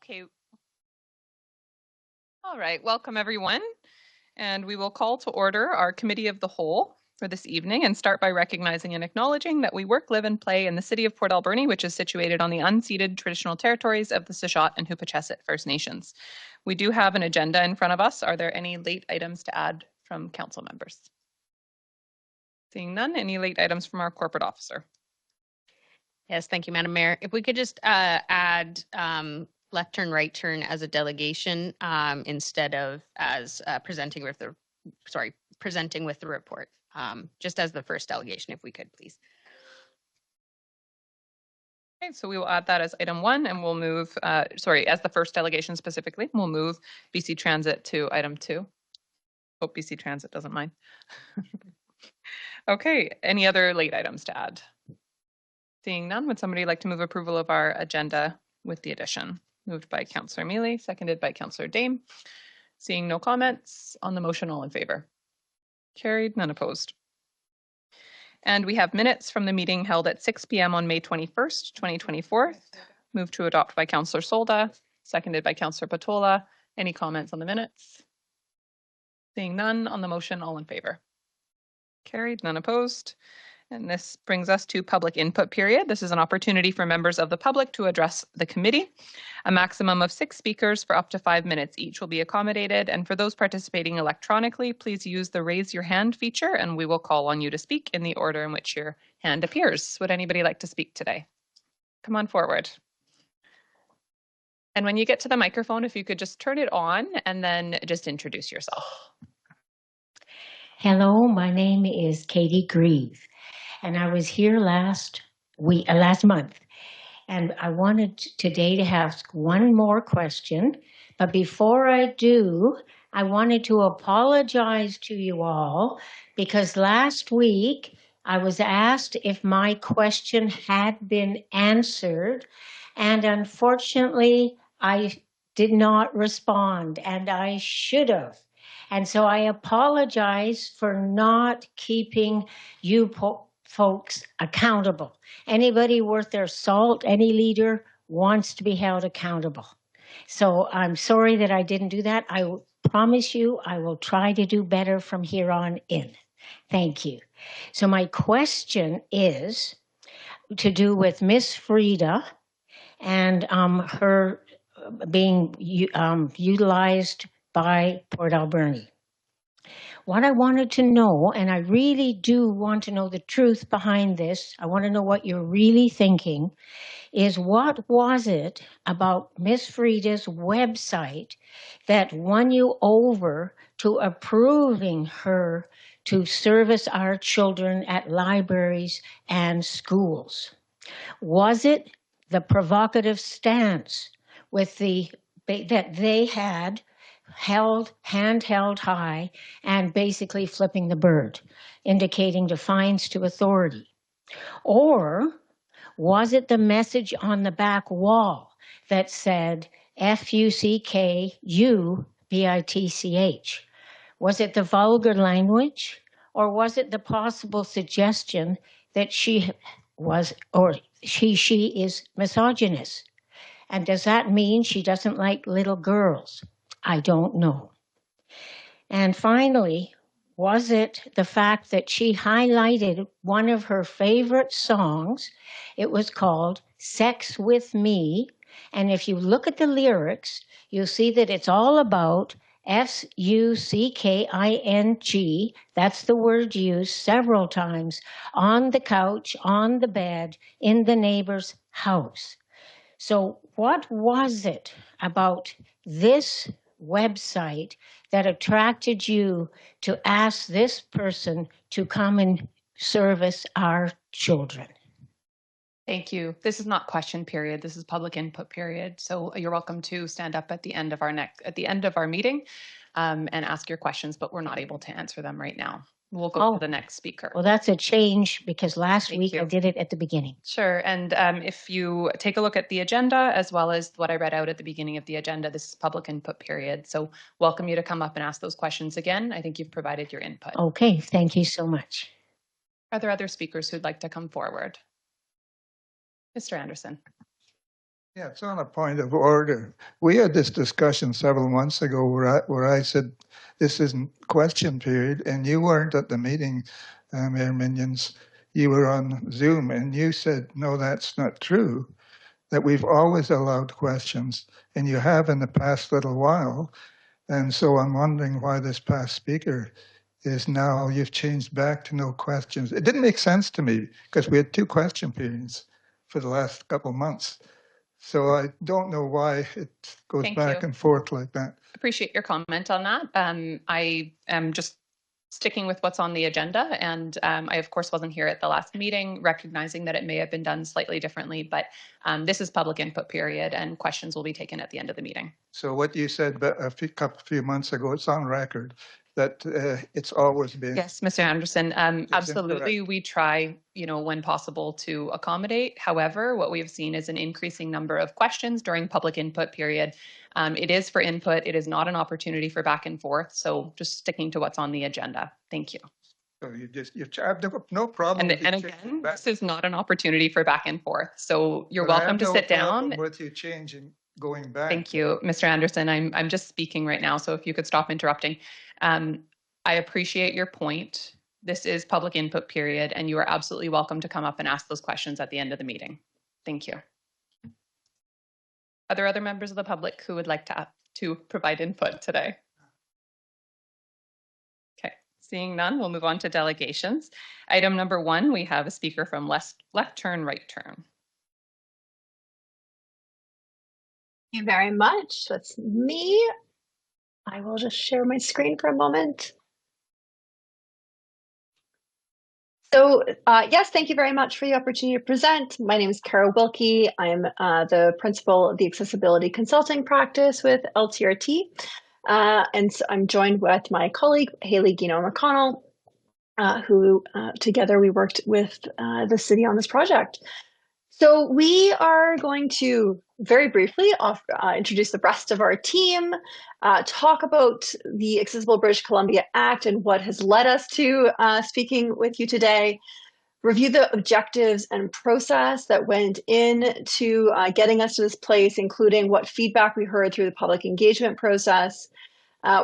Okay. All right. Welcome, everyone. And we will call to order our Committee of the Whole for this evening and start by recognizing and acknowledging that we work, live, and play in the city of Port Alberni, which is situated on the unceded traditional territories of the Shuswap and Hupachesset First Nations. We do have an agenda in front of us. Are there any late items to add from council members? Seeing none, any late items from our corporate officer? Yes, thank you, Madam Mayor. If we could just add left turn, right turn as a delegation instead of as presenting with the report, just as the first delegation, if we could, please. Okay, so we will add that as item 1 and we'll move, as the first delegation specifically, we'll move BC Transit to item 2. Hope BC Transit doesn't mind. Okay, any other late items to add? Seeing none, would somebody like to move approval of our agenda with the addition? Moved by Councillor Mealy, seconded by Councillor Dame. Seeing no comments on the motion, all in favor? Carried, none opposed. And we have minutes from the meeting held at 6 p.m. on May 21st, 2024. Moved to adopt by Councillor Solda, seconded by Councillor Patola. Any comments on the minutes? Seeing none on the motion, all in favor? Carried, none opposed. And this brings us to public input period. This is an opportunity for members of the public to address the committee. A maximum of 6 speakers for up to 5 minutes each will be accommodated. And for those participating electronically, please use the raise your hand feature and we will call on you to speak in the order in which your hand appears. Would anybody like to speak today? Come on forward. And when you get to the microphone, if you could just turn it on and then just introduce yourself. Hello, my name is Katie Grieve, and I was here last month, and I wanted today to ask one more question. But before I do, I wanted to apologize to you all because last week I was asked if my question had been answered, and unfortunately I did not respond, and I should have. And so I apologize for not keeping you folks accountable. Anybody worth their salt, any leader wants to be held accountable. So I'm sorry that I didn't do that. I promise you I will try to do better from here on in. Thank you. So my question is to do with Miss Frida and her being utilized by Port Alberni. What I wanted to know, and I really do want to know the truth behind this, I want to know what you're really thinking, is what was it about Miss Frida's website that won you over to approving her to service our children at libraries and schools? Was it the provocative stance with that they had handheld high and basically flipping the bird, indicating defiance to authority? Or was it the message on the back wall that said F-U-C-K-U-B-I-T-C-H? Was it the vulgar language, or was it the possible suggestion that she is misogynist? And does that mean she doesn't like little girls? I don't know. And finally, was it the fact that she highlighted one of her favorite songs? It was called Sex With Me. And if you look at the lyrics, you'll see that it's all about S-U-C-K-I-N-G. That's the word used several times on the couch, on the bed, in the neighbor's house. So what was it about this website that attracted you to ask this person to come and service our children? Thank you. This is not question period. This is public input period. So you're welcome to stand up at the end of our meeting and ask your questions, but we're not able to answer them right now. We'll go to the next speaker. Well, that's a change because last week I did it at the beginning. Sure. And if you take a look at the agenda, as well as what I read out at the beginning of the agenda, this is public input period. So welcome you to come up and ask those questions again. I think you've provided your input. Okay. Thank you so much. Are there other speakers who'd like to come forward? Mr. Anderson. Yeah, it's on a point of order. We had this discussion several months ago where I said this isn't question period, and you weren't at the meeting, Mayor Minions. You were on Zoom, and you said, no, that's not true, that we've always allowed questions, and you have in the past little while. And so I'm wondering why this past speaker is now you've changed back to no questions. It didn't make sense to me because we had 2 question periods for the last couple of months. So I don't know why it goes Thank back you. and forth like that. Appreciate your comment on that. I am just sticking with what's on the agenda, and I, of course, wasn't here at the last meeting, recognizing that it may have been done slightly differently, but this is public input period, and questions will be taken at the end of the meeting. So what you said a few months ago, it's on record that it's always been. Yes, Mr. Anderson, absolutely. incorrect. We try, when possible, to accommodate. However, what we have seen is an increasing number of questions during public input period. It is for input. It is not an opportunity for back and forth. So just sticking to what's on the agenda. Thank you. So I have no problem. And again, this is not an opportunity for back and forth. So you're But I welcome have to sit no problem down. with you changing, going back. Thank you, Mr. Anderson. I'm just speaking right now, so if you could stop interrupting. I appreciate your point. This is public input period, and you are absolutely welcome to come up and ask those questions at the end of the meeting. Thank you. Are there other members of the public who would like to provide input today? Okay, seeing none, we'll move on to delegations. Item number 1, we have a speaker from left turn, right turn. Thank you very much. That's me. I will just share my screen for a moment. So yes, thank you very much for the opportunity to present. My name is Kara Wilkie. I'm the principal of the accessibility consulting practice with LTRT. And so I'm joined with my colleague, Haley Guino-McConnell, who together we worked with the city on this project. So we are going to very briefly introduce the rest of our team, talk about the Accessible British Columbia Act and what has led us to speaking with you today, review the objectives and process that went into getting us to this place, including what feedback we heard through the public engagement process.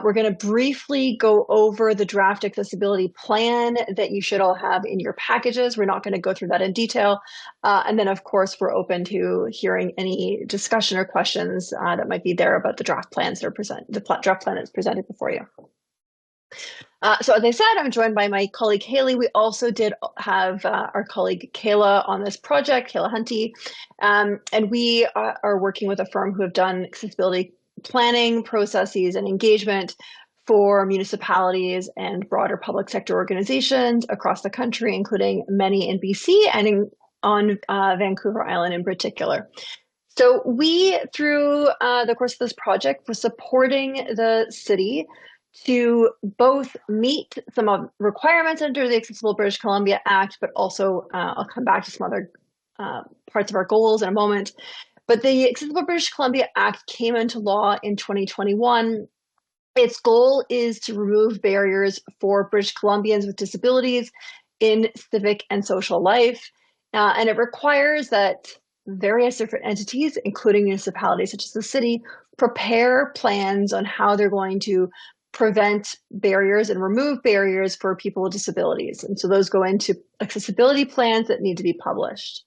We're going to briefly go over the draft accessibility plan that you should all have in your packages. We're not going to go through that in detail. And then, of course, we're open to hearing any discussion or questions that might be there about the draft plans that are the draft plan that's presented before you. So as I said, I'm joined by my colleague Haley. We also did have our colleague Kayla on this project, Kayla Hunty. And we are working with a firm who have done accessibility planning processes and engagement for municipalities and broader public sector organizations across the country, including many in BC and on Vancouver Island in particular. So we, through the course of this project, were supporting the city to both meet some requirements under the Accessible British Columbia Act, but also I'll come back to some other parts of our goals in a moment. But the Accessible British Columbia Act came into law in 2021. Its goal is to remove barriers for British Columbians with disabilities in civic and social life. And it requires that various different entities, including municipalities such as the city, prepare plans on how they're going to prevent barriers and remove barriers for people with disabilities. And so those go into accessibility plans that need to be published.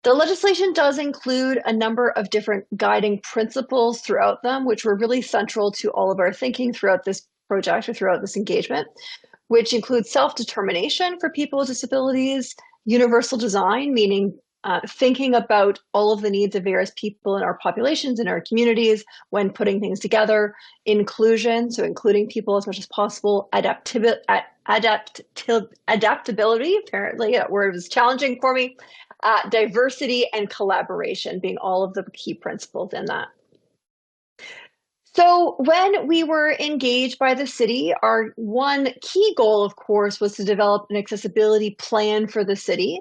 The legislation does include a number of different guiding principles throughout them, which were really central to all of our thinking throughout this project or throughout this engagement, which includes self-determination for people with disabilities, universal design, meaning thinking about all of the needs of various people in our populations, in our communities, when putting things together, inclusion, so including people as much as possible, adaptability, apparently that word was challenging for me, diversity and collaboration being all of the key principles in that. So when we were engaged by the city, our one key goal, of course, was to develop an accessibility plan for the city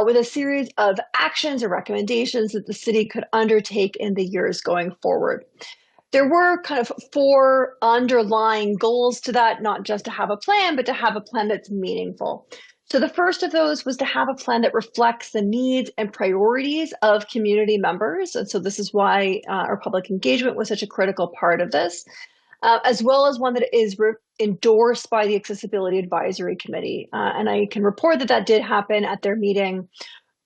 with a series of actions or recommendations that the city could undertake in the years going forward. There were kind of 4 underlying goals to that, not just to have a plan, but to have a plan that's meaningful. So the first of those was to have a plan that reflects the needs and priorities of community members. And so this is why our public engagement was such a critical part of this, as well as one that is endorsed by the Accessibility Advisory Committee. And I can report that that did happen at their meeting.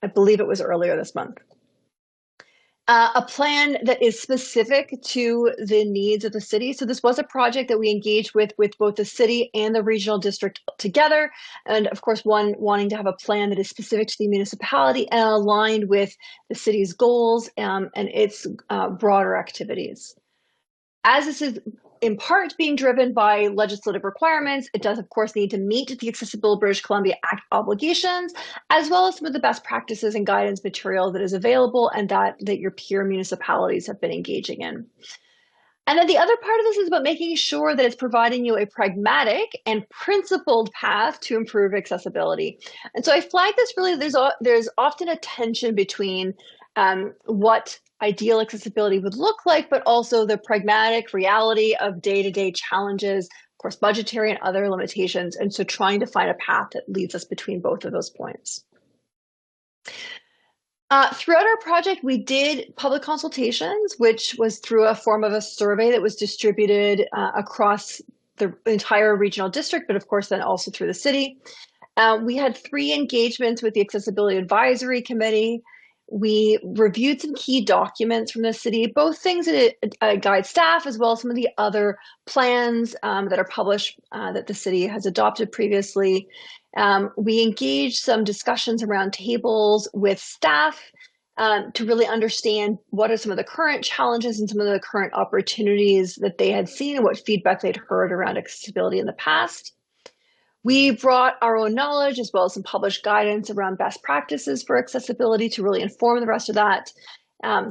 I believe it was earlier this month. A plan that is specific to the needs of the city. So this was a project that we engaged with both the city and the regional district together. And of course, one wanting to have a plan that is specific to the municipality and aligned with the city's goals and its broader activities. As this is in part being driven by legislative requirements, it does, of course, need to meet the Accessible British Columbia Act obligations, as well as some of the best practices and guidance material that is available and that your peer municipalities have been engaging in. And then the other part of this is about making sure that it's providing you a pragmatic and principled path to improve accessibility. And so I flagged this really, there's often a tension between what ideal accessibility would look like, but also the pragmatic reality of day-to-day challenges, of course, budgetary and other limitations. And so trying to find a path that leads us between both of those points. Throughout our project, we did public consultations, which was through a form of a survey that was distributed across the entire regional district, but of course, then also through the city. We had 3 engagements with the Accessibility Advisory Committee. We reviewed some key documents from the city, both things that guide staff, as well as some of the other plans that are published that the city has adopted previously. We engaged some discussions around tables with staff to really understand what are some of the current challenges and some of the current opportunities that they had seen and what feedback they'd heard around accessibility in the past. We brought our own knowledge as well as some published guidance around best practices for accessibility to really inform the rest of that,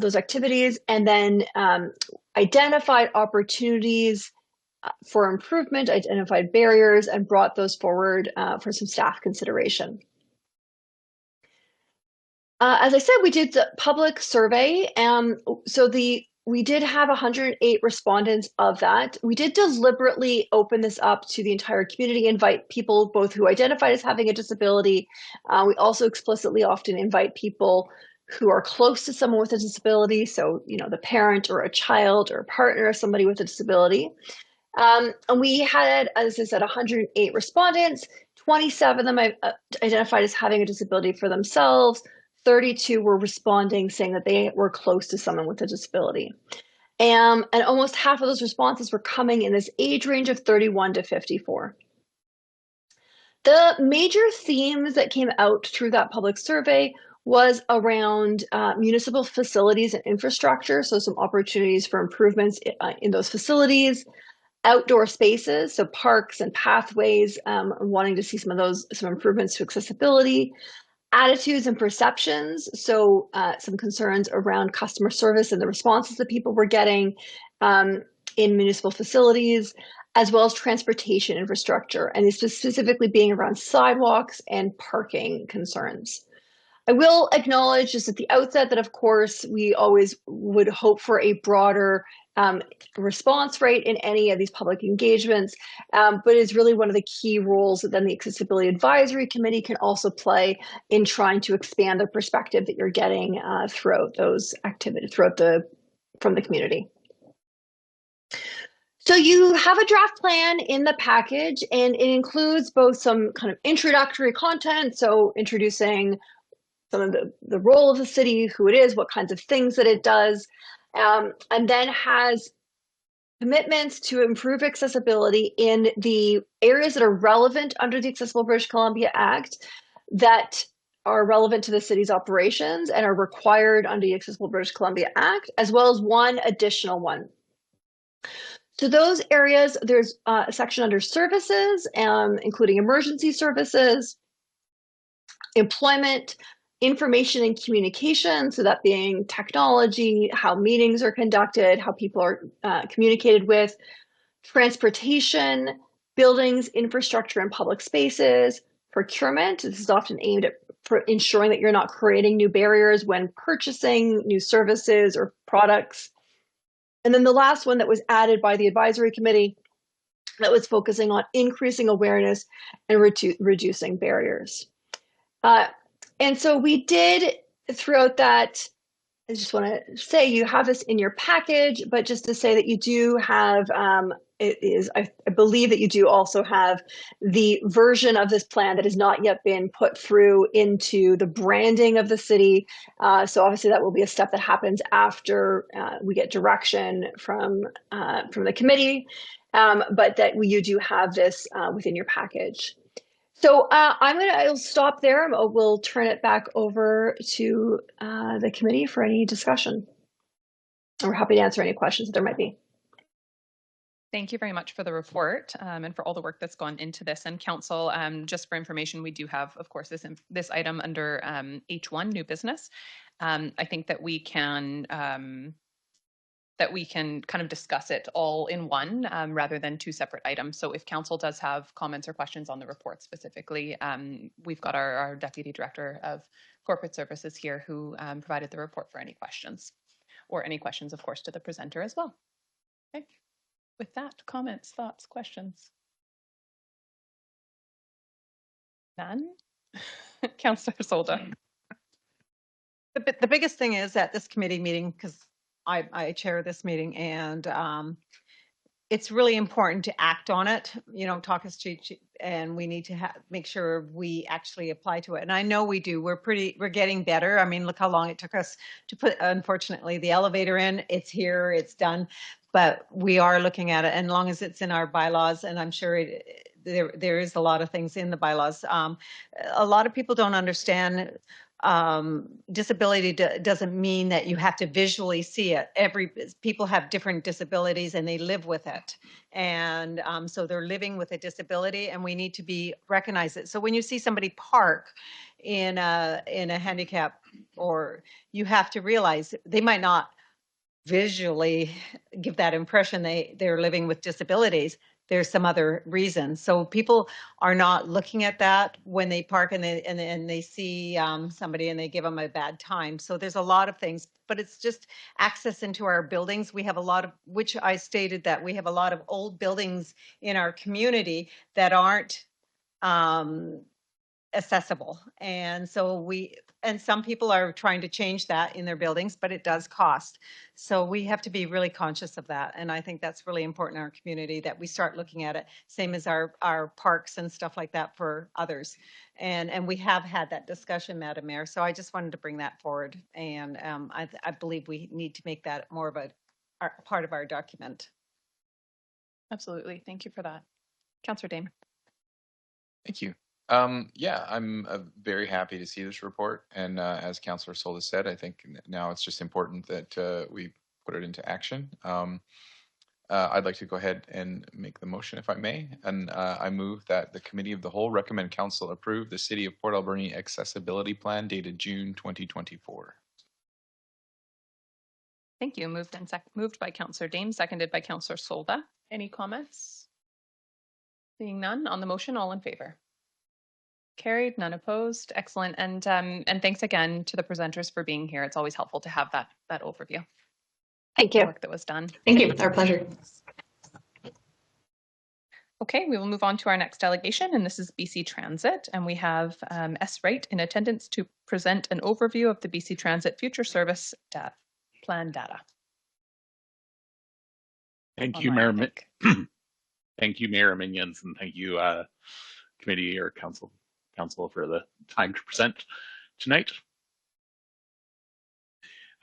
those activities, and then identified opportunities for improvement, identified barriers, and brought those forward for some staff consideration. As I said, we did the public survey. We did have 108 respondents of that. We did deliberately open this up to the entire community, invite people both who identified as having a disability. We also explicitly often invite people who are close to someone with a disability. So, the parent or a child or a partner of somebody with a disability. And we had, as I said, 108 respondents. 27 of them identified as having a disability for themselves. 32 were responding saying that they were close to someone with a disability. And almost half of those responses were coming in this age range of 31 to 54. The major themes that came out through that public survey was around municipal facilities and infrastructure, so some opportunities for improvements in those facilities, outdoor spaces, so parks and pathways, wanting to see some improvements to accessibility, attitudes and perceptions, so some concerns around customer service and the responses that people were getting in municipal facilities, as well as transportation infrastructure, and these specifically being around sidewalks and parking concerns. I will acknowledge just at the outset that, of course, we always would hope for a broader response rate in any of these public engagements, but is really one of the key roles that then the Accessibility Advisory Committee can also play in trying to expand the perspective that you're getting throughout those activities, from the community. So you have a draft plan in the package, and it includes both some kind of introductory content, so introducing some of the role of the city, who it is, what kinds of things that it does, and then has commitments to improve accessibility in the areas that are relevant under the Accessible British Columbia Act, that are relevant to the city's operations and are required under the Accessible British Columbia Act, as well as one additional one. So those areas, there's a section under services, including emergency services, employment, information and communication, so that being technology, how meetings are conducted, how people are communicated with, transportation, buildings, infrastructure, and public spaces, procurement. This is often aimed at ensuring that you're not creating new barriers when purchasing new services or products. And then the last one that was added by the advisory committee that was focusing on increasing awareness and reducing barriers. And so we did throughout that. I just want to say you have this in your package, but just to say that you do have, I believe that you do also have the version of this plan that has not yet been put through into the branding of the city. So obviously that will be a step that happens after we get direction from the committee, but that you do have this within your package. So I'll stop there. We'll turn it back over to the committee for any discussion. We're happy to answer any questions that there might be. Thank you very much for the report and for all the work that's gone into this. And council, just for information, we do have, of course, this item under H1, new business. I think that we can kind of discuss it all in one rather than two separate items. So if council does have comments or questions on the report specifically, we've got our Deputy Director of Corporate Services here who provided the report for any questions, or any questions, of course, to the presenter as well. Okay. With that, comments, thoughts, questions? None? Councillor Solda. The biggest thing is at this committee meeting, because I chair this meeting, and it's really important to act on it. You know, talk us to, and we need to make sure we actually apply to it. And I know we do. We're getting better. I mean, look how long it took us to put, unfortunately, the elevator in. It's here, it's done, but we are looking at it. And as long as it's in our bylaws, and I'm sure there is a lot of things in the bylaws. A lot of people don't understand. Disability doesn't mean that you have to visually see it. People have different disabilities and they live with it. And so they're living with a disability, and we need to recognize it. So when you see somebody park in a handicap, or you have to realize they might not visually give that impression they're living with disabilities. There's some other reasons. So people are not looking at that when they park and they see somebody and they give them a bad time. So there's a lot of things, but it's just access into our buildings. We have a lot of, which I stated that we have a lot of old buildings in our community that aren't accessible. And so some people are trying to change that in their buildings, but it does cost. So we have to be really conscious of that. And I think that's really important in our community, that we start looking at it, same as our parks and stuff like that for others. And we have had that discussion, Madam Mayor. So I just wanted to bring that forward. And I believe we need to make that more of a part of our document. Absolutely. Thank you for that. Councillor Dame. Thank you. Yeah, I'm very happy to see this report. And as Councillor Solda said, I think now it's just important that we put it into action. I'd like to go ahead and make the motion, if I may. And I move that the Committee of the Whole recommend Council approve the City of Port Alberni Accessibility Plan dated June 2024. Thank you. Moved by Councillor Dame, seconded by Councillor Solda. Any comments? Seeing none on the motion, all in favor? Carried, none opposed. Excellent. And thanks again to the presenters for being here. It's always helpful to have that overview. Thank you. The work that was done. Thank you. Our pleasure. Okay, we will move on to our next delegation, and this is BC Transit. And we have S. Wright in attendance to present an overview of the BC Transit Future Service Plan data. Thank you, Mayor. Thank you, Mayor Minions, and thank you, committee or council for the time to present tonight.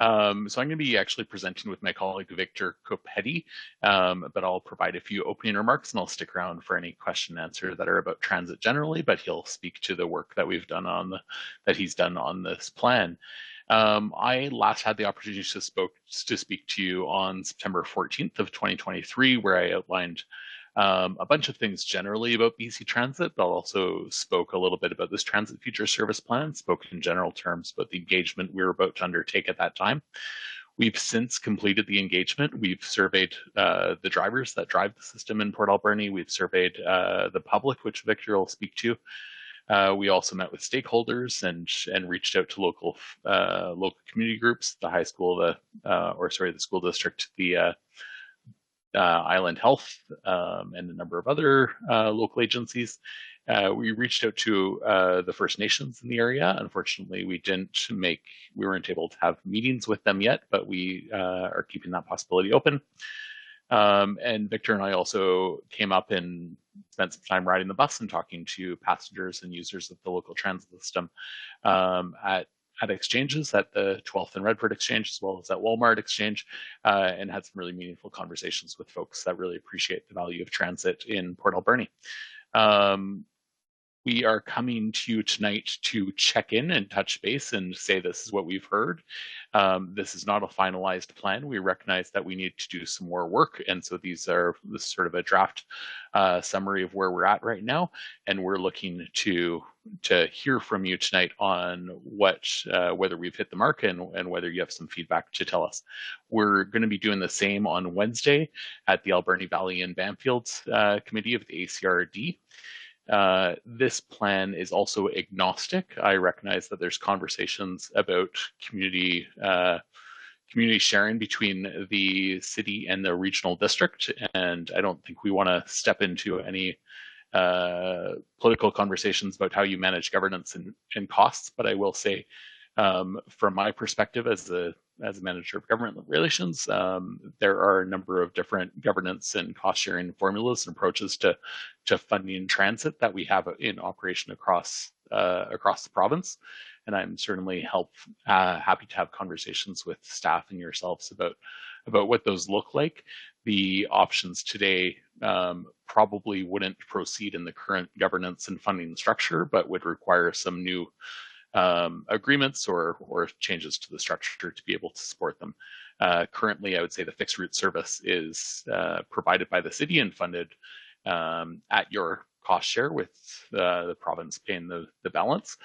So I'm going to be actually presenting with my colleague Victor Copetti, but I'll provide a few opening remarks and I'll stick around for any question and answer that are about transit generally, but he'll speak to the work that we've done that he's done on this plan. I last had the opportunity to speak to you on September 14th of 2023, where I outlined a bunch of things generally about BC Transit, but also spoke a little bit about this Transit Future Service Plan, spoke in general terms about the engagement we were about to undertake at that time. We've since completed the engagement. We've surveyed the drivers that drive the system in Port Alberni. We've surveyed the public, which Victor will speak to. We also met with stakeholders and reached out to local community groups, the high school, the school district, the Island Health, and a number of other local agencies. We reached out to the First Nations in the area. Unfortunately, we weren't able to have meetings with them yet, but we are keeping that possibility open. And Victor and I also came up and spent some time riding the bus and talking to passengers and users of the local transit system at exchanges, at the 12th and Redford Exchange, as well as at Walmart Exchange, and had some really meaningful conversations with folks that really appreciate the value of transit in Port Alberni. We are coming to you tonight to check in and touch base and say this is what we've heard. This is not a finalized plan. We recognize that we need to do some more work. And so this is sort of a draft summary of where we're at right now. And we're looking to hear from you tonight on whether we've hit the mark and whether you have some feedback to tell us. We're going to be doing the same on Wednesday at the Alberni Valley and Bamfields Committee of the ACRD. This plan is also agnostic. I recognize that there's conversations about community sharing between the city and the regional district, and I don't think we want to step into any political conversations about how you manage governance and costs. But I will say, from my perspective as a manager of government relations, there are a number of different governance and cost sharing formulas and approaches to funding transit that we have in operation across the province. And I'm certainly happy to have conversations with staff and yourselves about what those look like. The options today probably wouldn't proceed in the current governance and funding structure, but would require some new agreements or changes to the structure to be able to support them. Currently, I would say the fixed route service is provided by the city and funded at your cost share, with the province paying the balance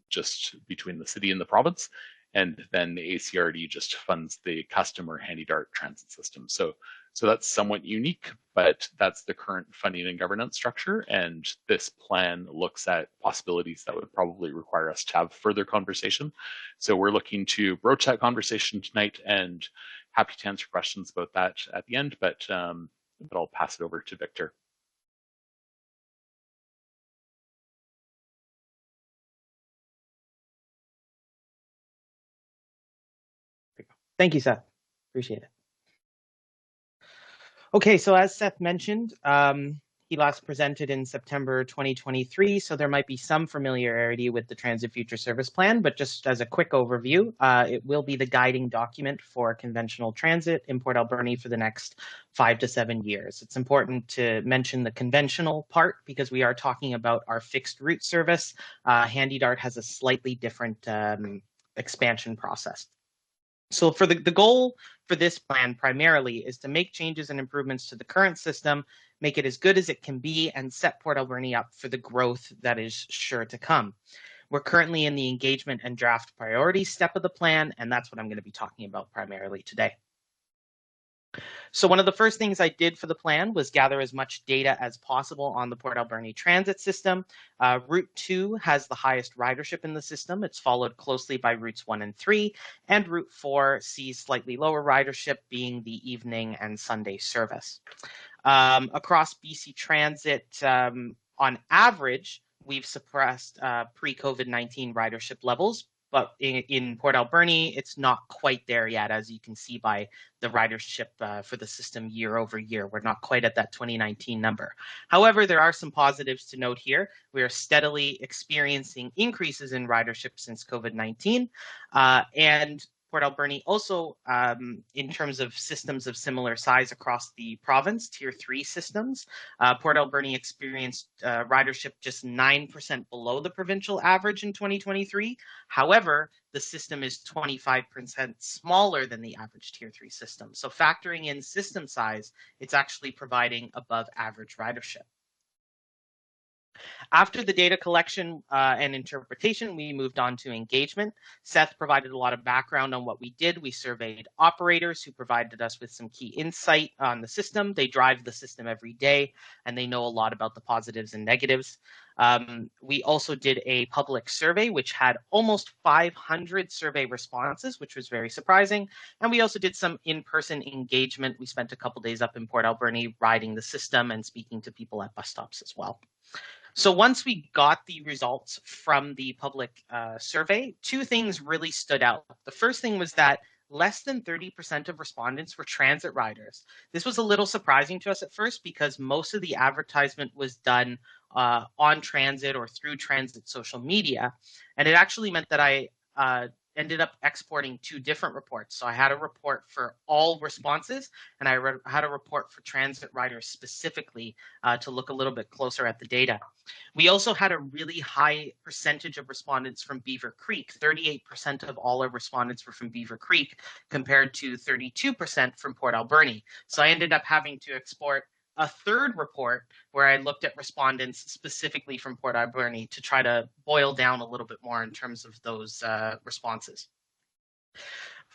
just between the city and the province. And then the ACRD just funds the customer Handy-Dart transit system. So that's somewhat unique, but that's the current funding and governance structure. And this plan looks at possibilities that would probably require us to have further conversation. So we're looking to broach that conversation tonight, and happy to answer questions about that at the end, but I'll pass it over to Victor. Thank you, Seth. Appreciate it. Okay, so as Seth mentioned, he last presented in September 2023, so there might be some familiarity with the Transit Future Service Plan, but just as a quick overview, it will be the guiding document for conventional transit in Port Alberni for the next 5 to 7 years. It's important to mention the conventional part because we are talking about our fixed route service. Handy-Dart has a slightly different expansion process. So for the goal for this plan primarily is to make changes and improvements to the current system, make it as good as it can be, and set Port Alberni up for the growth that is sure to come. We're currently in the engagement and draft priorities step of the plan, and that's what I'm going to be talking about primarily today. So one of the first things I did for the plan was gather as much data as possible on the Port Alberni transit system. Route 2 has the highest ridership in the system. It's followed closely by routes 1 and 3, and Route 4 sees slightly lower ridership, being the evening and Sunday service. Across BC Transit, on average, we've suppressed pre-COVID-19 ridership levels, but in Port Alberni, it's not quite there yet, as you can see by the ridership for the system year over year. We're not quite at that 2019 number. However, there are some positives to note here. We are steadily experiencing increases in ridership since COVID-19, and Port Alberni also, in terms of systems of similar size across the province, Tier 3 systems, Port Alberni experienced ridership just 9% below the provincial average in 2023. However, the system is 25% smaller than the average Tier 3 system. So factoring in system size, it's actually providing above average ridership. After the data collection and interpretation, we moved on to engagement. Seth provided a lot of background on what we did. We surveyed operators who provided us with some key insight on the system. They drive the system every day, and they know a lot about the positives and negatives. We also did a public survey, which had almost 500 survey responses, which was very surprising. And we also did some in-person engagement. We spent a couple days up in Port Alberni riding the system and speaking to people at bus stops as well. So once we got the results from the public survey, two things really stood out. The first thing was that less than 30% of respondents were transit riders. This was a little surprising to us at first because most of the advertisement was done on transit or through transit social media. And it actually meant that I ended up exporting two different reports. So I had a report for all responses, and I had a report for transit riders specifically to look a little bit closer at the data. We also had a really high percentage of respondents from Beaver Creek. 38% of all our respondents were from Beaver Creek, compared to 32% from Port Alberni. So I ended up having to export a third report where I looked at respondents specifically from Port Alberni to try to boil down a little bit more in terms of those responses.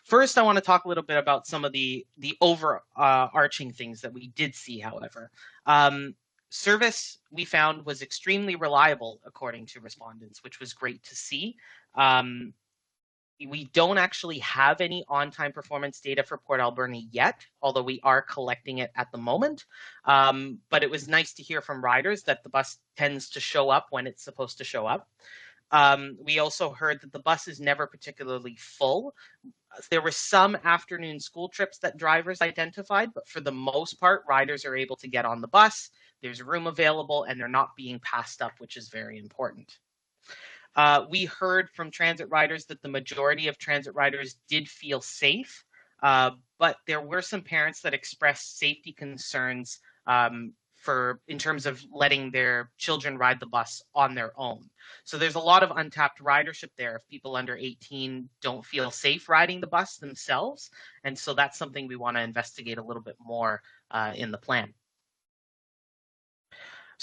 First, I want to talk a little bit about some of the overarching things that we did see, however. Service, we found, was extremely reliable according to respondents, which was great to see. We don't actually have any on-time performance data for Port Alberni yet, although we are collecting it at the moment. But it was nice to hear from riders that the bus tends to show up when it's supposed to show up. We also heard that the bus is never particularly full. There were some afternoon school trips that drivers identified, but for the most part, riders are able to get on the bus. There's room available, and they're not being passed up, which is very important. We heard from transit riders that the majority of transit riders did feel safe, but there were some parents that expressed safety concerns in terms of letting their children ride the bus on their own. So there's a lot of untapped ridership there if people under 18 don't feel safe riding the bus themselves. And so that's something we want to investigate a little bit more in the plan.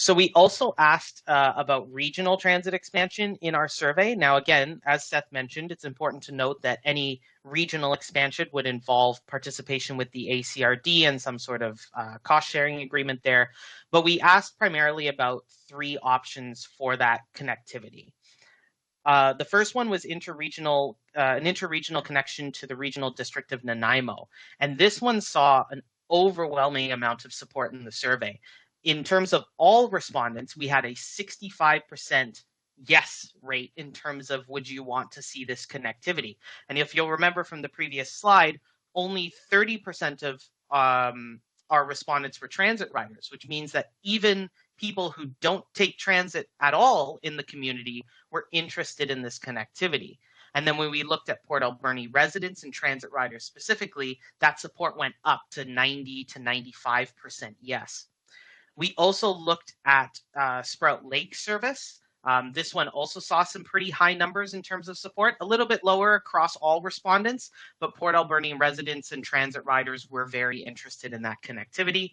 So we also asked about regional transit expansion in our survey. Now, again, as Seth mentioned, it's important to note that any regional expansion would involve participation with the ACRD and some sort of cost-sharing agreement there. But we asked primarily about three options for that connectivity. The first one was an interregional connection to the regional district of Nanaimo. And this one saw an overwhelming amount of support in the survey. In terms of all respondents, we had a 65% yes rate in terms of would you want to see this connectivity. And if you'll remember from the previous slide, only 30% of our respondents were transit riders, which means that even people who don't take transit at all in the community were interested in this connectivity. And then when we looked at Port Alberni residents and transit riders specifically, that support went up to 90 to 95% yes. We also looked at Sprout Lake service. This one also saw some pretty high numbers in terms of support, a little bit lower across all respondents, but Port Alberni residents and transit riders were very interested in that connectivity.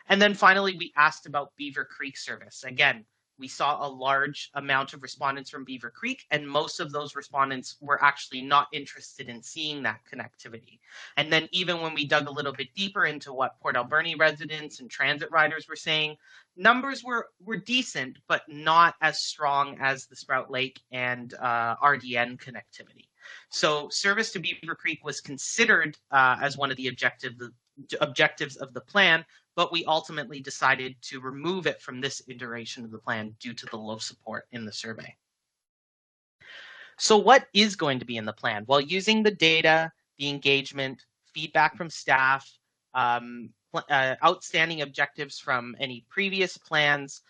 And then finally, we asked about Beaver Creek service. Again, we saw a large amount of respondents from Beaver Creek, and most of those respondents were actually not interested in seeing that connectivity. And then even when we dug a little bit deeper into what Port Alberni residents and transit riders were saying, numbers were decent, but not as strong as the Sprout Lake and RDN connectivity. So service to Beaver Creek was considered as one of the objectives of the plan, but we ultimately decided to remove it from this iteration of the plan due to the low support in the survey. So what is going to be in the plan? Well, using the data, the engagement, feedback from staff, outstanding objectives from any previous plans,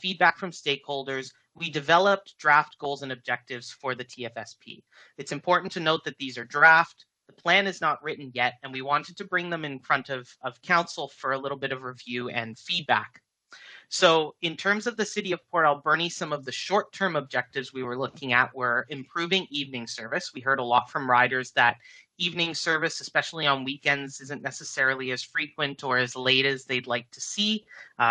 feedback from stakeholders, we developed draft goals and objectives for the TFSP. It's important to note that these are draft. The plan is not written yet, and we wanted to bring them in front of council for a little bit of review and feedback. So in terms of the city of Port Alberni, some of the short-term objectives we were looking at were improving evening service. We heard a lot from riders that evening service, especially on weekends, isn't necessarily as frequent or as late as they'd like to see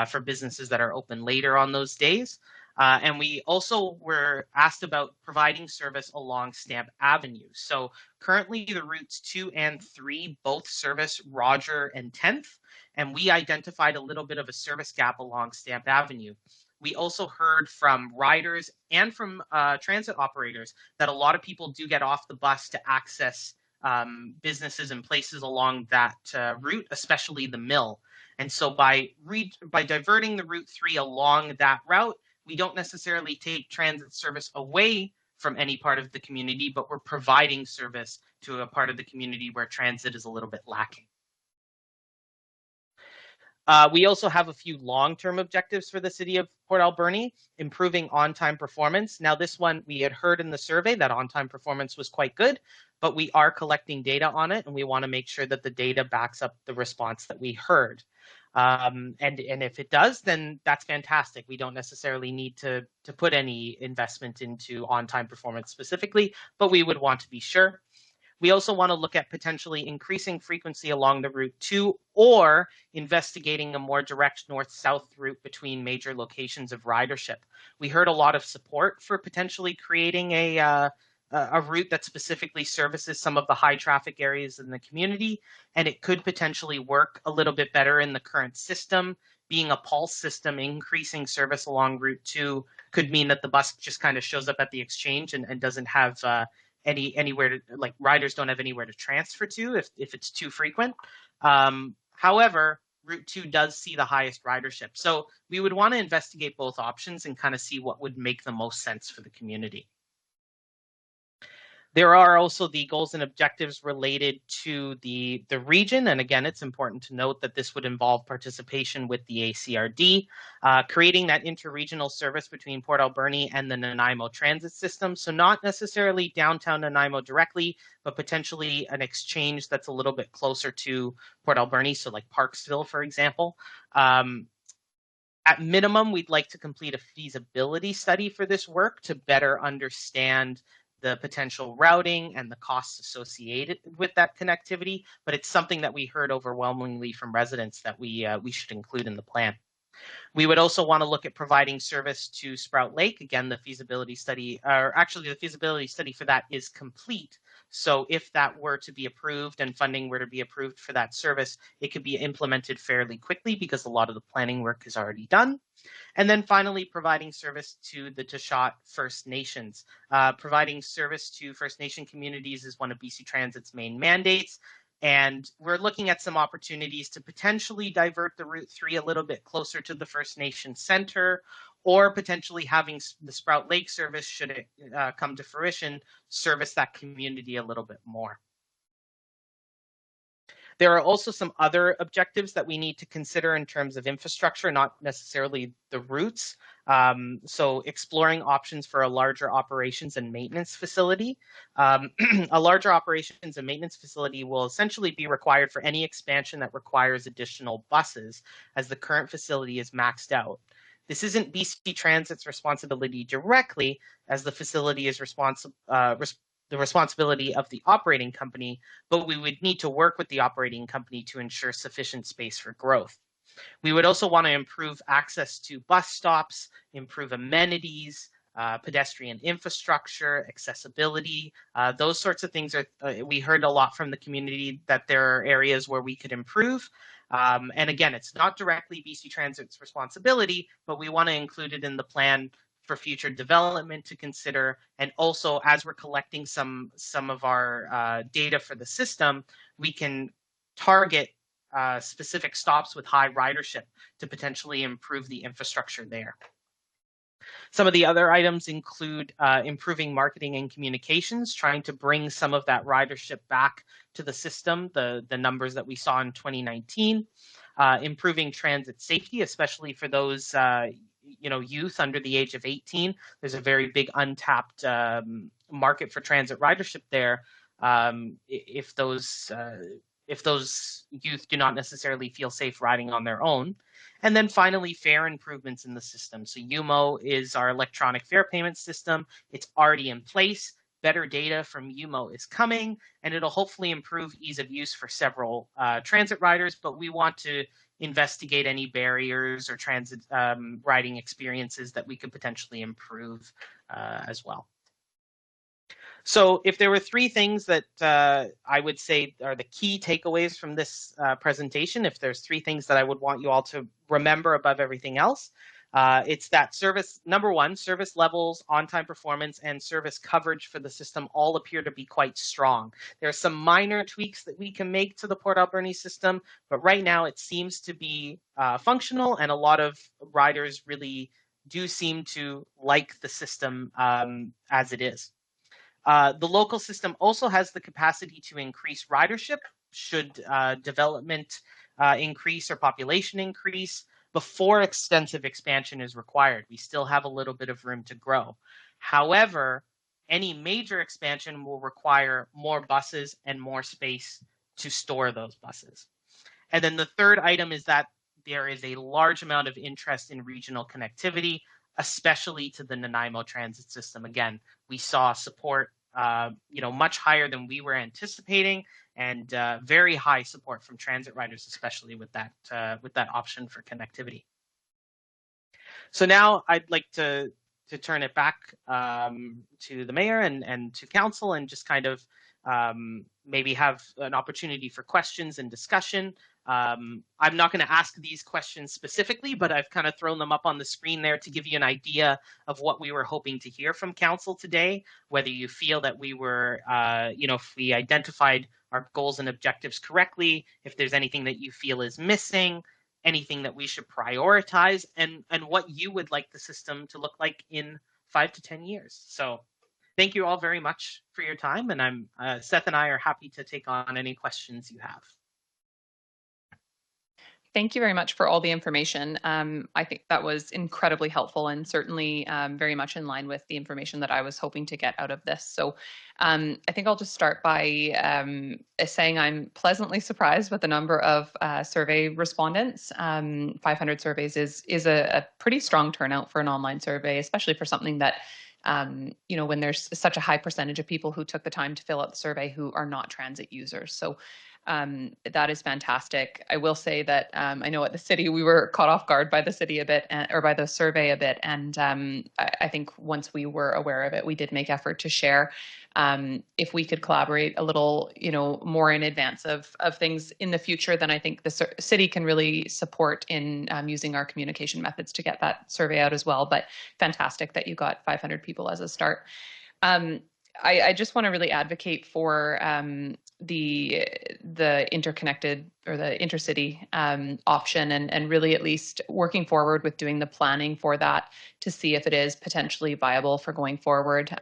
for businesses that are open later on those days. And we also were asked about providing service along Stamp Avenue. So currently the routes 2 and 3 both service Roger and 10th, and we identified a little bit of a service gap along Stamp Avenue. We also heard from riders and from transit operators that a lot of people do get off the bus to access businesses and places along that route, especially the mill. And so by diverting the Route 3 along that route, we don't necessarily take transit service away from any part of the community, but we're providing service to a part of the community where transit is a little bit lacking. We also have a few long-term objectives for the city of Port Alberni, improving on-time performance. Now, this one we had heard in the survey that on-time performance was quite good, but we are collecting data on it, and we want to make sure that the data backs up the response that we heard. And if it does, then that's fantastic. We don't necessarily need to put any investment into on-time performance specifically, but we would want to be sure. We also want to look at potentially increasing frequency along the Route 2 or investigating a more direct north-south route between major locations of ridership. We heard a lot of support for potentially creating a route that specifically services some of the high traffic areas in the community, and it could potentially work a little bit better in the current system. Being a pulse system, increasing service along Route 2 could mean that the bus just kind of shows up at the exchange and doesn't have anywhere to, like, riders don't have anywhere to transfer to if it's too frequent. However, Route 2 does see the highest ridership. So we would want to investigate both options and kind of see what would make the most sense for the community. There are also the goals and objectives related to the region. And again, it's important to note that this would involve participation with the ACRD, creating that interregional service between Port Alberni and the Nanaimo transit system. So not necessarily downtown Nanaimo directly, but potentially an exchange that's a little bit closer to Port Alberni. So like Parksville, for example. At minimum, we'd like to complete a feasibility study for this work to better understand the potential routing and the costs associated with that connectivity, but it's something that we heard overwhelmingly from residents that we should include in the plan. We would also want to look at providing service to Sprout Lake. Again, the feasibility study, or actually the feasibility study for that is complete. So if that were to be approved and funding were to be approved for that service, it could be implemented fairly quickly because a lot of the planning work is already done. And then finally, providing service to the Tashot First Nations. Providing service to First Nation communities is one of BC Transit's main mandates. And we're looking at some opportunities to potentially divert the Route 3 a little bit closer to the First Nation center, or potentially having the Sprout Lake service, should it come to fruition, service that community a little bit more. There are also some other objectives that we need to consider in terms of infrastructure, not necessarily the routes. So exploring options for a larger operations and maintenance facility. A larger operations and maintenance facility will essentially be required for any expansion that requires additional buses, as the current facility is maxed out. This isn't BC Transit's responsibility directly, as the facility is the responsibility of the operating company, but we would need to work with the operating company to ensure sufficient space for growth. We would also want to improve access to bus stops, improve amenities, pedestrian infrastructure, accessibility, those sorts of things. We heard a lot from the community that there are areas where we could improve. And again, it's not directly BC Transit's responsibility, but we want to include it in the plan for future development to consider. And also, as we're collecting some of our data for the system, we can target specific stops with high ridership to potentially improve the infrastructure there. Some of the other items include improving marketing and communications, trying to bring some of that ridership back to the system, the numbers that we saw in 2019, improving transit safety, especially for those youth under the age of 18. There's a very big untapped market for transit ridership there. If those youth do not necessarily feel safe riding on their own. And then finally, fare improvements in the system. So UMO is our electronic fare payment system. It's already in place. Better data from UMO is coming, and it'll hopefully improve ease of use for several transit riders, but we want to investigate any barriers or transit riding experiences that we could potentially improve as well. So if there were three things that I would say are the key takeaways from this presentation, if there's three things that I would want you all to remember above everything else, it's that number one, service levels, on-time performance, and service coverage for the system all appear to be quite strong. There are some minor tweaks that we can make to the Port Alberni system, but right now it seems to be functional, and a lot of riders really do seem to like the system as it is. The local system also has the capacity to increase ridership should development increase or population increase before extensive expansion is required. We still have a little bit of room to grow. However, any major expansion will require more buses and more space to store those buses. And then the third item is that there is a large amount of interest in regional connectivity, especially to the Nanaimo transit system. Again, we saw support much higher than we were anticipating, and very high support from transit riders, especially with that option for connectivity. So now I'd like to turn it back to the mayor and to council, and just kind of maybe have an opportunity for questions and discussion. I'm not going to ask these questions specifically, but I've kind of thrown them up on the screen there to give you an idea of what we were hoping to hear from council today, whether you feel that we were, if we identified our goals and objectives correctly, if there's anything that you feel is missing, anything that we should prioritize, and what you would like the system to look like in 5 to 10 years. So thank you all very much for your time, and Seth and I are happy to take on any questions you have. Thank you very much for all the information. I think that was incredibly helpful, and certainly very much in line with the information that I was hoping to get out of this. So I think I'll just start by saying I'm pleasantly surprised with the number of survey respondents. 500 surveys is a pretty strong turnout for an online survey, especially for something that when there's such a high percentage of people who took the time to fill out the survey who are not transit users. So that is fantastic. I will say that I know at the city we were caught off guard by the city a bit, or by the survey a bit, and I think once we were aware of it, we did make effort to share. If we could collaborate a little, more in advance of things in the future, then I think the city can really support in using our communication methods to get that survey out as well. But fantastic that you got 500 people as a start. I just want to really advocate for the interconnected or the intercity option, and really at least working forward with doing the planning for that to see if it is potentially viable for going forward.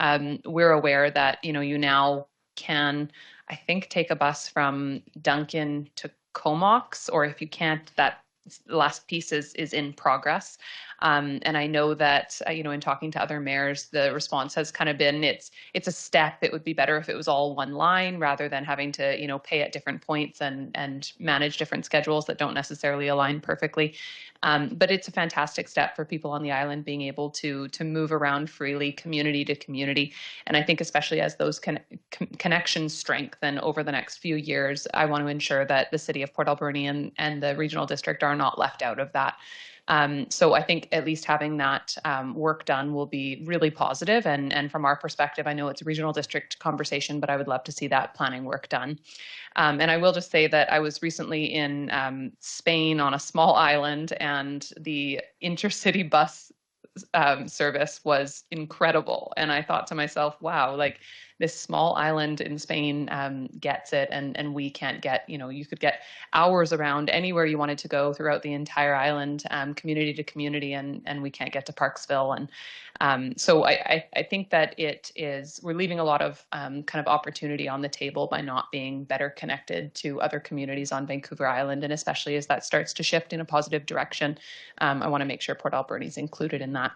We're aware that you now can, I think, take a bus from Duncan to Comox, or if you can't, that last piece is in progress. And I know that, in talking to other mayors, the response has kind of been, it's a step. It would be better if it was all one line rather than having to, pay at different points and manage different schedules that don't necessarily align perfectly. But it's a fantastic step for people on the island being able to move around freely, community to community. And I think especially as those connections strengthen over the next few years, I want to ensure that the city of Port Alberni and the regional district are not left out of that. So I think at least having that work done will be really positive. And from our perspective, I know it's a regional district conversation, but I would love to see that planning work done. And I will just say that I was recently in Spain on a small island, and the intercity bus service was incredible. And I thought to myself, wow, like this small island in Spain gets it, and we can't get, you could get hours around anywhere you wanted to go throughout the entire island, community to community, and we can't get to Parksville. And so I think that we're leaving a lot of kind of opportunity on the table by not being better connected to other communities on Vancouver Island. And especially as that starts to shift in a positive direction, I want to make sure Port Alberni is included in that.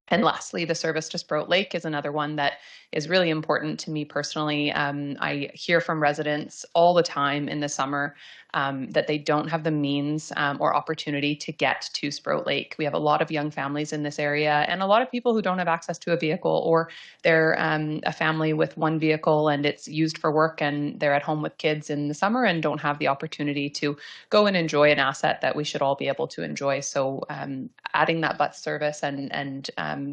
And lastly, the service to Sprout Lake is another one that is really important to me personally. I hear from residents all the time in the summer that they don't have the means or opportunity to get to Sprout Lake. We have a lot of young families in this area and a lot of people who don't have access to a vehicle, or they're a family with one vehicle and it's used for work and they're at home with kids in the summer and don't have the opportunity to go and enjoy an asset that we should all be able to enjoy. So adding that bus service and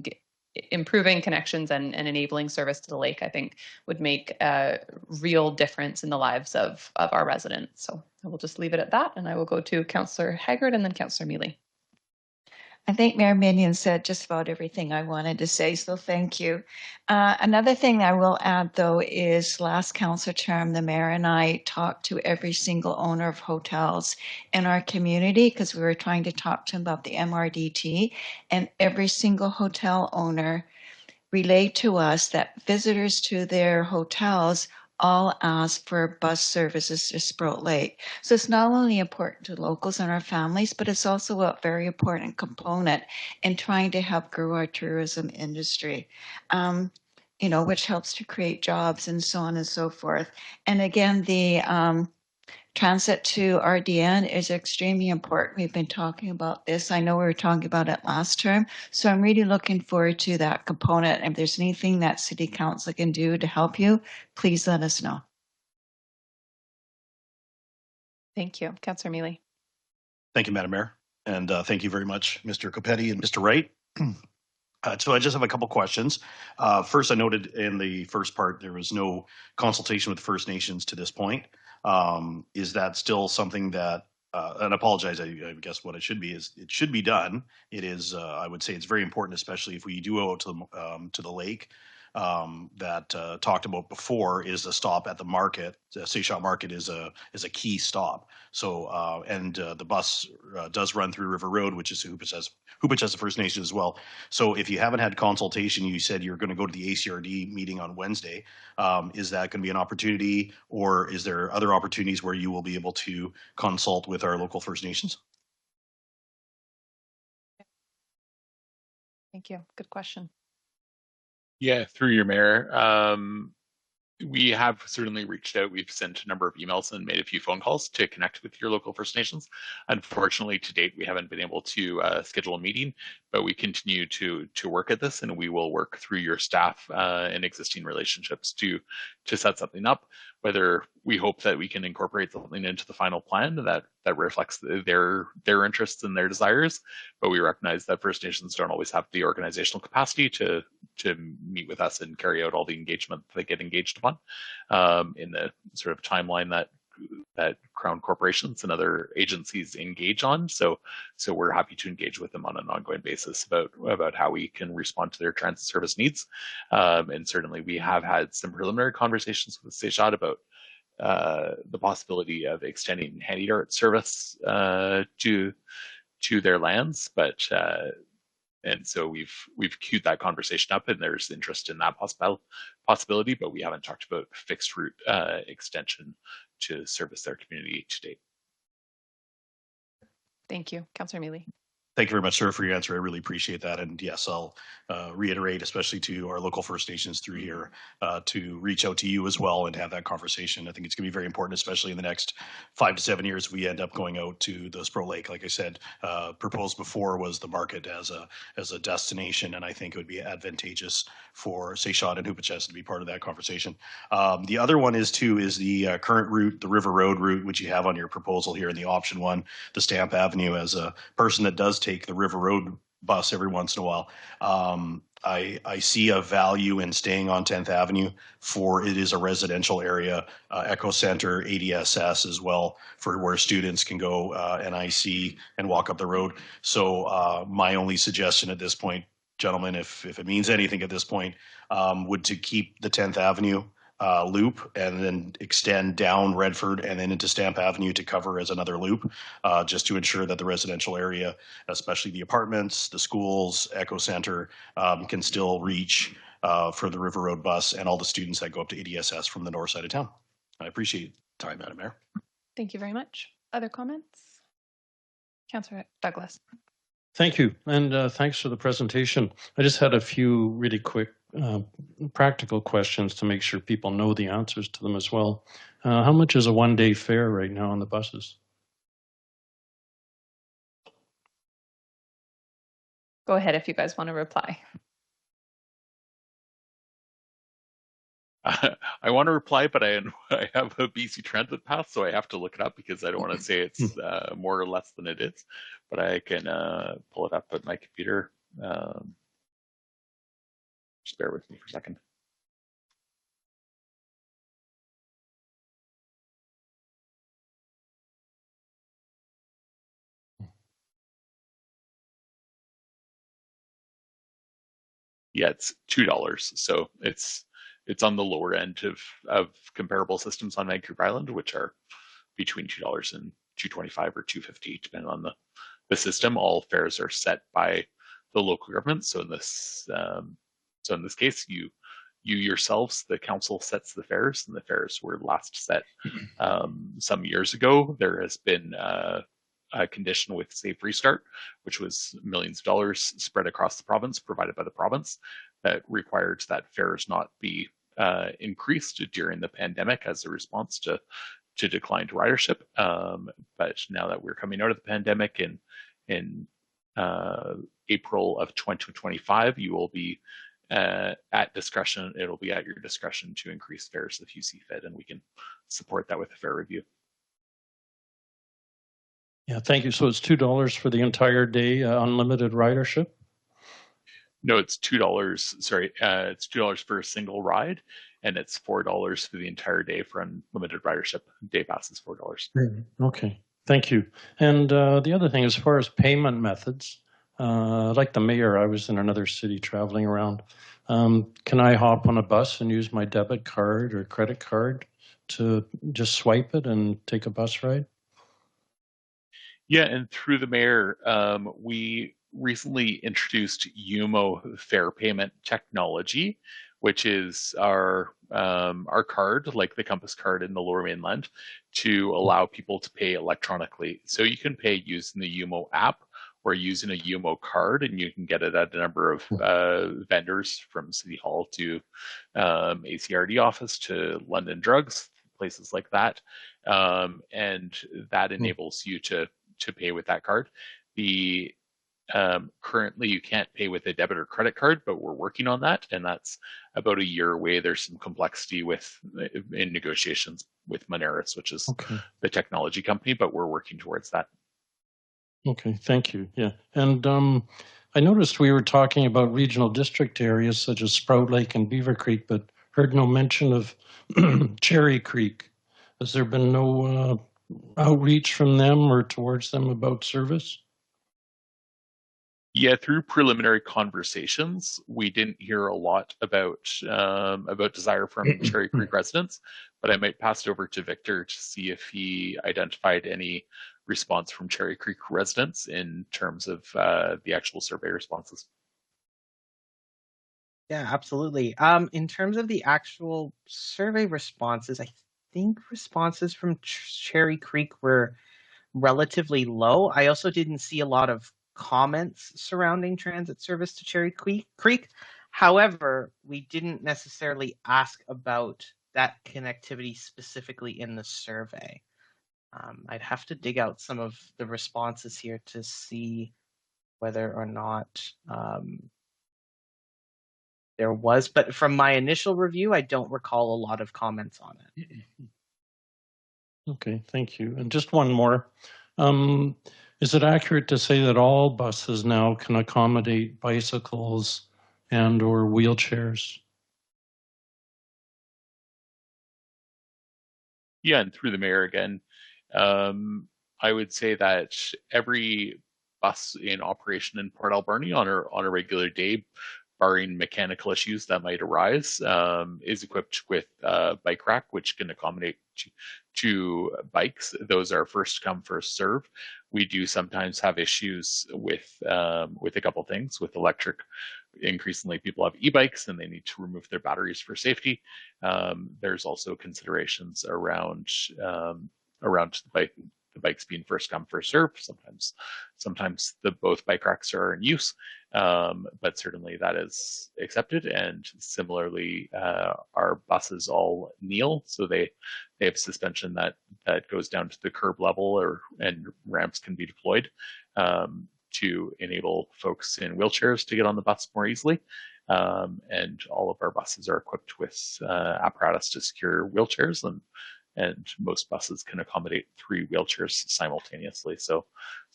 improving connections and enabling service to the lake, I think, would make a real difference in the lives of our residents. So I will just leave it at that, and I will go to Councillor Haggard and then Councillor Mealy. I think Mayor Minion said just about everything I wanted to say, so thank you. Another thing I will add, though, is last council term, the mayor and I talked to every single owner of hotels in our community because we were trying to talk to them about the MRDT, and every single hotel owner relayed to us that visitors to their hotels all ask for bus services to Sprout Lake. So it's not only important to locals and our families, but it's also a very important component in trying to help grow our tourism industry, which helps to create jobs and so on and so forth. And again, the transit to RDN is extremely important. We've been talking about this. I know we were talking about it last term. So I'm really looking forward to that component. If there's anything that City Council can do to help you, please let us know. Thank you. Councillor Mealy. Thank you, Madam Mayor. And thank you very much, Mr. Copetti and Mr. Wright. So I just have a couple questions. First, I noted in the first part, there was no consultation with First Nations to this point. Is that still something that, and I apologize, I guess what it should be is it should be done. It is, I would say it's very important, especially if we do go to the lake that talked about before, is a stop at the market. The Sechot Market is a key stop. So, and the bus does run through River Road, which is Hoopachessa First Nation as well. So if you haven't had consultation, you said you're going to go to the ACRD meeting on Wednesday. Is that going to be an opportunity, or is there other opportunities where you will be able to consult with our local First Nations? Thank you. Good question. Yeah, through your mayor. We have certainly reached out. We've sent a number of emails and made a few phone calls to connect with your local First Nations. Unfortunately, to date, we haven't been able to schedule a meeting, but we continue to work at this, and we will work through your staff and existing relationships to set something up. Whether we hope that we can incorporate something into the final plan that reflects their interests and their desires, but we recognize that First Nations don't always have the organizational capacity to meet with us and carry out all the engagement that they get engaged upon in the sort of timeline that Crown corporations and other agencies engage on. So we're happy to engage with them on an ongoing basis about how we can respond to their transit service needs. And certainly we have had some preliminary conversations with Sechot about the possibility of extending handy dart service to their lands, but and so we've queued that conversation up, and there's interest in that possibility, but we haven't talked about fixed route extension to service their community to date. Thank you. Councillor Mealy. Thank you very much, sir, for your answer. I really appreciate that. And yes, I'll reiterate, especially to our local First Nations through here, to reach out to you as well and have that conversation. I think it's going to be very important, especially in the next 5 to 7 years, we end up going out to the Sprout Lake. Like I said, proposed before was the market as a destination, and I think it would be advantageous for Sechot and Hoopachessa to be part of that conversation. The other one is the current route, the River Road route, which you have on your proposal here in the option one, the Stamp Avenue. As a person that does take the River Road bus every once in a while, I see a value in staying on 10th Avenue, for it is a residential area, Echo Center, ADSS as well, for where students can go NIC and walk up the road. So my only suggestion at this point, gentlemen, if it means anything at this point, would to keep the 10th Avenue loop and then extend down Redford and then into Stamp Avenue to cover as another loop, just to ensure that the residential area, especially the apartments, the schools, Echo Center, can still reach for the River Road bus and all the students that go up to ADSS from the north side of town. I appreciate the time, Madam Mayor. Thank you very much. Other comments? Councillor Douglas. Thank you, and thanks for the presentation. I just had a few really quick practical questions to make sure people know the answers to them as well. How much is a one-day fare right now on the buses? Go ahead if you guys want to reply. I want to reply, but I have a BC Transit pass, so I have to look it up because I don't want to say it's more or less than it is. But I can pull it up at my computer. Just bear with me for a second. Yeah, it's $2. So it's on the lower end of comparable systems on Vancouver Island, which are between $2 and $2.25 or $2.50, depending on the system. All fares are set by the local government. So in this case, you yourselves, the council sets the fares, and the fares were last set some years ago. There has been a condition with Safe Restart, which was millions of dollars spread across the province, provided by the province, that required that fares not be increased during the pandemic as a response to declined ridership. But now that we're coming out of the pandemic in April of 2025, you will be at discretion. It'll be at your discretion to increase fares if you see fit, and we can support that with a fare review. Yeah, thank you. So it's $2 for the entire day, unlimited ridership? No, it's $2. Sorry, it's $2 for a single ride, and it's $4 for the entire day for unlimited ridership. Day pass is $4. Okay, thank you. And the other thing, as far as payment methods, like the mayor, I was in another city traveling around. Can I hop on a bus and use my debit card or credit card to just swipe it and take a bus ride? Yeah, and through the mayor, we recently introduced UMO fare payment technology, which is our card, like the Compass card in the Lower Mainland, to allow people to pay electronically. So you can pay using the UMO app or using a UMO card, and you can get it at a number of vendors, from City Hall to ACRD office to London Drugs, places like that. And that enables you to pay with that card. Currently you can't pay with a debit or credit card, but we're working on that, and that's about a year away. There's some complexity in negotiations with Moneris, which is the technology company, but we're working towards that. Okay, thank you. Yeah, and I noticed we were talking about regional district areas such as Sprout Lake and Beaver Creek, but heard no mention of Cherry Creek. Has there been no outreach from them or towards them about service? Yeah, through preliminary conversations, we didn't hear a lot about desire from Cherry Creek residents, but I might pass it over to Victor to see if he identified any response from Cherry Creek residents in terms of the actual survey responses. Yeah, absolutely. In terms of the actual survey responses, I think responses from Cherry Creek were relatively low. I also didn't see a lot of comments surrounding transit service to Cherry Creek. However, we didn't necessarily ask about that connectivity specifically in the survey. I'd have to dig out some of the responses here to see whether or not there was, but from my initial review, I don't recall a lot of comments on it. Okay, thank you. And just one more. Is it accurate to say that all buses now can accommodate bicycles and or wheelchairs? Yeah, and through the mayor again, I would say that every bus in operation in Port Alberni on a regular day, barring mechanical issues that might arise, is equipped with a bike rack, which can accommodate two bikes. Those are first come, first serve. We do sometimes have issues with a couple things with electric. Increasingly, people have e-bikes and they need to remove their batteries for safety. There's also considerations around the bike the bikes being first come, first serve. Sometimes both bike racks are in use, but certainly that is accepted. And similarly, our buses all kneel, so they have suspension that goes down to the curb level, and ramps can be deployed to enable folks in wheelchairs to get on the bus more easily. And all of our buses are equipped with apparatus to secure wheelchairs, and most buses can accommodate 3 wheelchairs simultaneously. So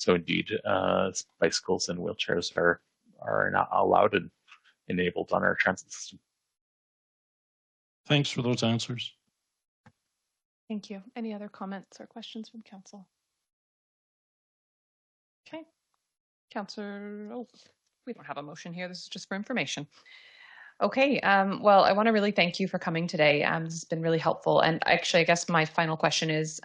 indeed, bicycles and wheelchairs are not allowed and enabled on our transit system. Thanks for those answers. Thank you. Any other comments or questions from council? Okay. Councillor, we don't have a motion here. This is just for information. Okay, well, I want to really thank you for coming today. This has been really helpful. And actually, I guess my final question is,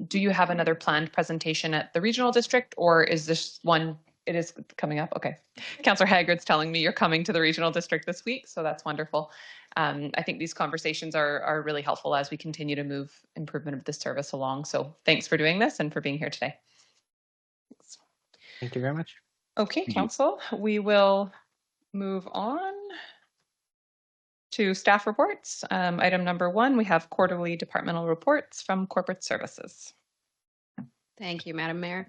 do you have another planned presentation at the regional district, or is this one, it is coming up? Okay. Councillor Haggard's telling me you're coming to the regional district this week, so that's wonderful. I think these conversations are really helpful as we continue to move improvement of this service along. So thanks for doing this and for being here today. Thanks. Thank you very much. Okay, council, we will move on to staff reports. Item number 1, we have quarterly departmental reports from corporate services. Thank you, Madam Mayor.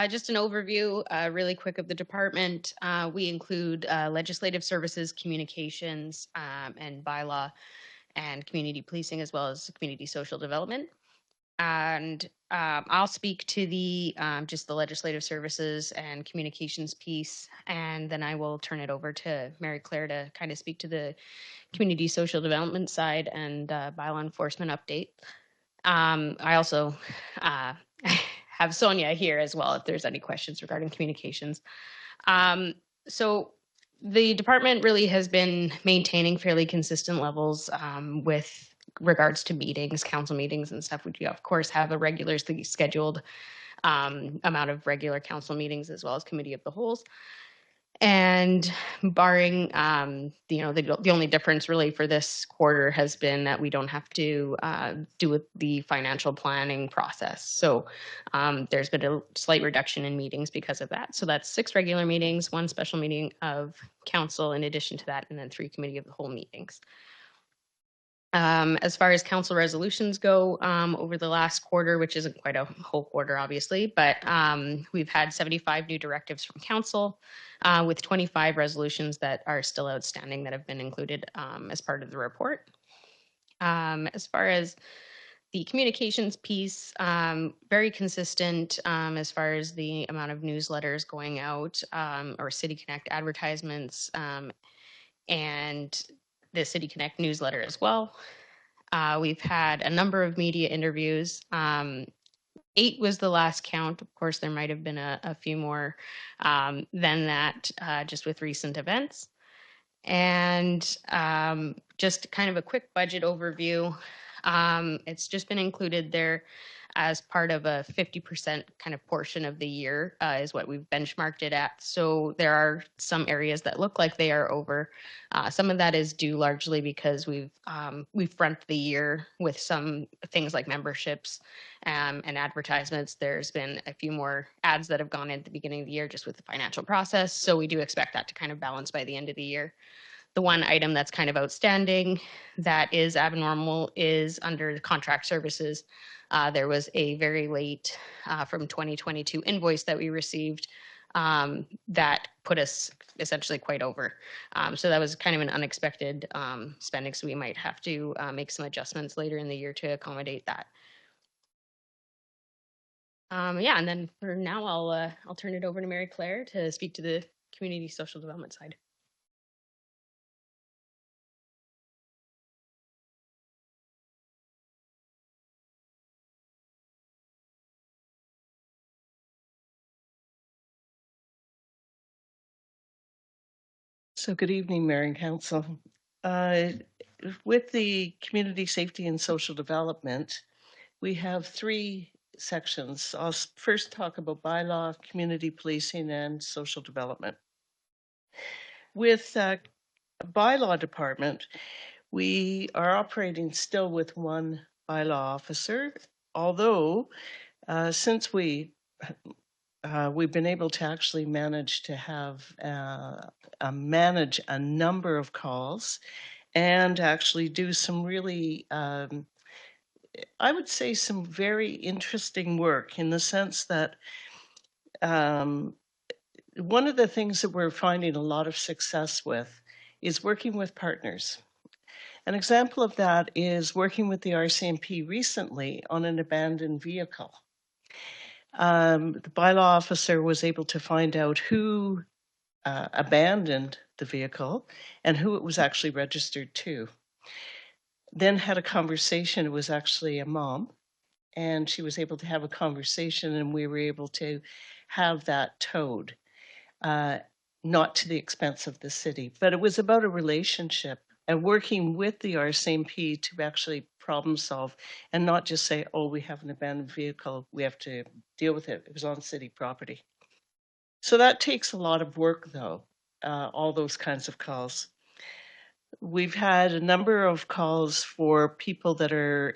Just an overview really quick of the department. We include legislative services, communications, and bylaw and community policing, as well as community social development. And I'll speak to the just the legislative services and communications piece, and then I will turn it over to Mary Claire to kind of speak to the community social development side and bylaw enforcement update. I also have Sonia here as well if there's any questions regarding communications. So the department really has been maintaining fairly consistent levels with regards to meetings, council meetings and stuff. We of course have a regularly scheduled amount of regular council meetings as well as committee of the wholes. And barring, the only difference really for this quarter has been that we don't have to do the financial planning process. So there's been a slight reduction in meetings because of that. So that's 6 regular meetings, 1 special meeting of council in addition to that, and then 3 committee of the whole meetings. As far as council resolutions go, over the last quarter, which isn't quite a whole quarter, obviously, but we've had 75 new directives from council with 25 resolutions that are still outstanding that have been included as part of the report. As far as the communications piece, very consistent as far as the amount of newsletters going out or City Connect advertisements and the City Connect newsletter as well. We've had a number of media interviews. 8 was the last count. Of course, there might have been a few more than that just with recent events. And just kind of a quick budget overview. It's just been included there as part of a 50% kind of portion of the year is what we've benchmarked it at. So there are some areas that look like they are over. Some of that is due largely because we've front the year with some things like memberships and advertisements. There's been a few more ads that have gone in at the beginning of the year just with the financial process. So we do expect that to kind of balance by the end of the year. The one item that's kind of outstanding that is abnormal is under the contract services. There was a very late from 2022 invoice that we received that put us essentially quite over. So that was kind of an unexpected spending. So we might have to make some adjustments later in the year to accommodate that. Yeah, and then for now, I'll turn it over to Mary Claire to speak to the community social development side. So good evening, Mayor and Council. With the community safety and social development, we have 3 sections. I'll first talk about bylaw, community policing, and social development. With bylaw department, we are operating still with 1 bylaw officer, although Since we've been able to actually manage to have manage a number of calls and actually do some really, I would say, some very interesting work in the sense that one of the things that we're finding a lot of success with is working with partners. An example of that is working with the RCMP recently on an abandoned vehicle. The bylaw officer was able to find out who abandoned the vehicle and who it was actually registered to. Then had a conversation. It was actually a mom, and she was able to have a conversation, and we were able to have that towed, not to the expense of the city, but it was about a relationship and working with the RCMP to actually problem solve and not just say, oh, we have an abandoned vehicle, we have to deal with it. It was on city property. So that takes a lot of work, though, all those kinds of calls. We've had a number of calls for people that are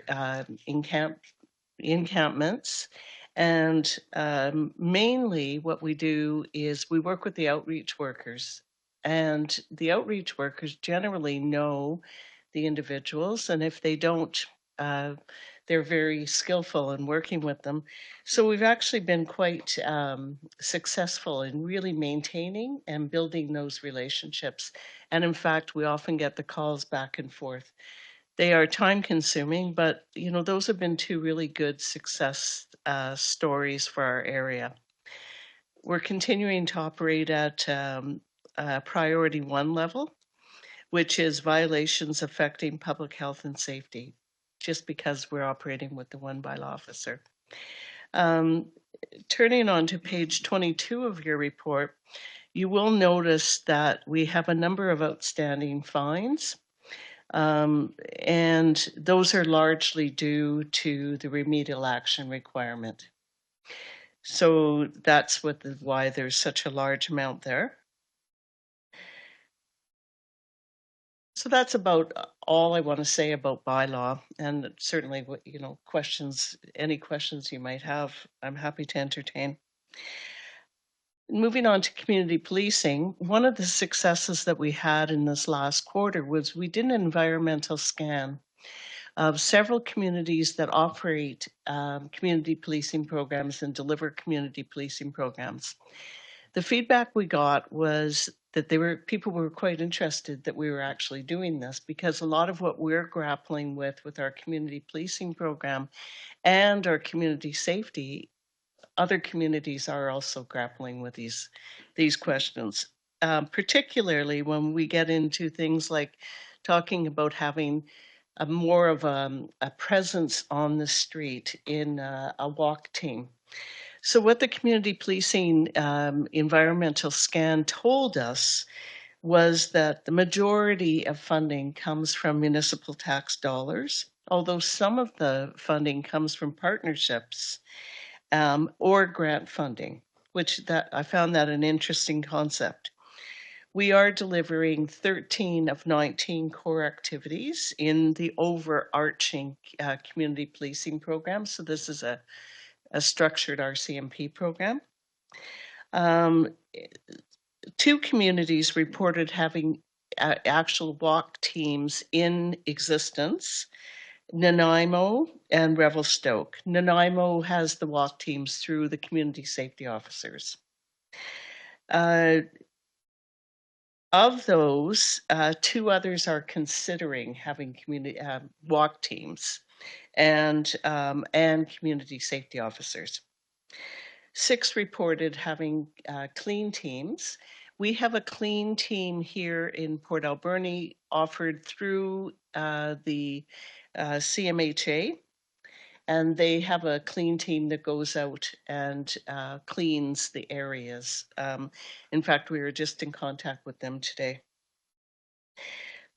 encampments. And mainly what we do is we work with the outreach workers. And the outreach workers generally know the individuals. And if they don't, they're very skillful in working with them. So we've actually been quite successful in really maintaining and building those relationships. And in fact, we often get the calls back and forth. They are time consuming, but those have been two really good success stories for our area. We're continuing to operate at priority 1 level, which is violations affecting public health and safety, just because we're operating with the one bylaw officer. Turning on to page 22 of your report, you will notice that we have a number of outstanding fines. And those are largely due to the remedial action requirement. So that's why there's such a large amount there. So that's about all I want to say about bylaw, and certainly, any questions you might have, I'm happy to entertain. Moving on to community policing, one of the successes that we had in this last quarter was we did an environmental scan of several communities that operate community policing programs and deliver community policing programs. The feedback we got was that people were quite interested that we were actually doing this, because a lot of what we're grappling with our community policing program and our community safety, other communities are also grappling with these questions, particularly when we get into things like talking about having more of a presence on the street in a walk team. So what the community policing environmental scan told us was that the majority of funding comes from municipal tax dollars, although some of the funding comes from partnerships or grant funding, I found that an interesting concept. We are delivering 13 of 19 core activities in the overarching community policing program. So this is a structured RCMP program. 2 communities reported having actual walk teams in existence, Nanaimo and Revelstoke. Nanaimo has the walk teams through the community safety officers. Of those, 2 others are considering having community walk teams and community safety officers. 6 reported having clean teams. We have a clean team here in Port Alberni offered through the CMHA, and they have a clean team that goes out and cleans the areas. In fact, we were just in contact with them today.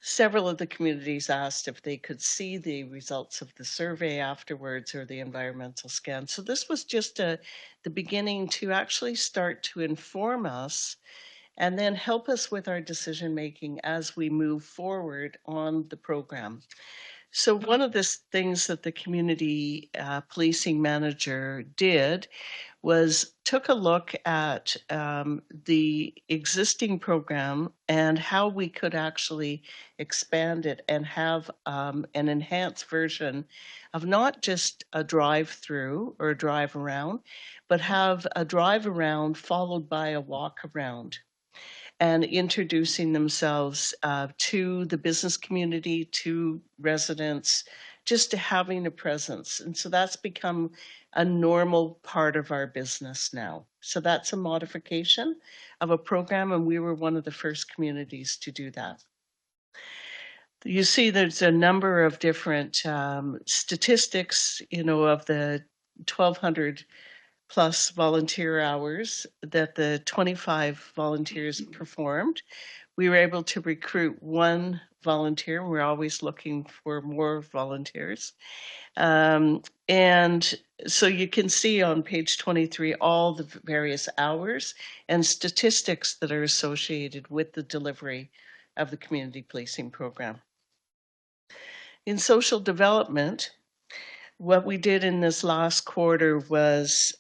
Several of the communities asked if they could see the results of the survey afterwards or the environmental scan. So this was just the beginning to actually start to inform us and then help us with our decision making as we move forward on the program. So one of the things that the community policing manager did was took a look at the existing program and how we could actually expand it and have an enhanced version of not just a drive-through or a drive around, but have a drive around followed by a walk around, and introducing themselves to the business community, to residents, just to having a presence. And so that's become a normal part of our business now. So that's a modification of a program, and we were one of the first communities to do that. You see there's a number of different statistics, of the 1,200 plus volunteer hours that the 25 volunteers performed. We were able to recruit one volunteer. We're always looking for more volunteers. And so you can see on page 23 all the various hours and statistics that are associated with the delivery of the community policing program. In social development, what we did in this last quarter was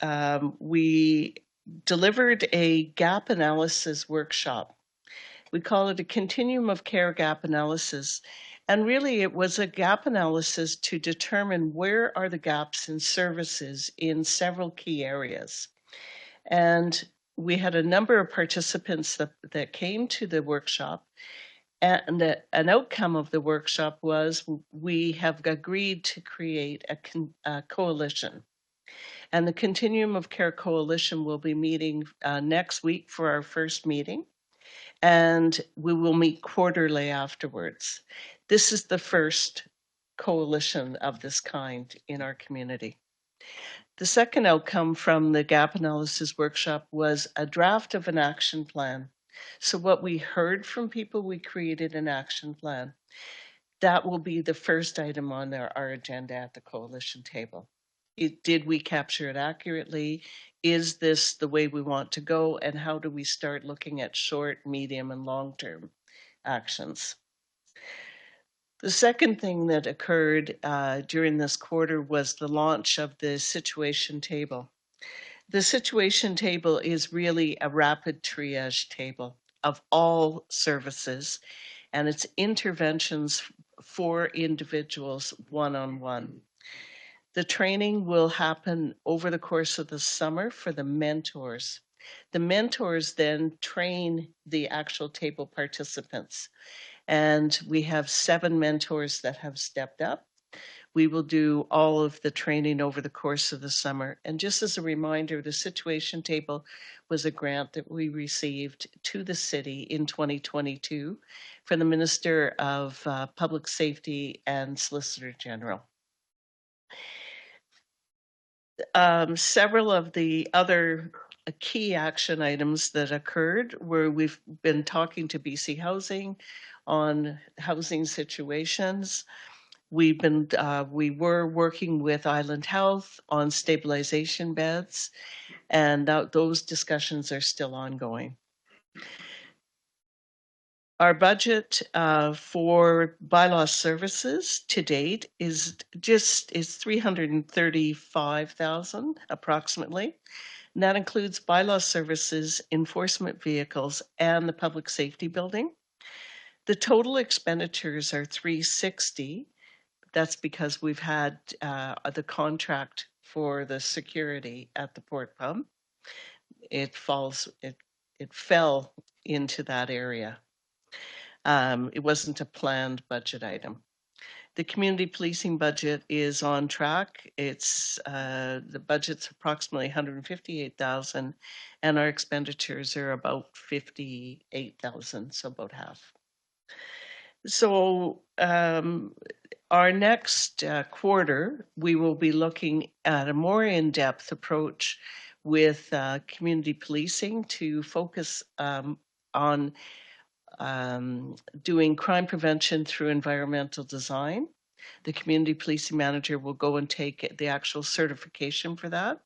we delivered a gap analysis workshop. We call it a continuum of care gap analysis. And really it was a gap analysis to determine where are the gaps in services in several key areas. And we had a number of participants that came to the workshop. And an outcome of the workshop was we have agreed to create a coalition. And the Continuum of Care Coalition will be meeting next week for our first meeting. And we will meet quarterly afterwards. This is the first coalition of this kind in our community. The second outcome from the gap analysis workshop was a draft of an action plan. So what we heard from people, we created an action plan. That will be the first item on our agenda at the coalition table. Did we capture it accurately? Is this the way we want to go? And how do we start looking at short, medium, and long-term actions? The second thing that occurred during this quarter was the launch of the situation table. The situation table is really a rapid triage table of all services, and it's interventions for individuals one-on-one. The training will happen over the course of the summer for the mentors. The mentors then train the actual table participants. And we have 7 mentors that have stepped up. We will do all of the training over the course of the summer. And just as a reminder, the situation table was a grant that we received to the city in 2022 from the Minister of Public Safety and Solicitor General. Several of the other key action items that occurred where we've been talking to BC Housing on housing situations. We were working with Island Health on stabilization beds, and those discussions are still ongoing. Our budget for bylaw services to date is $335,000 approximately. And that includes bylaw services, enforcement vehicles, and the public safety building. The total expenditures are $360,000. That's because we've had the contract for the security at the port pub. It fell into that area. It wasn't a planned budget item. The community policing budget is on track. It's the budget's approximately $158,000, and our expenditures are about $58,000, so about half. So our next quarter, we will be looking at a more in-depth approach with community policing to focus on doing crime prevention through environmental design. The community policing manager will go and take the actual certification for that.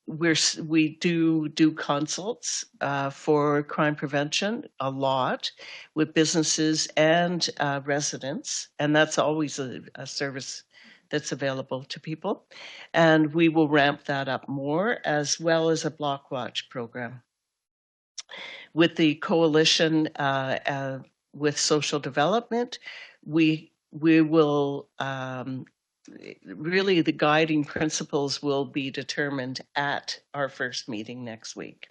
we do consults for crime prevention a lot with businesses and residents, and that's always a service that's available to people. And we will ramp that up more, as well as a block watch program. With the coalition with social development, we will really, the guiding principles will be determined at our first meeting next week.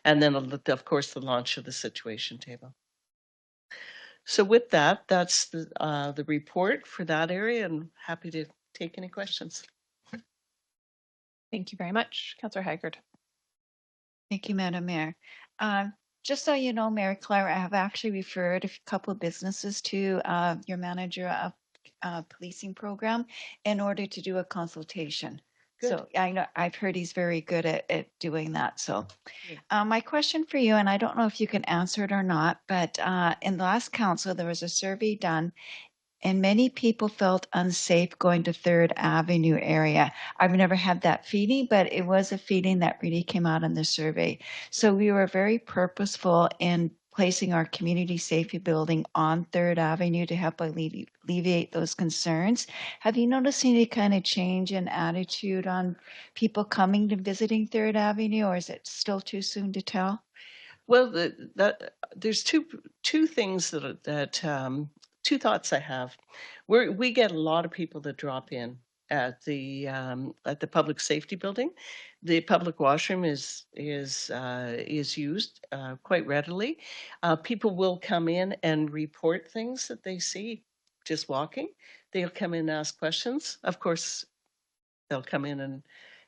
And then, of course, the launch of the situation table. So with that, that's the report for that area, and happy to take any questions. Thank you very much. Councillor Haggard. Thank you, Madam Mayor. Just so you know, Mayor Claire, I have actually referred a couple of businesses to your manager of policing program in order to do a consultation. Good. So I know I've heard he's very good at doing that. So my question for you, and I don't know if you can answer it or not, but in the last council, there was a survey done and many people felt unsafe going to 3rd Avenue area. I've never had that feeling, but it was a feeling that really came out in the survey. So we were very purposeful in placing our community safety building on 3rd Avenue to help alleviate those concerns. Have you noticed any kind of change in attitude on people coming to visiting 3rd Avenue, or is it still too soon to tell? Well, there's two things two thoughts I have. We get a lot of people that drop in at the public safety building. The public washroom is used quite readily. People will come in and report things that they see just walking. They'll come in and ask questions. Of course, they'll come in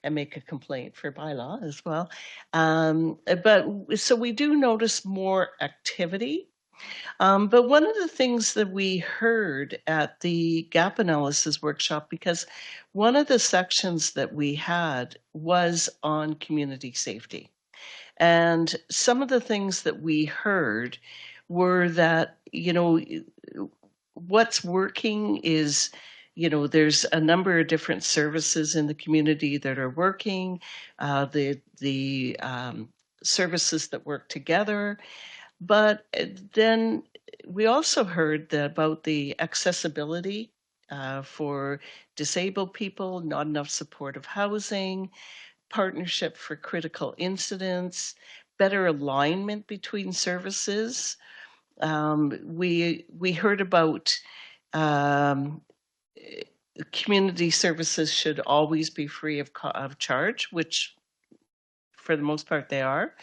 and make a complaint for bylaw as well. But so we do notice more activity. But one of the things that we heard at the gap analysis workshop, because one of the sections that we had was on community safety. And some of the things that we heard were that, what's working is, there's a number of different services in the community that are working, the services that work together. But then we also heard about the accessibility for disabled people, not enough supportive housing, partnership for critical incidents, better alignment between services. We heard about community services should always be free of charge, which for the most part they are.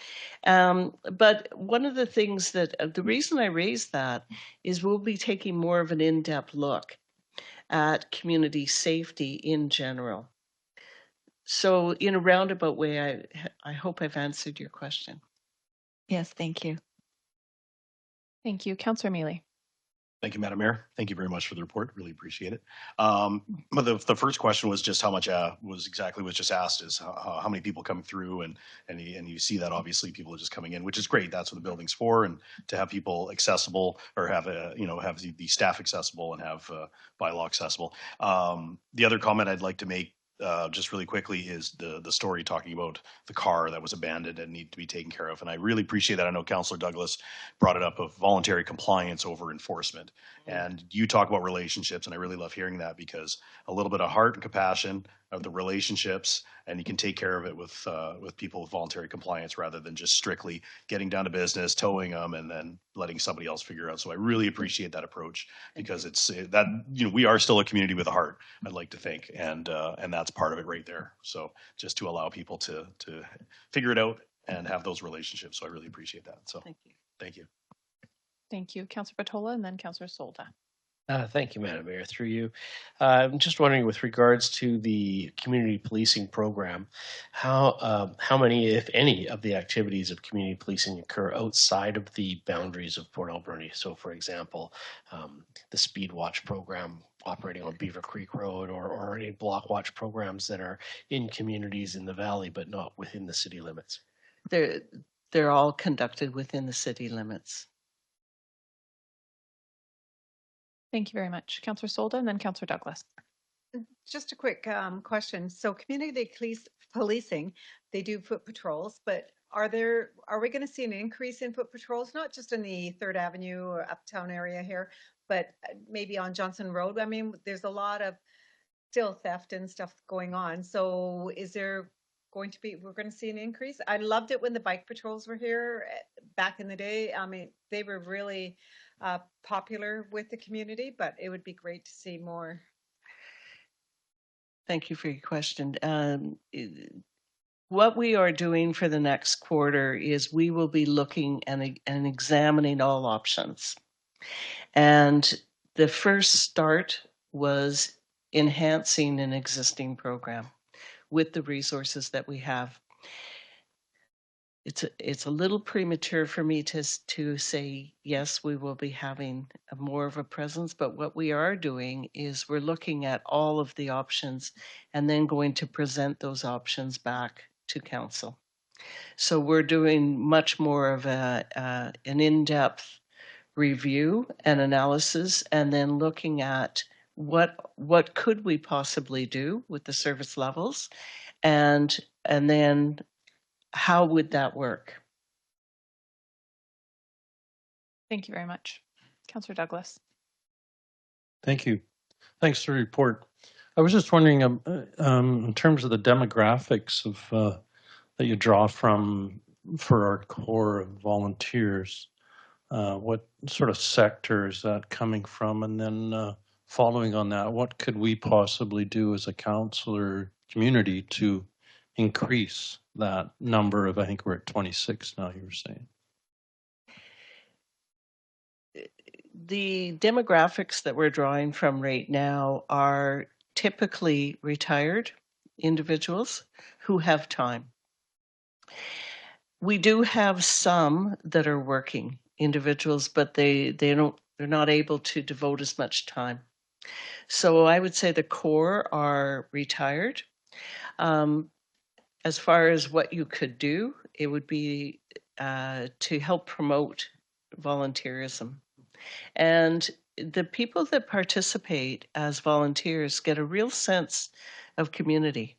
But one of the things the reason I raised that is we'll be taking more of an in-depth look at community safety in general. So in a roundabout way, I hope I've answered your question. Yes, thank you. Thank you. Councillor Mealy. Thank you, Madam Mayor. Thank you very much for the report. Really appreciate it. But the first question was just how much was just asked is how many people come through, and you see that obviously people are just coming in, which is great. That's what the building's for, and to have people accessible or have the staff accessible and have bylaw accessible. The other comment I'd like to make just really quickly is the story talking about the car that was abandoned and need to be taken care of. And I really appreciate that. I know Councillor Douglas brought it up of voluntary compliance over enforcement. And you talk about relationships, and I really love hearing that, because a little bit of heart and compassion of the relationships, and you can take care of it with people with voluntary compliance rather than just strictly getting down to business, towing them, and then letting somebody else figure out. So I really appreciate that approach, because it's that we are still a community with a heart, I'd like to think, and that's part of it right there. So just to allow people to figure it out and have those relationships. So I really appreciate that. So thank you. Thank you. Thank you. Councillor Patola, and then Councillor Solda. Thank you, Madam Mayor. Through you, I'm just wondering, with regards to the community policing program, how many, if any, of the activities of community policing occur outside of the boundaries of Port Alberni? So, for example, the Speed Watch program operating on Beaver Creek Road, or any block watch programs that are in communities in the valley but not within the city limits? They're all conducted within the city limits. Thank you very much. Councillor Solda, and then Councillor Douglas. Just a quick question. So community policing, they do foot patrols, but are we going to see an increase in foot patrols, not just in the 3rd Avenue or Uptown area here, but maybe on Johnson Road? I mean, there's a lot of still theft and stuff going on. So is there going to be, we're going to see an increase? I loved it when the bike patrols were here back in the day. I mean, they were really popular with the community, but it would be great to see more. Thank you for your question. What we are doing for the next quarter is we will be looking and examining all options. And the first start was enhancing an existing program with the resources that we have. It's a little premature for me to say, yes, we will be having more of a presence, but what we are doing is we're looking at all of the options and then going to present those options back to council. So we're doing much more of an in-depth review and analysis, and then looking at what could we possibly do with the service levels, and then how would that work? Thank you very much. Councillor Douglas. Thank you. Thanks for the report. I was just wondering, in terms of the demographics of that you draw from for our core of volunteers, what sort of sector is that coming from? And then following on that, what could we possibly do as a council or community to increase that number of, I think we're at 26 now, you were saying? The demographics that we're drawing from right now are typically retired individuals who have time. We do have some that are working individuals, but they're not able to devote as much time. So I would say the core are retired. As far as what you could do, it would be to help promote volunteerism. And the people that participate as volunteers get a real sense of community.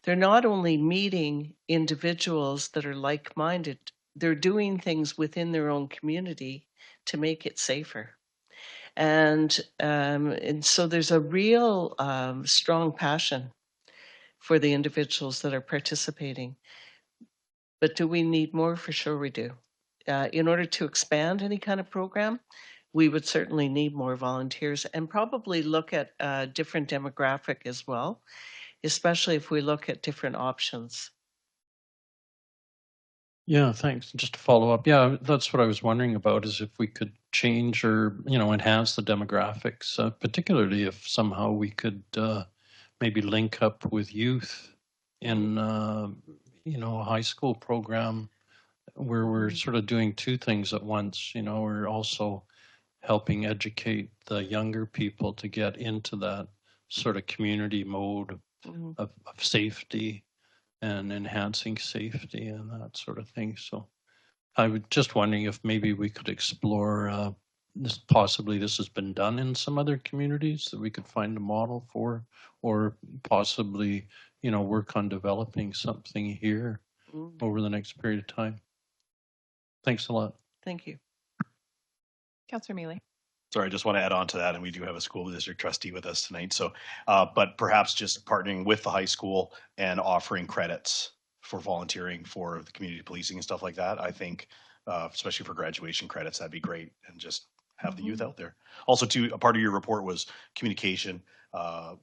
They're not only meeting individuals that are like-minded, they're doing things within their own community to make it safer. And so there's a real strong passion for the individuals that are participating. But do we need more? For sure we do. In order to expand any kind of program, we would certainly need more volunteers, and probably look at a different demographic as well, especially if we look at different options. Yeah, thanks. Just to follow up, yeah, that's what I was wondering about, is if we could change or, enhance the demographics, particularly if somehow we could maybe link up with youth in, a high school program where we're sort of doing two things at once. We're also helping educate the younger people to get into that sort of community mode of safety and enhancing safety and that sort of thing. So I was just wondering if maybe we could explore this. Possibly this has been done in some other communities that we could find a model for, or possibly, work on developing something here over the next period of time. Thanks a lot. Thank you. Councillor Mealy. Sorry, I just want to add on to that, and we do have a school district trustee with us tonight. So, but perhaps just partnering with the high school and offering credits for volunteering for the community policing and stuff like that. I think, especially for graduation credits, that'd be great, and just have the youth out there. Also, too, a part of your report was communication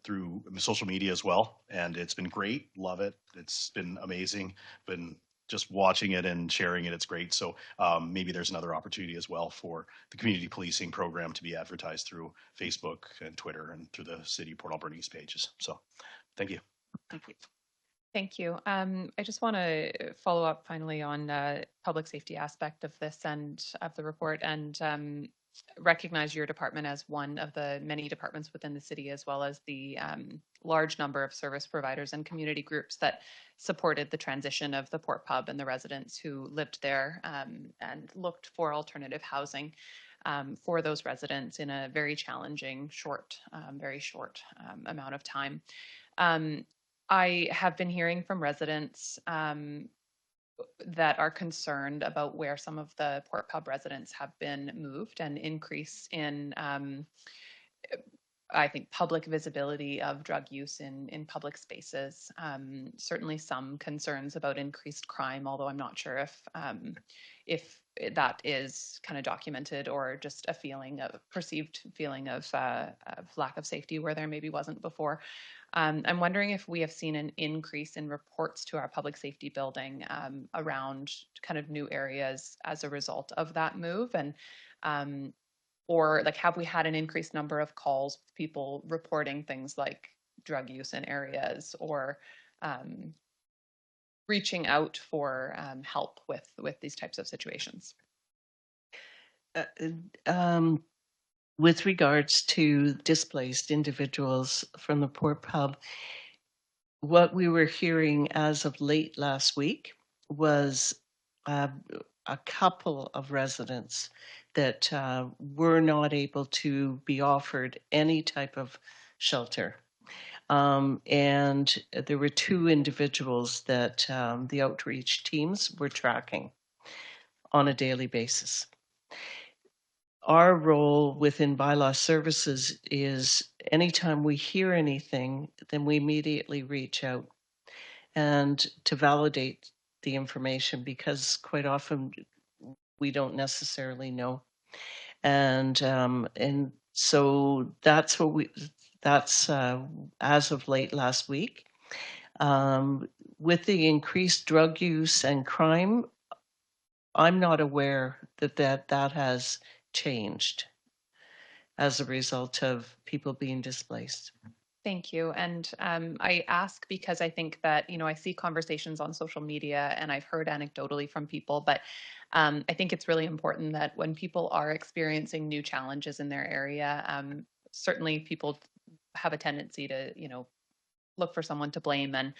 through social media as well, and it's been great. Love it. It's been amazing. Been just watching it and sharing it, it's great. So maybe there's another opportunity as well for the community policing program to be advertised through Facebook and Twitter and through the City Port Alberni's pages. So thank you. Thank you. Thank you. I just want to follow up finally on public safety aspect of this and of the report, and recognize your department as one of the many departments within the city, as well as the large number of service providers and community groups that supported the transition of the Port Pub and the residents who lived there and looked for alternative housing. for those residents in a very challenging, very short amount of time. I have been hearing from residents that are concerned about where some of the Port Pub residents have been moved, and increase in I think public visibility of drug use in public spaces. Certainly some concerns about increased crime, although I'm not sure if that is kind of documented or just a perceived feeling of lack of safety where there maybe wasn't before. I'm wondering if we have seen an increase in reports to our public safety building around kind of new areas as a result of that move, and or like, have we had an increased number of calls with people reporting things like drug use in areas, or reaching out for help with these types of situations? With regards to displaced individuals from the Port Pub, what we were hearing as of late last week was a couple of residents that were not able to be offered any type of shelter. And there were 2 individuals that the outreach teams were tracking on a daily basis. Our role within bylaw services is anytime we hear anything, then we immediately reach out and to validate the information, because quite often we don't necessarily know. And so that's as of late last week. With the increased drug use and crime, I'm not aware that has changed as a result of people being displaced. Thank you. And I ask because I think that, I see conversations on social media and I've heard anecdotally from people, but I think it's really important that when people are experiencing new challenges in their area, certainly people have a tendency to, look for someone to blame. And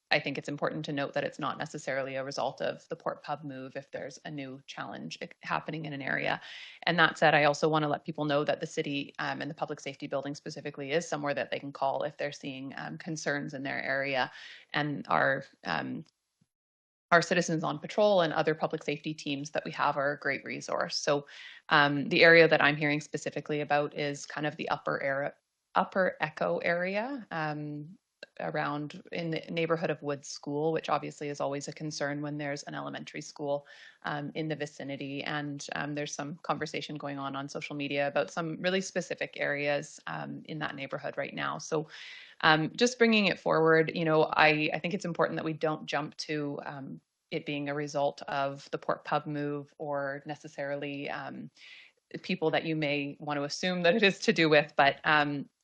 I think it's important to note that it's not necessarily a result of the Port Pub move if there's a new challenge happening in an area. And that said, I also want to let people know that the city and the public safety building specifically is somewhere that they can call if they're seeing concerns in their area. And our citizens on patrol and other public safety teams that we have are a great resource. So the area that I'm hearing specifically about is kind of the Upper Echo area around in the neighborhood of Woods School, which obviously is always a concern when there's an elementary school in the vicinity. And there's some conversation going on social media about some really specific areas in that neighborhood right now. So just bringing it forward, I think it's important that we don't jump to it being a result of the Port Pub move, or necessarily people that you may want to assume that it is to do with, but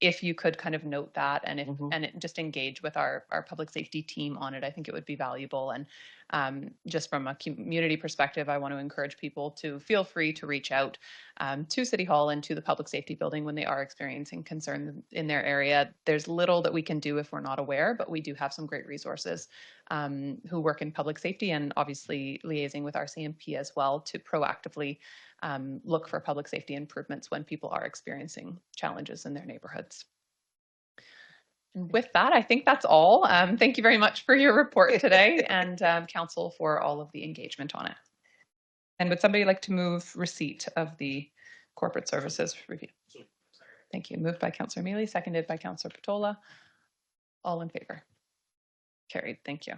if you could kind of note that and just engage with our public safety team on it, I think it would be valuable. And just from a community perspective, I want to encourage people to feel free to reach out to City Hall and to the public safety building when they are experiencing concern in their area. There's little that we can do if we're not aware, but we do have some great resources who work in public safety, and obviously liaising with our CMP as well to proactively look for public safety improvements when people are experiencing challenges in their neighborhoods. And with that, I think that's all. Thank you very much for your report today, and Council for all of the engagement on it. And would somebody like to move receipt of the corporate services review? Thank you. Moved by Councillor Mealy, seconded by Councillor Patola. All in favor? Carried. Thank you.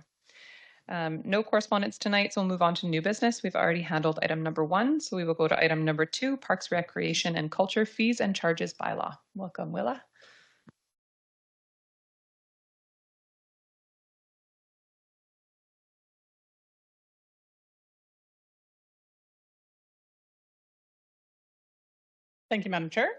No correspondence tonight, so we'll move on to new business. We've already handled item number 1, so we will go to item number 2, Parks, Recreation and Culture Fees and Charges Bylaw. Welcome, Willa. Thank you, Madam Chair.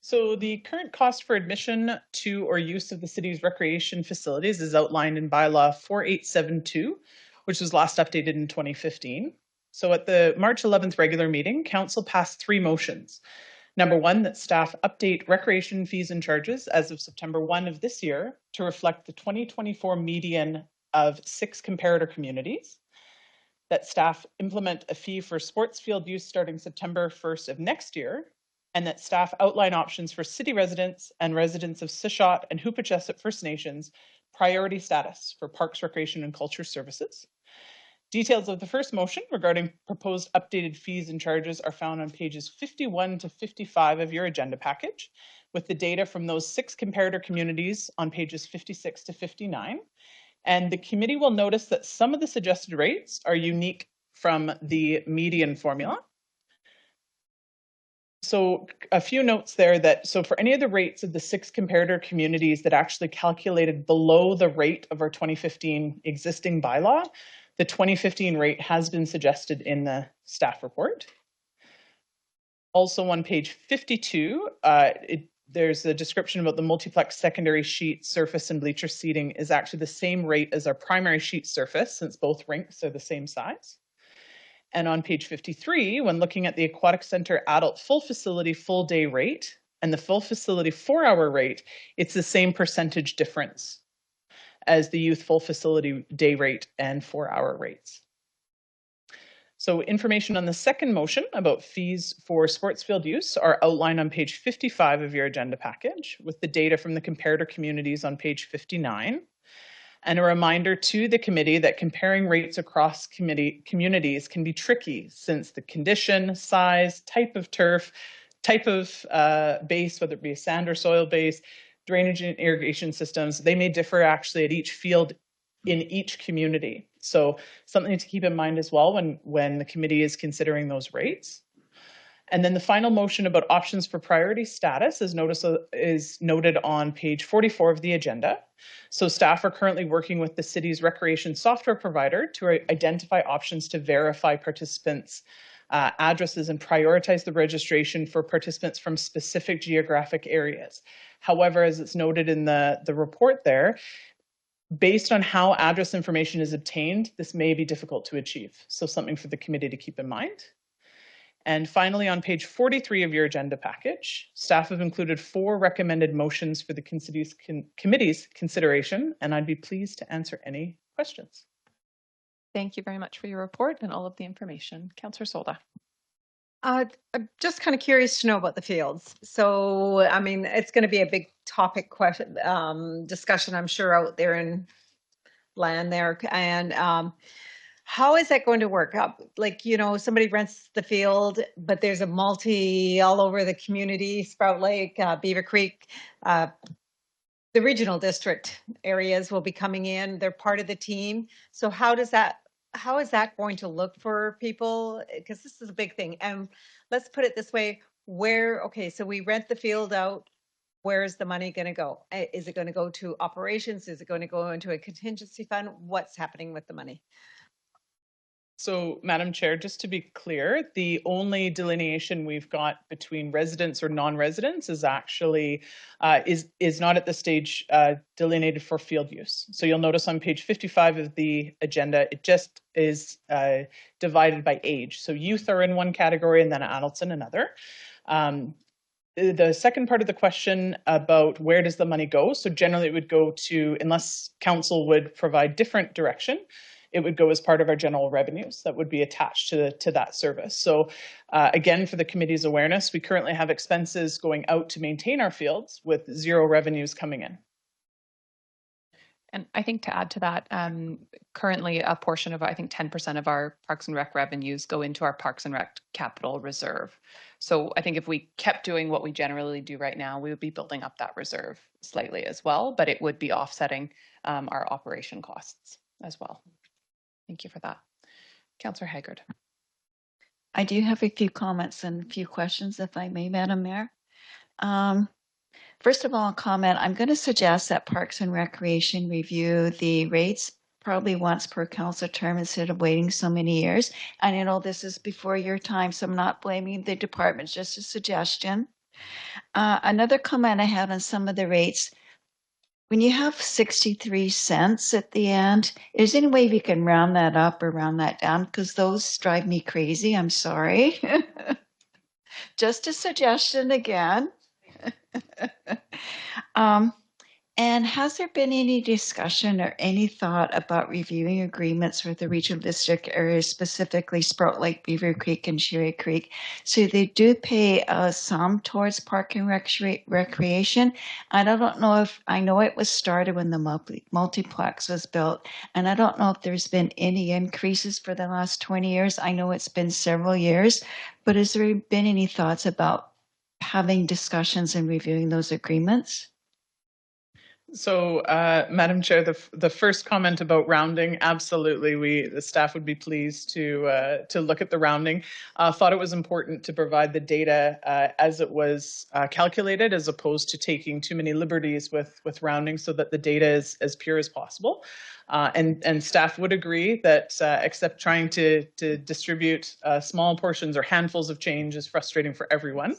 So the current cost for admission to or use of the city's recreation facilities is outlined in bylaw 4872, which was last updated in 2015. So at the March 11th regular meeting, Council passed 3 motions. Number 1, that staff update recreation fees and charges as of September 1 of this year to reflect the 2024 median of 6 comparator communities. that staff implement a fee for sports field use starting September 1st of next year, and that staff outline options for city residents and residents of Sishot and Hoopachesset First Nations priority status for Parks, Recreation, and Culture Services. Details of the first motion regarding proposed updated fees and charges are found on pages 51 to 55 of your agenda package, with the data from those 6 comparator communities on pages 56 to 59. And the committee will notice that some of the suggested rates are unique from the median formula. So a few notes there that, so for any of the rates of the 6 comparator communities that actually calculated below the rate of our 2015 existing bylaw, the 2015 rate has been suggested in the staff report. Also on page 52, there's a description about the multiplex secondary sheet surface and bleacher seating is actually the same rate as our primary sheet surface, since both rinks are the same size. And on page 53, when looking at the Aquatic Center adult full facility full day rate and the full facility 4-hour rate, it's the same percentage difference as the youth full facility day rate and 4-hour rates. So information on the second motion about fees for sports field use are outlined on page 55 of your agenda package, with the data from the comparator communities on page 59. And a reminder to the committee that comparing rates across communities can be tricky, since the condition, size, type of turf, type of base, whether it be a sand or soil base, drainage and irrigation systems, they may differ actually at each field in each community. So something to keep in mind as well when the committee is considering those rates. And then the final motion about options for priority status is noted on page 44 of the agenda. So staff are currently working with the city's recreation software provider to identify options to verify participants' addresses and prioritize the registration for participants from specific geographic areas. However, as it's noted in the report there, based on how address information is obtained, this may be difficult to achieve. So something for the committee to keep in mind. And finally, on page 43 of your agenda package, staff have included 4 recommended motions for the committee's consideration, and I'd be pleased to answer any questions. Thank you very much for your report and all of the information. Councillor Solda. I'm just kind of curious to know about the fields. So, I mean, it's going to be a big topic discussion, I'm sure, out there in land there. And how is that going to work? Like, you know, somebody rents the field, but there's a multi all over the community, Sprout Lake, Beaver Creek, the regional district areas will be coming in. They're part of the team. So how is that going to look for people? Because this is a big thing. And let's put it this way, so we rent the field out. Where is the money going to go? Is it going to go to operations? Is it going to go into a contingency fund? What's happening with the money? So, Madam Chair, just to be clear, the only delineation we've got between residents or non-residents is actually is not at this stage delineated for field use. So you'll notice on page 55 of the agenda, it just is divided by age. So youth are in one category and then adults in another. The second part of the question about where does the money go? So generally it would go to, unless council would provide different direction, it would go as part of our general revenues that would be attached to that service. So again, for the committee's awareness, we currently have expenses going out to maintain our fields with 0 revenues coming in. And I think to add to that, currently a portion of, I think 10% of our Parks and Rec revenues go into our Parks and Rec capital reserve. So I think if we kept doing what we generally do right now, we would be building up that reserve slightly as well, but it would be offsetting our operation costs as well. Thank you for that. Councillor Haggard. I do have a few comments and a few questions, if I may, Madam Mayor. First of all, comment, I'm going to suggest that Parks and Recreation review the rates probably once per council term instead of waiting so many years. And I know this is before your time, so I'm not blaming the department, just a suggestion. Another comment I had on some of the rates, when you have 63 cents at the end, is there any way we can round that up or round that down? Because those drive me crazy. I'm sorry. Just a suggestion again. And has there been any discussion or any thought about reviewing agreements with the regional district areas, specifically Sprout Lake, Beaver Creek, and Cherry Creek? So they do pay some towards park and recreation. And I don't know if, I know it was started when the multiplex was built, and I don't know if there's been any increases for the last 20 years. I know it's been several years, but has there been any thoughts about having discussions and reviewing those agreements? So, Madam Chair, the first comment about rounding, absolutely, the staff would be pleased to look at the rounding. Thought it was important to provide the data as it was calculated, as opposed to taking too many liberties with rounding, so that the data is as pure as possible. And staff would agree that except trying to distribute small portions or handfuls of change is frustrating for everyone.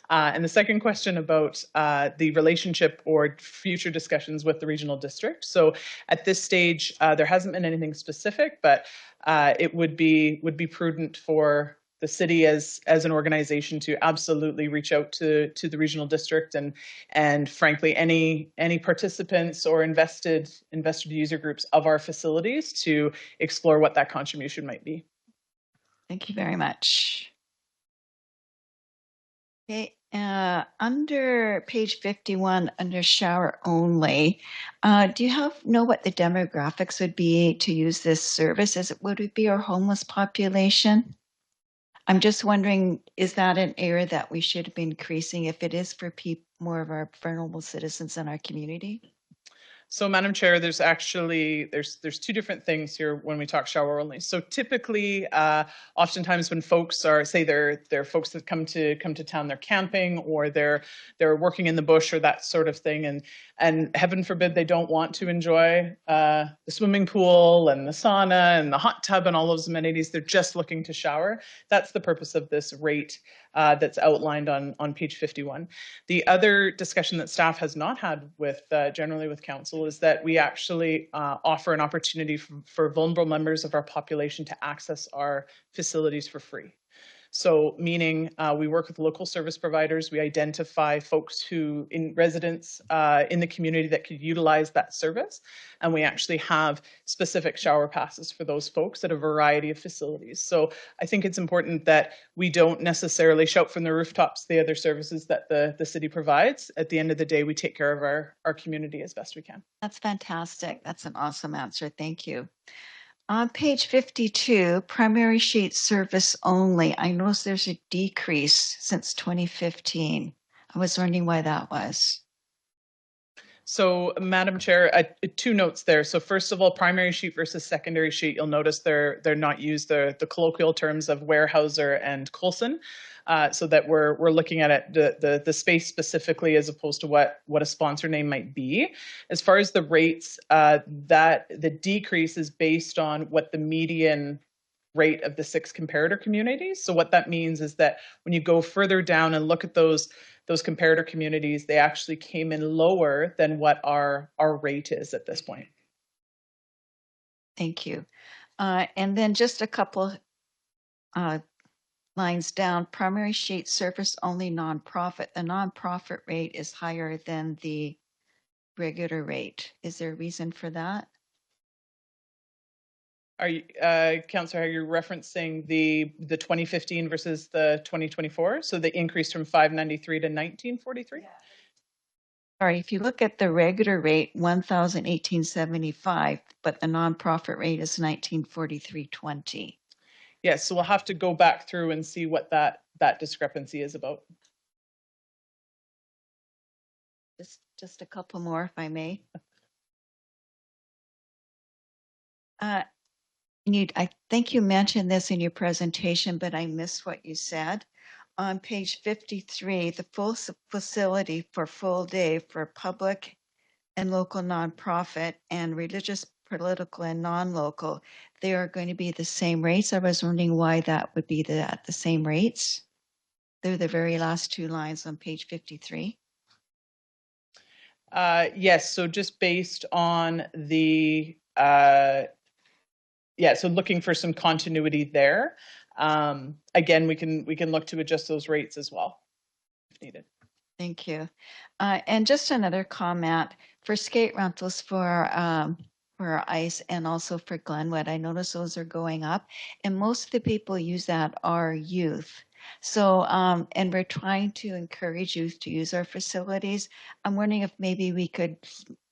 And the second question about the relationship or future discussions with the regional district. So at this stage, there hasn't been anything specific, but it would be prudent for the city as an organization to absolutely reach out to the regional district and frankly any participants or invested user groups of our facilities to explore what that contribution might be. Thank you very much. Okay, under page 51, under shower only, do you know what the demographics would be to use this service? Would it be our homeless population? I'm just wondering, is that an area that we should be increasing if it is for more of our vulnerable citizens in our community? So, Madam Chair, there's two different things here when we talk shower only. So typically, oftentimes when folks are, say they're folks that come to town, they're camping or they're working in the bush or that sort of thing, and heaven forbid they don't want to enjoy the swimming pool and the sauna and the hot tub and all those amenities. They're just looking to shower. That's the purpose of this rate that's outlined on page 51. The other discussion that staff has not had with generally with council is that we actually offer an opportunity for vulnerable members of our population to access our facilities for free. So meaning we work with local service providers, we identify folks in residents in the community that could utilize that service, and we actually have specific shower passes for those folks at a variety of facilities. So I think it's important that we don't necessarily shout from the rooftops the other services that the city provides. At the end of the day, we take care of our community as best we can. That's fantastic. That's an awesome answer. Thank you. On page 52, primary sheet service only, I noticed there's a decrease since 2015. I was wondering why that was. So, Madam Chair, two notes there. So first of all, primary sheet versus secondary sheet, you'll notice they're not used the colloquial terms of Weyerhaeuser and Coulson. So that we're looking at it, the space specifically as opposed to what a sponsor name might be. As far as the rates, that the decrease is based on what the median rate of the 6 comparator communities. So what that means is that when you go further down and look at those comparator communities, they actually came in lower than what our rate is at this point. Thank you. And then just a couple lines down, primary sheet service only nonprofit. The nonprofit rate is higher than the regular rate. Is there a reason for that? Are you, Councillor, are you referencing the 2015 versus the 2024? So the increase from 593 to 1943? Yeah. Sorry, if you look at the regular rate, 1,1875, but the nonprofit rate is 1943.20. Yes, so we'll have to go back through and see what that discrepancy is about. Just a couple more, if I may. I think you mentioned this in your presentation, but I missed what you said. On page 53, the full facility for full day for public and local nonprofit and religious, political, and non-local, they are going to be the same rates. I was wondering why that would be at the same rates. They're the very last two lines on page 53. Yes, so just based on the so looking for some continuity there. Again, we can look to adjust those rates as well if needed. Thank you. And just another comment for skate rentals for ice and also for Glenwood. I notice those are going up, and most of the people use that are youth. So, and we're trying to encourage youth to use our facilities. I'm wondering if maybe we could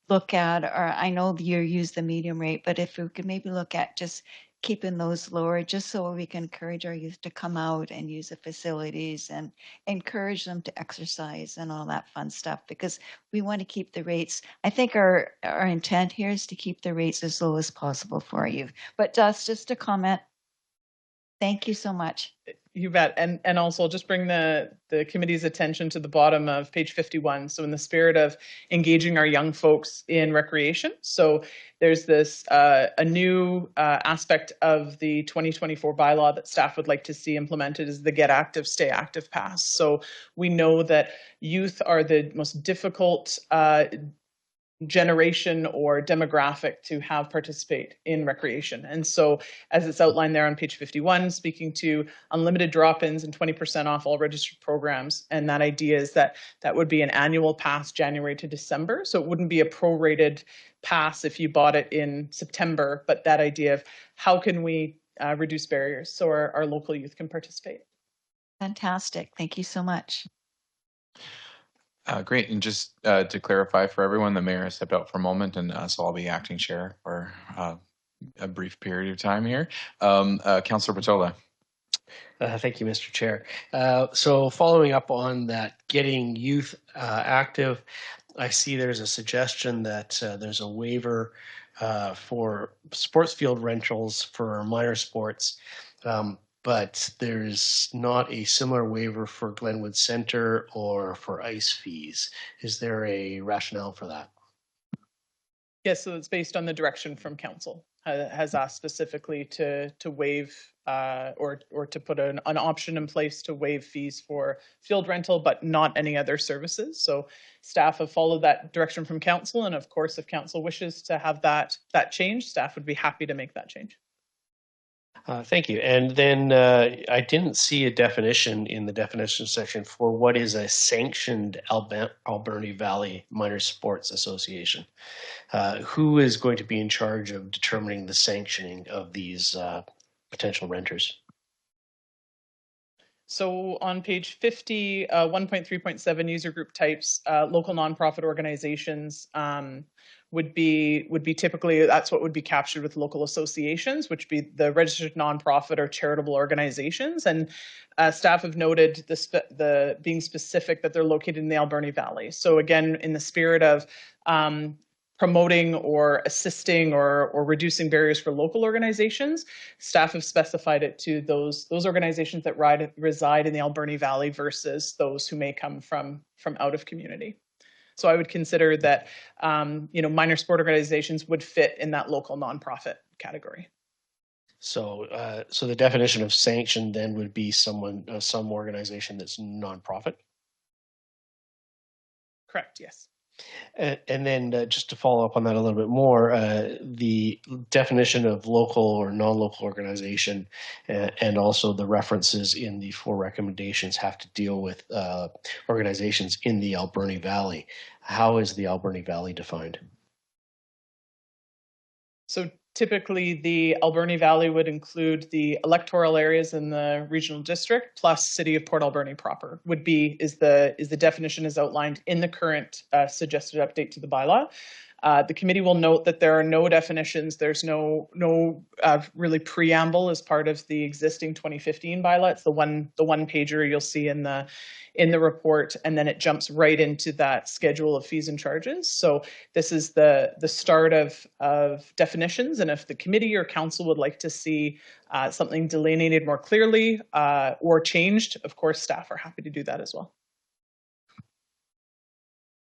look at, or I know you use the medium rate, but if we could maybe look at just keeping those lower, just so we can encourage our youth to come out and use the facilities and encourage them to exercise and all that fun stuff, because we want to keep the rates. I think our intent here is to keep the rates as low as possible for our youth. But just a comment. Thank you so much. You bet. And also just bring the committee's attention to the bottom of page 51. So in the spirit of engaging our young folks in recreation. So there's this a new aspect of the 2024 bylaw that staff would like to see implemented is the Get Active, Stay Active Pass. So we know that youth are the most difficult generation or demographic to have participate in recreation. And so as it's outlined there on page 51, speaking to unlimited drop-ins and 20% off all registered programs. And that idea is that that would be an annual pass January to December. So it wouldn't be a prorated pass if you bought it in September, but that idea of how can we reduce barriers so our local youth can participate. Fantastic. Thank you so much. Great. And just to clarify for everyone, the mayor has stepped out for a moment, and so I'll be acting chair for a brief period of time here. Councillor Patola. Thank you, Mr. Chair. So following up on that, getting youth active, I see there's a suggestion that there's a waiver for sports field rentals for minor sports. But there's not a similar waiver for Glenwood Center or for ice fees. Is there a rationale for that? Yes, so it's based on the direction from council. Has asked specifically to waive or to put an option in place to waive fees for field rental, but not any other services. So staff have followed that direction from council, and of course, if council wishes to have that change, staff would be happy to make that change. Thank you. And then I didn't see a definition in the definition section for what is a sanctioned Alberni Valley Minor Sports Association. Who is going to be in charge of determining the sanctioning of these potential renters? So on page 50, 1.3.7 user group types, local nonprofit organizations would be typically, that's what would be captured with local associations, which be the registered nonprofit or charitable organizations. And staff have noted the being specific that they're located in the Alberni Valley. So again, in the spirit of promoting or assisting or reducing barriers for local organizations, staff have specified it to those organizations that reside in the Alberni Valley versus those who may come from out of community. So I would consider that minor sport organizations would fit in that local nonprofit category. So the definition of sanction then would be some organization that's nonprofit? Correct, yes. And then just to follow up on that a little bit more, the definition of local or non-local organization and also the references in the 4 recommendations have to deal with organizations in the Alberni Valley. How is the Alberni Valley defined? So typically the Alberni Valley would include the electoral areas in the regional district plus City of Port Alberni proper is the definition as outlined in the current suggested update to the bylaw. The committee will note that there are no definitions. There's no really preamble as part of the existing 2015 bylaw. It's the one pager you'll see in the report, and then it jumps right into that schedule of fees and charges. So this is the start of definitions, and if the committee or council would like to see something delineated more clearly or changed, of course, staff are happy to do that as well.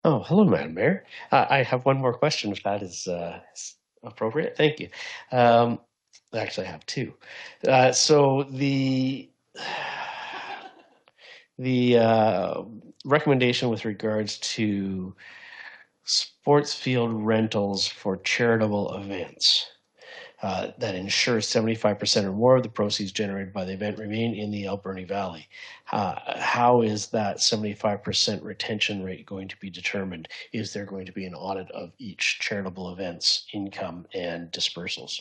Oh, hello, Madam Mayor. I have one more question, if that is appropriate. Thank you. Actually, I have 2. So the recommendation with regards to sports field rentals for charitable events. that ensures 75% or more of the proceeds generated by the event remain in the Alberni Valley. How is that 75% retention rate going to be determined? Is there going to be an audit of each charitable event's income and dispersals?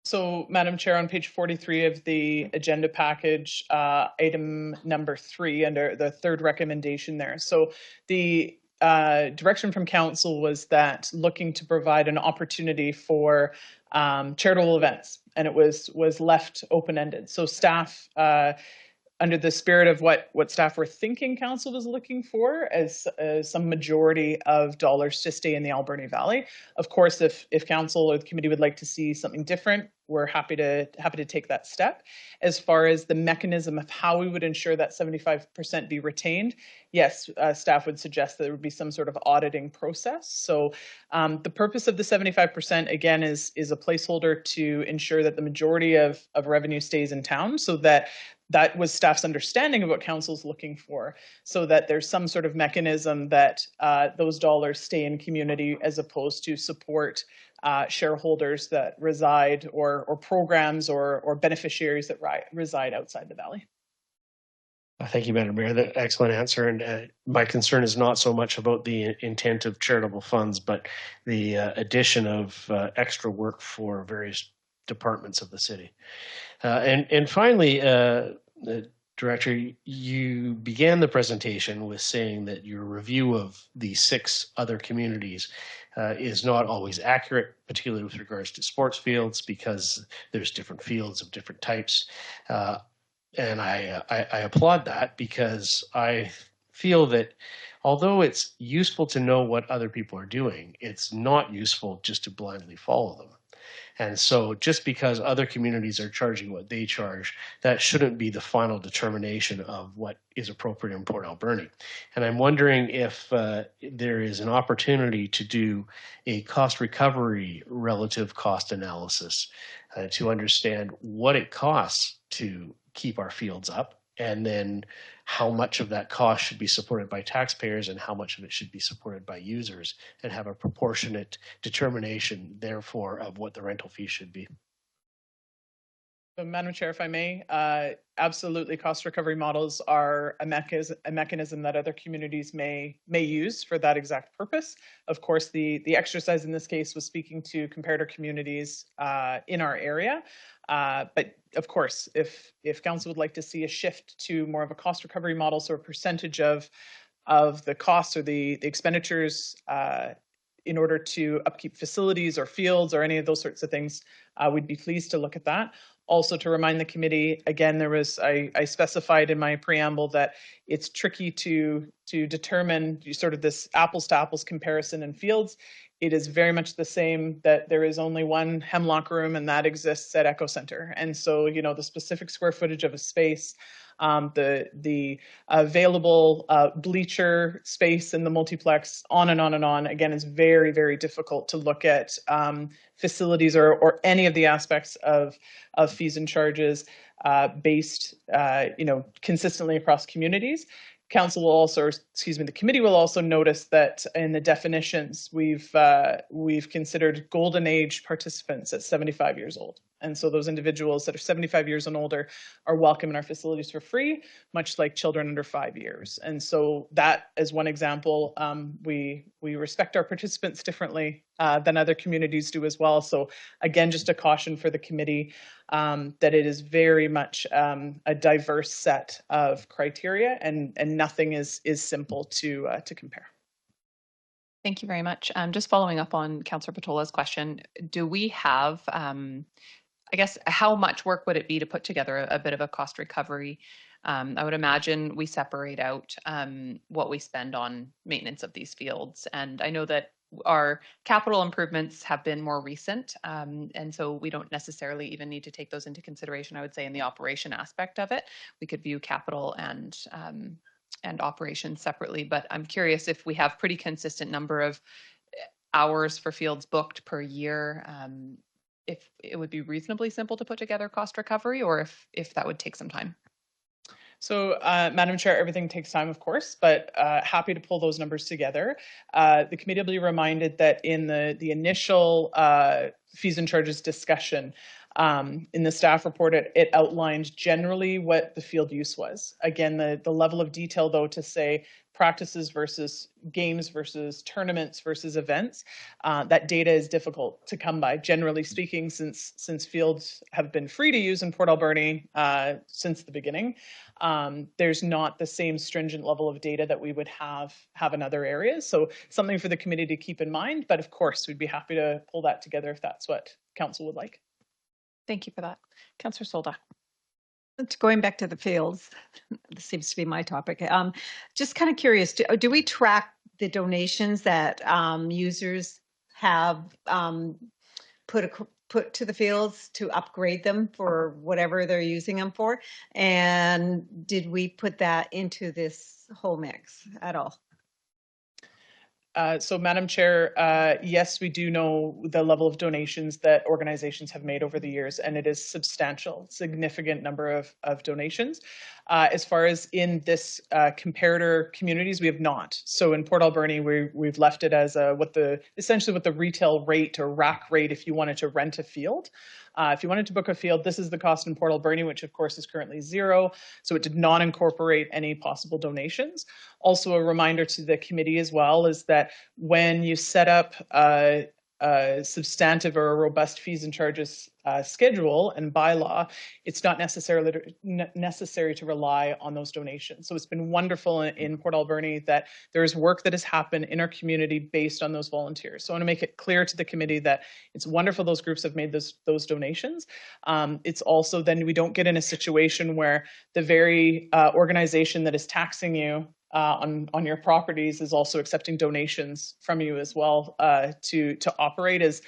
So, Madam Chair, on page 43 of the agenda package, item number 3, under the third recommendation there. So the direction from council was that looking to provide an opportunity for charitable events, and it was left open-ended. So staff, under the spirit of what staff were thinking council was looking for as some majority of dollars to stay in the Alberni Valley. Of course, if council or the committee would like to see something different, we're happy to take that step. As far as the mechanism of how we would ensure that 75% be retained, yes, staff would suggest that there would be some sort of auditing process. So the purpose of the 75% again is a placeholder to ensure that the majority of revenue stays in town, so that was staff's understanding of what council's looking for, so that there's some sort of mechanism that those dollars stay in community as opposed to support shareholders that reside or programs or beneficiaries that reside outside the valley. Thank you, Madam Mayor. That excellent answer. And my concern is not so much about the intent of charitable funds, but the addition of extra work for various departments of the city. And finally, Director, you began the presentation with saying that your review of the 6 other communities is not always accurate, particularly with regards to sports fields, because there's different fields of different types. And I applaud that, because I feel that although it's useful to know what other people are doing, it's not useful just to blindly follow them. And so just because other communities are charging what they charge, that shouldn't be the final determination of what is appropriate in Port Alberni. And I'm wondering if there is an opportunity to do a cost recovery relative cost analysis to understand what it costs to keep our fields up, and then how much of that cost should be supported by taxpayers and how much of it should be supported by users, and have a proportionate determination, therefore, of what the rental fee should be. So, Madam Chair, if I may, absolutely, cost recovery models are a mechanism that other communities may use for that exact purpose. Of course, the exercise in this case was speaking to comparator communities in our area. But of course, if council would like to see a shift to more of a cost recovery model, so a percentage of the costs or the expenditures in order to upkeep facilities or fields or any of those sorts of things, we'd be pleased to look at that. Also, to remind the committee, again, I specified in my preamble that it's tricky to determine sort of this apples to apples comparison in fields. It is very much the same that there is only one hemlock room, and that exists at Echo Center. And so, the specific square footage of a space, the available bleacher space in the multiplex, on and on and on, again, is very, very difficult to look at facilities or any of the aspects of fees and charges based, consistently across communities. Council will also, the committee will also notice that in the definitions, we've considered golden age participants at 75 years old. And so those individuals that are 75 years and older are welcome in our facilities for free, much like children under 5 years. And so that is one example. We respect our participants differently than other communities do as well. So again, just a caution for the committee that it is very much a diverse set of criteria, and nothing is simple to compare. Thank you very much. Just following up on Councillor Patola's question, do we have, I guess, how much work would it be to put together a bit of a cost recovery? I would imagine we separate out what we spend on maintenance of these fields. And I know that our capital improvements have been more recent, and so we don't necessarily even need to take those into consideration, I would say, in the operation aspect of it. We could view capital and operations separately, but I'm curious if we have pretty consistent number of hours for fields booked per year, if it would be reasonably simple to put together cost recovery, or if that would take some time. So, Madam Chair, everything takes time, of course, but happy to pull those numbers together. The committee will be reminded that in the initial fees and charges discussion. In the staff report, it outlined generally what the field use was. Again, the level of detail, though, to say practices versus games versus tournaments versus events, that data is difficult to come by. Generally speaking, since fields have been free to use in Port Alberni since the beginning, there's not the same stringent level of data that we would have in other areas. So something for the committee to keep in mind. But of course, we'd be happy to pull that together if that's what council would like. Thank you for that. Councillor Solda. Going back to the fields, this seems to be my topic. Just kind of curious, do we track the donations that users have put to the fields to upgrade them for whatever they're using them for? And did we put that into this whole mix at all? So, Madam Chair, yes, we do know the level of donations that organizations have made over the years, and it is substantial, significant number of donations. As far as in this comparator communities, we have not. So in Port Alberni, we've left it as essentially what the retail rate or rack rate if you wanted to rent a field. If you wanted to book a field, this is the cost in Port Alberni, which of course is currently $0. So it did not incorporate any possible donations. Also, a reminder to the committee as well is that when you set up a substantive or a robust fees and charges schedule and bylaw, it's not necessary to rely on those donations. So it's been wonderful in Port Alberni that there is work that has happened in our community based on those volunteers. So I want to make it clear to the committee that it's wonderful those groups have made those donations. It's also then we don't get in a situation where the very organization that is taxing you on your properties is also accepting donations from you as well to operate is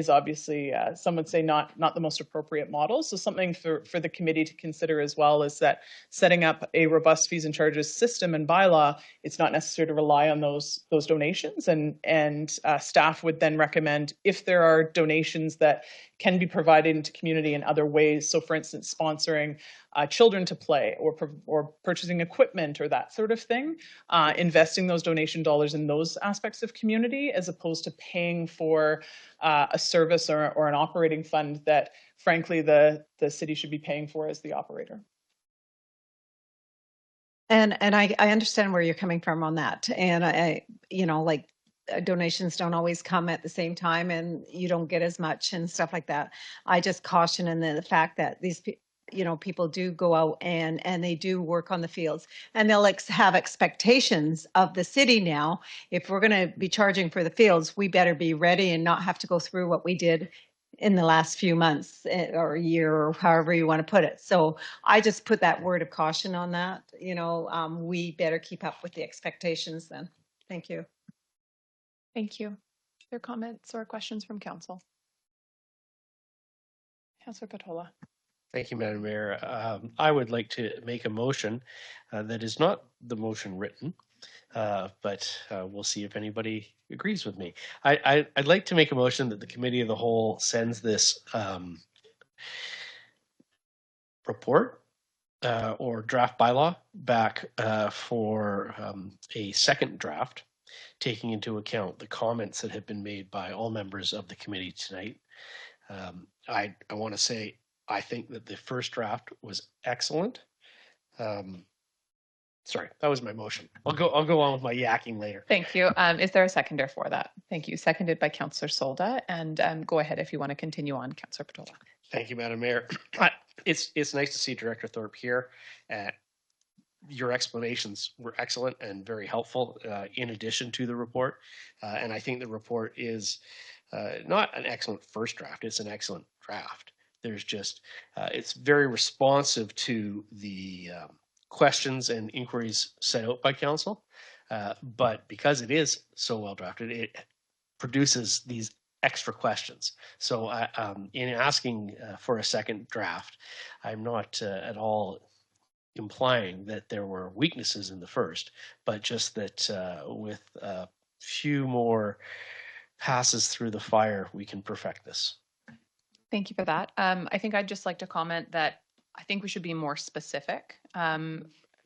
obviously some would say not the most appropriate model. So something for the committee to consider as well is that setting up a robust fees and charges system and bylaw, it's not necessary to rely on those donations, and staff would then recommend if there are donations that can be provided into community in other ways. So for instance, sponsoring children to play or purchasing equipment or that sort of thing, investing those donation dollars in those aspects of community as opposed to paying for a service or an operating fund that frankly the city should be paying for as the operator. And I understand where you're coming from on that. And I like donations don't always come at the same time and you don't get as much and stuff like that. I just caution in the fact that these people do go out and they do work on the fields, and they'll have expectations of the city now. If we're going to be charging for the fields, we better be ready and not have to go through what we did in the last few months or a year or however you want to put it. So I just put that word of caution on that. We better keep up with the expectations then. Thank you. Thank you. Are there comments or questions from council? Councillor Patola. Thank you, Madam Mayor. I would like to make a motion that is not the motion written, but we'll see if anybody agrees with me. I'd like to make a motion that the Committee of the Whole sends this report or draft bylaw back for a second draft, taking into account the comments that have been made by all members of the committee tonight. I want to say I think that the first draft was excellent. Sorry, that was my motion. I'll go on with my yakking later. Thank you. Is there a seconder for that? Thank you. Seconded by Councillor Solda. And go ahead if you want to continue on, Councillor Patola. Thank you, Madam Mayor. It's nice to see Director Thorpe here. Your explanations were excellent and very helpful in addition to the report. And I think the report is not an excellent first draft, it's an excellent draft. There's just, it's very responsive to the questions and inquiries set out by council. But because it is so well drafted, it produces these extra questions. So in asking for a second draft, I'm not at all implying that there were weaknesses in the first, but just that with a few more passes through the fire, we can perfect this. Thank you for that. I think I'd just like to comment that I think we should be more specific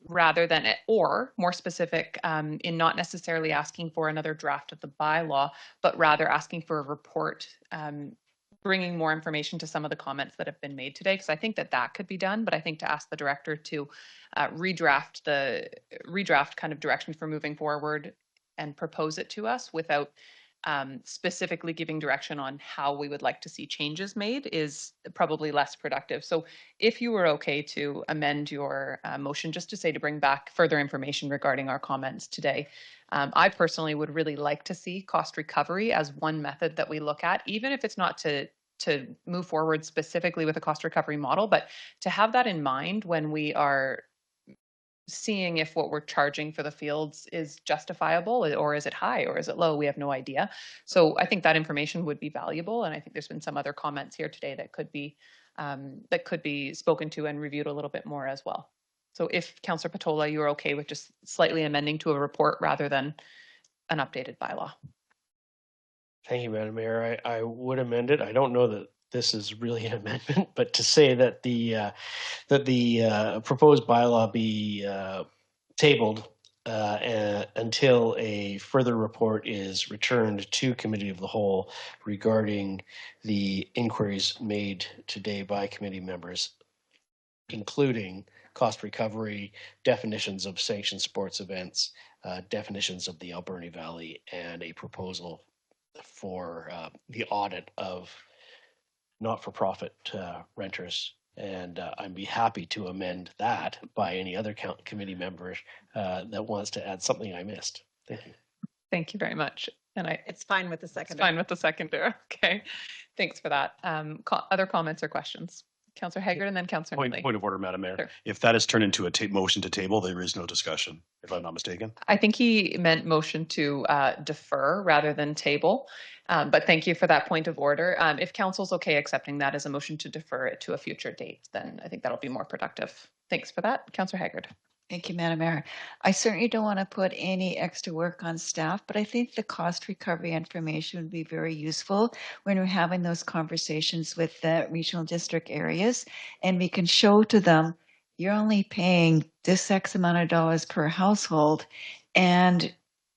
rather than, or more specific in not necessarily asking for another draft of the bylaw, but rather asking for a report bringing more information to some of the comments that have been made today, because I think that that could be done. But I think to ask the director to redraft kind of direction for moving forward and propose it to us without specifically giving direction on how we would like to see changes made is probably less productive. So if you were okay to amend your motion just to say to bring back further information regarding our comments today, I personally would really like to see cost recovery as one method that we look at, even if it's not to move forward specifically with a cost recovery model, but to have that in mind when we are seeing if what we're charging for the fields is justifiable, or is it high, or is it low? We have no idea. So I think that information would be valuable. And I think there's been some other comments here today that could be spoken to and reviewed a little bit more as well. So if Councillor Patola, you're okay with just slightly amending to a report rather than an updated bylaw. Thank you, Madam Mayor. I would amend it. I don't know that this is really an amendment, but to say that the proposed bylaw be tabled until a further report is returned to Committee of the Whole regarding the inquiries made today by committee members, including cost recovery, definitions of sanctioned sports events, definitions of the Alberni Valley, and a proposal for the audit of not-for-profit renters. And I'd be happy to amend that by any other committee member that wants to add something I missed. Thank you. Thank you very much. And It's fine with the seconder. It's fine with the seconder. Okay. Thanks for that. Other comments or questions? Councillor Haggard and then Councillor Neely. Point of order, Madam Mayor. Sure. If that is turned into a motion to table, there is no discussion, if I'm not mistaken. I think he meant motion to defer rather than table. But thank you for that point of order. If council's okay accepting that as a motion to defer it to a future date, then I think that'll be more productive. Thanks for that. Councillor Haggard. Thank you, Madam Mayor. I certainly don't want to put any extra work on staff, but I think the cost recovery information would be very useful when we're having those conversations with the regional district areas, and we can show to them, you're only paying this X amount of dollars per household, and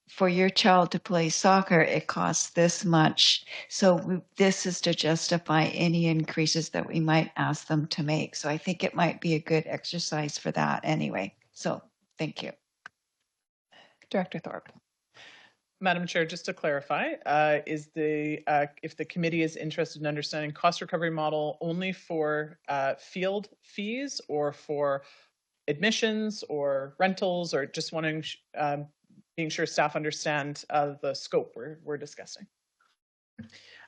for your child to play soccer, it costs this much. So this is to justify any increases that we might ask them to make. So I think it might be a good exercise for that anyway. So thank you. Director Thorpe. Madam Chair, just to clarify, if the committee is interested in understanding cost recovery model only for field fees or for admissions or rentals, or just wanting being sure staff understand the scope we're discussing?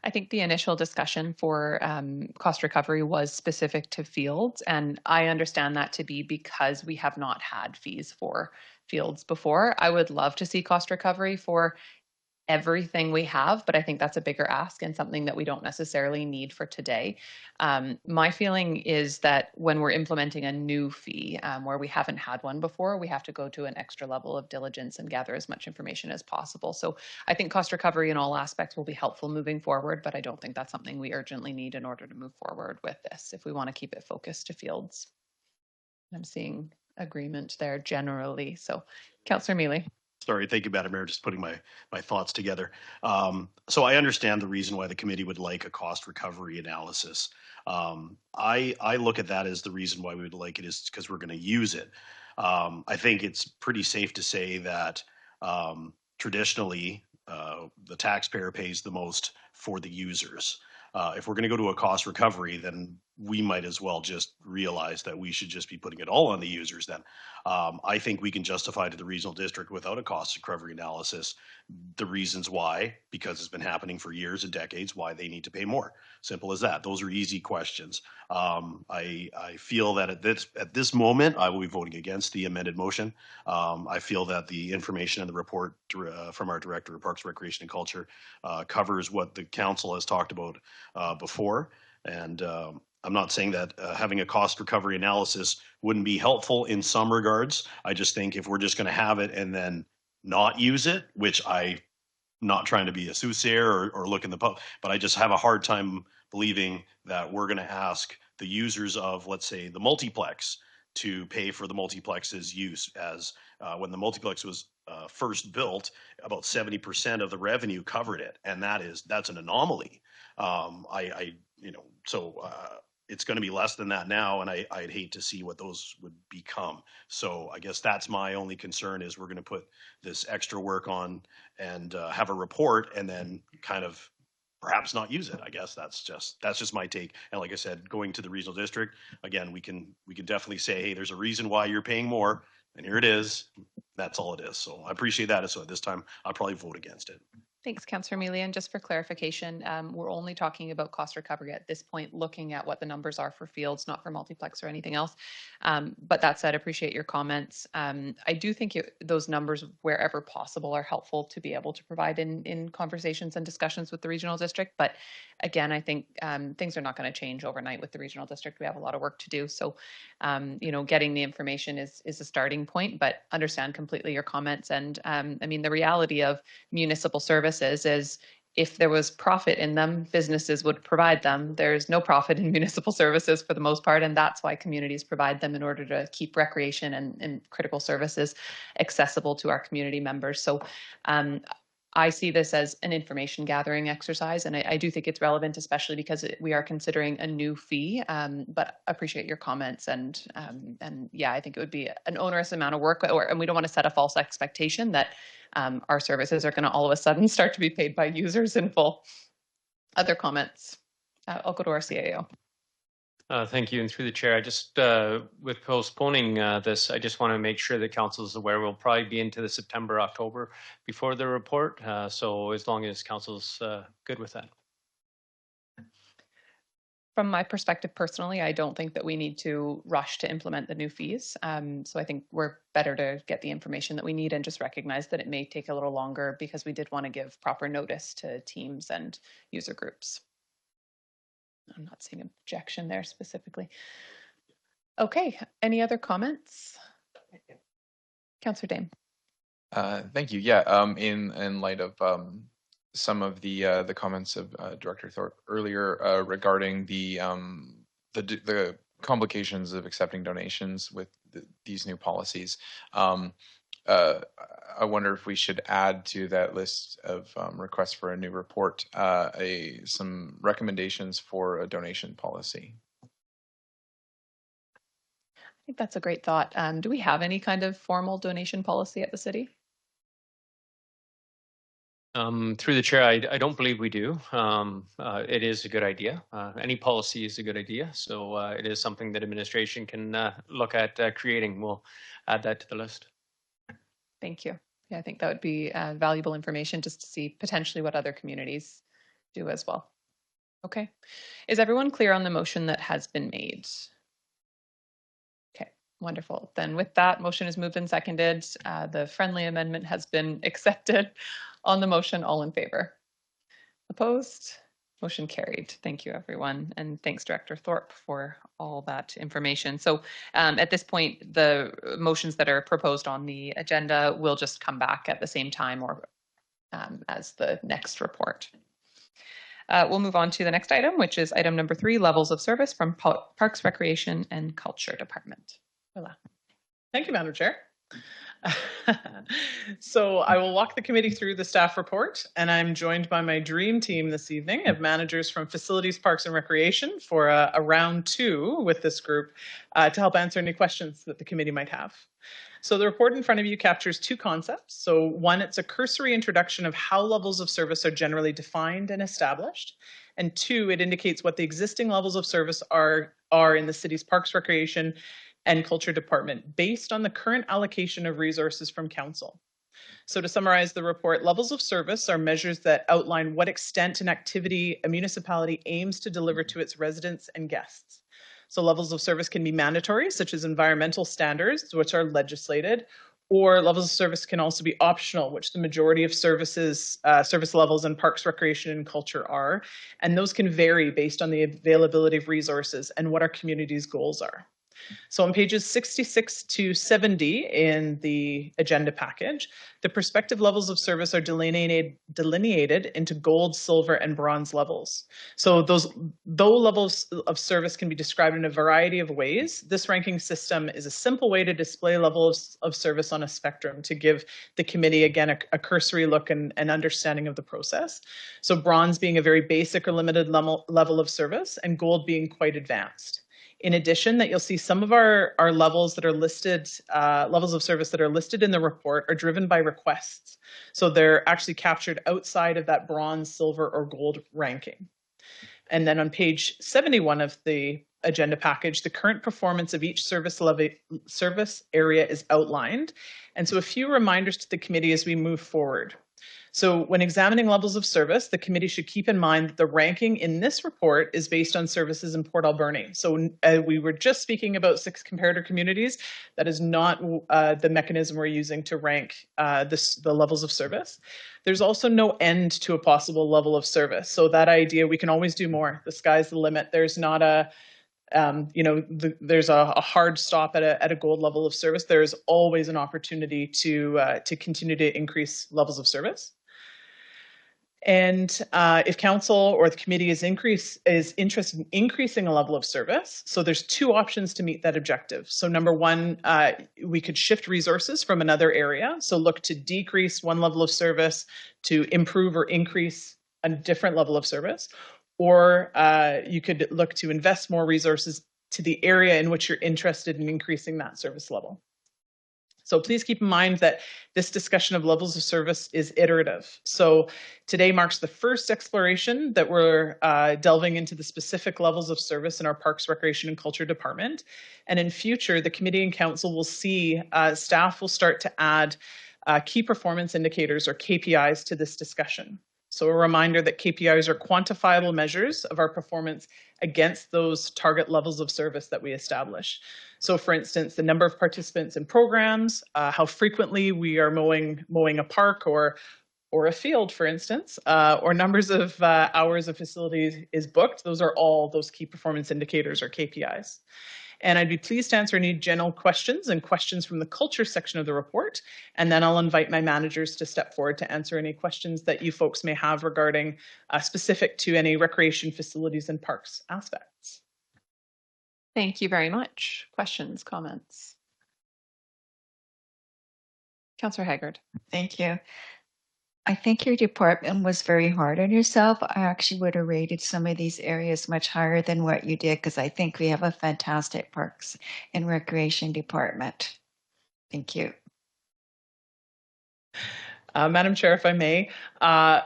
I think the initial discussion for cost recovery was specific to fields, and I understand that to be because we have not had fees for fields before. I would love to see cost recovery for everything we have, but I think that's a bigger ask and something that we don't necessarily need for today. My feeling is that when we're implementing a new fee where we haven't had one before, we have to go to an extra level of diligence and gather as much information as possible. So I think cost recovery in all aspects will be helpful moving forward, but I don't think that's something we urgently need in order to move forward with this if we want to keep it focused to fields. I'm seeing agreement there generally. So Councillor Mealy. Sorry, thank you, Madam Mayor, just putting my thoughts together. So I understand the reason why the committee would like a cost recovery analysis. I look at that as the reason why we would like it is because we're going to use it. I think it's pretty safe to say that traditionally the taxpayer pays the most for the users. If we're going to go to a cost recovery, then we might as well just realize that we should just be putting it all on the users then. I think we can justify to the regional district without a cost recovery analysis the reasons why, because it's been happening for years and decades, why they need to pay more. Simple as that. Those are easy questions. I feel that at this moment, I will be voting against the amended motion. I feel that the information in the report from our Director of Parks, Recreation and Culture covers what the council has talked about before. And I'm not saying that having a cost recovery analysis wouldn't be helpful in some regards. I just think if we're just going to have it and then not use it, which I'm not trying to be a soothsayer or look in the pub, but I just have a hard time believing that we're going to ask the users of, let's say, the multiplex to pay for the multiplex's use. As when the multiplex was first built, about 70% of the revenue covered it, and that's an anomaly. It's going to be less than that now, and I'd hate to see what those would become. So I guess that's my only concern, is we're going to put this extra work on and have a report and then kind of perhaps not use it. I guess that's just my take. And like I said, going to the regional district, again, we can definitely say, hey, there's a reason why you're paying more, and here it is. That's all it is. So I appreciate that. So at this time, I'll probably vote against it. Thanks, Councillor Mealy. And just for clarification, we're only talking about cost recovery at this point, looking at what the numbers are for fields, not for multiplex or anything else. But that said, appreciate your comments. I do think those numbers, wherever possible, are helpful to be able to provide in conversations and discussions with the regional district. But again, I think things are not going to change overnight with the regional district. We have a lot of work to do. So, getting the information is a starting point, but understand completely your comments. And I mean, the reality of municipal services is if there was profit in them, businesses would provide them. There's no profit in municipal services for the most part, and that's why communities provide them in order to keep recreation and critical services accessible to our community members. So I see this as an information gathering exercise, and I do think it's relevant, especially because we are considering a new fee. But appreciate your comments, and yeah, I think it would be an onerous amount of work, and we don't want to set a false expectation that our services are going to all of a sudden start to be paid by users in full. Other comments? I'll go to our CAO. Thank you. And through the chair, I just, with postponing this, I just want to make sure that council is aware we'll probably be into the September, October before the report. So as long as council's good with that. From my perspective personally, I don't think that we need to rush to implement the new fees. So I think we're better to get the information that we need and just recognize that it may take a little longer because we did want to give proper notice to teams and user groups. I'm not seeing objection there specifically. Okay, any other comments? Councillor Dame. Thank you. Yeah, in light of some of the comments of Director Thorpe earlier regarding the complications of accepting donations with these new policies. I wonder if we should add to that list of requests for a new report some recommendations for a donation policy. I think that's a great thought. Do we have any kind of formal donation policy at the city? Through the chair, I don't believe we do. It is a good idea. Any policy is a good idea. So it is something that administration can look at creating. We'll add that to the list. Thank you. Yeah, I think that would be valuable information just to see potentially what other communities do as well. Okay. Is everyone clear on the motion that has been made? Okay, wonderful. Then with that, motion is moved and seconded. The friendly amendment has been accepted. On the motion, all in favor? Opposed? Motion carried. Thank you, everyone. And thanks, Director Thorpe, for all that information. So at this point, the motions that are proposed on the agenda will just come back at the same time or as the next report. We'll move on to the next item, which is item number 3, levels of service from Parks, Recreation and Culture Department. Voila. Thank you, Madam Chair. So I will walk the committee through the staff report, and I'm joined by my dream team this evening of managers from Facilities, Parks and Recreation for a round 2 with this group to help answer any questions that the committee might have. So the report in front of you captures 2 concepts. So one, it's a cursory introduction of how levels of service are generally defined and established. And 2, it indicates what the existing levels of service are in the city's Parks, Recreation and Culture Department based on the current allocation of resources from Council. So to summarize the report, levels of service are measures that outline what extent and activity a municipality aims to deliver to its residents and guests. So levels of service can be mandatory, such as environmental standards, which are legislated, or levels of service can also be optional, which the majority of service levels in Parks, Recreation and Culture are. And those can vary based on the availability of resources and what our community's goals are. So on pages 66 to 70 in the agenda package, the prospective levels of service are delineated into gold, silver, and bronze levels. So though levels of service can be described in a variety of ways, this ranking system is a simple way to display levels of service on a spectrum to give the committee, again, a cursory look and understanding of the process. So bronze being a very basic or limited level of service, and gold being quite advanced. In addition, that you'll see some of our levels that are listed, levels of service that are listed in the report are driven by requests. So they're actually captured outside of that bronze, silver, or gold ranking. And then on page 71 of the agenda package, the current performance of each service area is outlined. And so a few reminders to the committee as we move forward. So when examining levels of service, the committee should keep in mind that the ranking in this report is based on services in Port Alberni. So we were just speaking about 6 comparator communities. That is not the mechanism we're using to rank the levels of service. There's also no end to a possible level of service. So that idea, we can always do more. The sky's the limit. There's not a there's a hard stop at a gold level of service. There is always an opportunity to continue to increase levels of service. And if council or the committee is interested in increasing a level of service, so there's 2 options to meet that objective. So number 1, we could shift resources from another area. So look to decrease one level of service to improve or increase a different level of service. Or you could look to invest more resources to the area in which you're interested in increasing that service level. So please keep in mind that this discussion of levels of service is iterative. So today marks the first exploration that we're delving into the specific levels of service in our Parks, Recreation and Culture Department. And in future, the committee and council will see staff will start to add key performance indicators or KPIs to this discussion. So a reminder that KPIs are quantifiable measures of our performance against those target levels of service that we establish. So for instance, the number of participants in programs, how frequently we are mowing a park or a field, for instance, or numbers of hours of facilities is booked. Those are all those key performance indicators or KPIs. And I'd be pleased to answer any general questions and questions from the culture section of the report. And then I'll invite my managers to step forward to answer any questions that you folks may have regarding specific to any recreation facilities and parks aspects. Thank you very much. Questions, comments? Councillor Haggard. Thank you. I think your department was very hard on yourself. I actually would have rated some of these areas much higher than what you did because I think we have a fantastic Parks and Recreation department. Thank you. Madam Chair, if I may,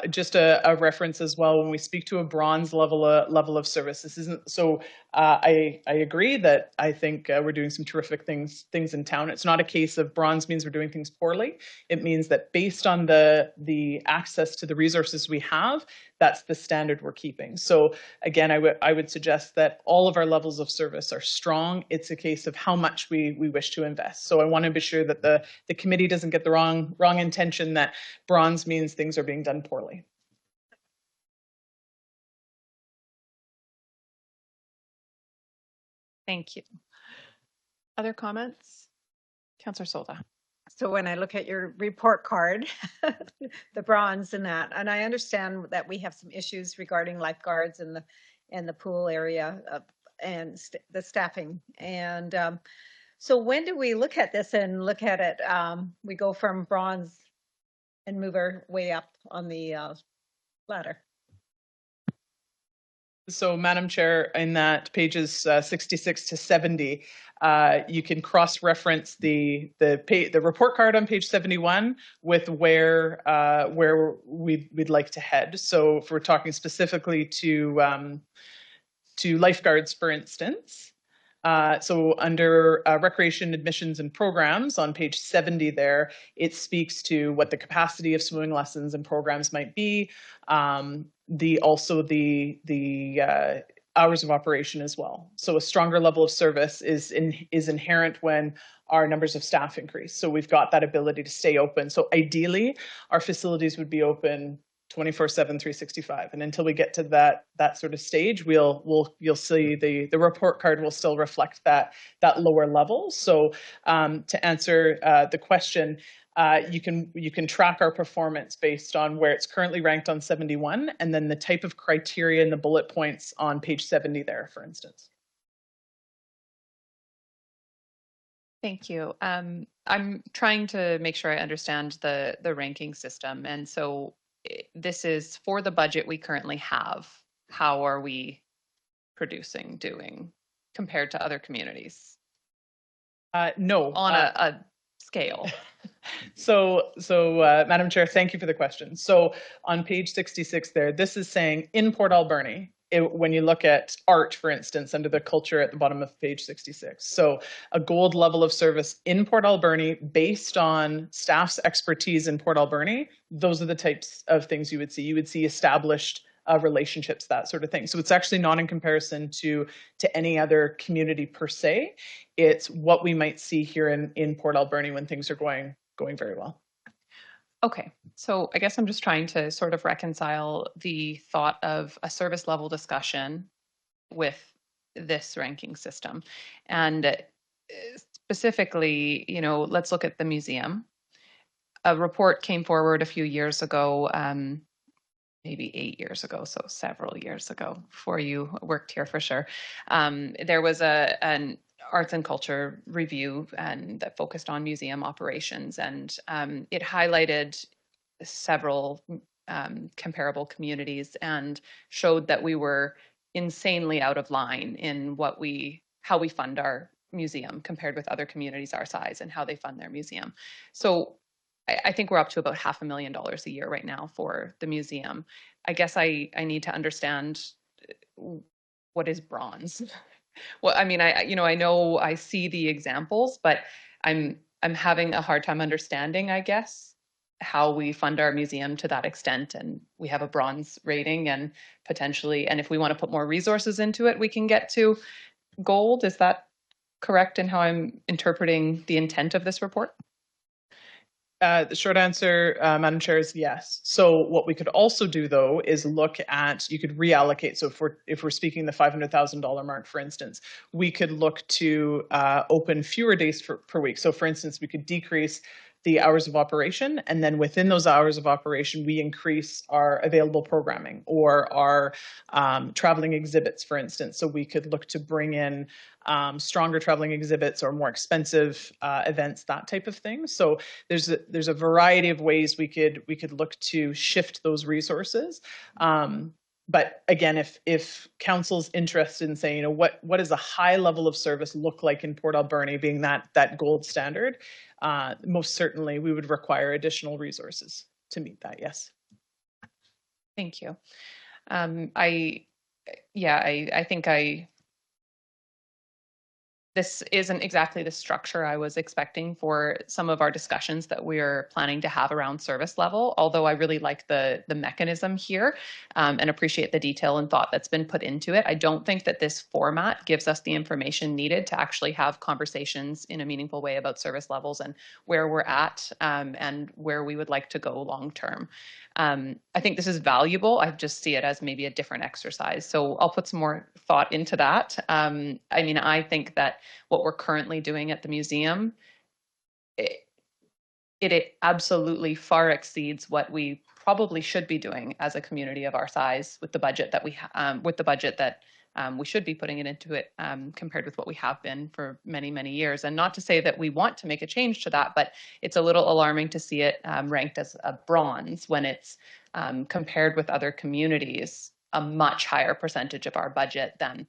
just a reference as well. When we speak to a bronze level of service, this isn't so. I agree that I think we're doing some terrific things in town. It's not a case of bronze means we're doing things poorly. It means that based on the access to the resources we have, that's the standard we're keeping. So again, I would suggest that all of our levels of service are strong. It's a case of how much we wish to invest. So I want to be sure that the committee doesn't get the wrong intention that bronze means things are being done poorly. Thank you. Other comments? Councillor Solda. So when I look at your report card, the bronze and that, and I understand that we have some issues regarding lifeguards in the pool area and the staffing. And so when do we look at this and look at it? We go from bronze and move our way up on the ladder. So, Madam Chair, in that pages 66 to 70, you can cross-reference the report card on page 71 with where we'd like to head. So, if we're talking specifically to lifeguards, for instance. So under recreation admissions and programs on page 70 there, it speaks to what the capacity of swimming lessons and programs might be. Also the hours of operation as well. So a stronger level of service is inherent when our numbers of staff increase. So we've got that ability to stay open. So ideally, our facilities would be open 24/7, 365. And until we get to that sort of stage, you'll see the report card will still reflect that lower level. So to answer the question, you can track our performance based on where it's currently ranked on 71, and then the type of criteria and the bullet points on page 70 there, for instance. Thank you. I'm trying to make sure I understand the ranking system. And so this is for the budget we currently have. How are we doing compared to other communities? No. On a scale. So, Madam Chair, thank you for the question. So on page 66 there, this is saying in Port Alberni, when you look at art, for instance, under the culture at the bottom of page 66. So a gold level of service in Port Alberni based on staff's expertise in Port Alberni, those are the types of things you would see. You would see established relationships, that sort of thing. So it's actually not in comparison to any other community per se. It's what we might see here in Port Alberni when things are going very well. Okay, so I guess I'm just trying to sort of reconcile the thought of a service level discussion with this ranking system. And specifically, let's look at the museum. A report came forward a few years ago, maybe 8 years ago, so several years ago, before you worked here for sure. There was an arts and culture review and that focused on museum operations, and it highlighted several comparable communities and showed that we were insanely out of line in how we fund our museum compared with other communities our size and how they fund their museum. So I think we're up to about $500,000 a year right now for the museum. I guess I need to understand what is bronze. Well, I mean, I know I see the examples, but I'm having a hard time understanding, I guess, how we fund our museum to that extent. And we have a bronze rating, and potentially, and if we want to put more resources into it, we can get to gold. Is that correct in how I'm interpreting the intent of this report? The short answer, Madam Chair, is yes. So what we could also do, though, is look at, you could reallocate. So if we're speaking the $500,000 mark, for instance, we could look to open fewer days per week. So for instance, we could decrease the hours of operation, and then within those hours of operation, we increase our available programming or our traveling exhibits, for instance. So we could look to bring in stronger traveling exhibits or more expensive events, that type of thing. So there's a variety of ways we could look to shift those resources. But again, if council's interested in saying, what does a high level of service look like in Port Alberni, being that gold standard, most certainly we would require additional resources to meet that. Yes. Thank you. I think this isn't exactly the structure I was expecting for some of our discussions that we're planning to have around service level, although I really like the mechanism here and appreciate the detail and thought that's been put into it. I don't think that this format gives us the information needed to actually have conversations in a meaningful way about service levels and where we're at and where we would like to go long term. I think this is valuable. I just see it as maybe a different exercise. So I'll put some more thought into that. I think that what we're currently doing at the museum, it absolutely far exceeds what we probably should be doing as a community of our size with the budget that we should be putting it into it compared with what we have been for many, many years. And not to say that we want to make a change to that, but it's a little alarming to see it ranked as a bronze when it's compared with other communities, a much higher percentage of our budget than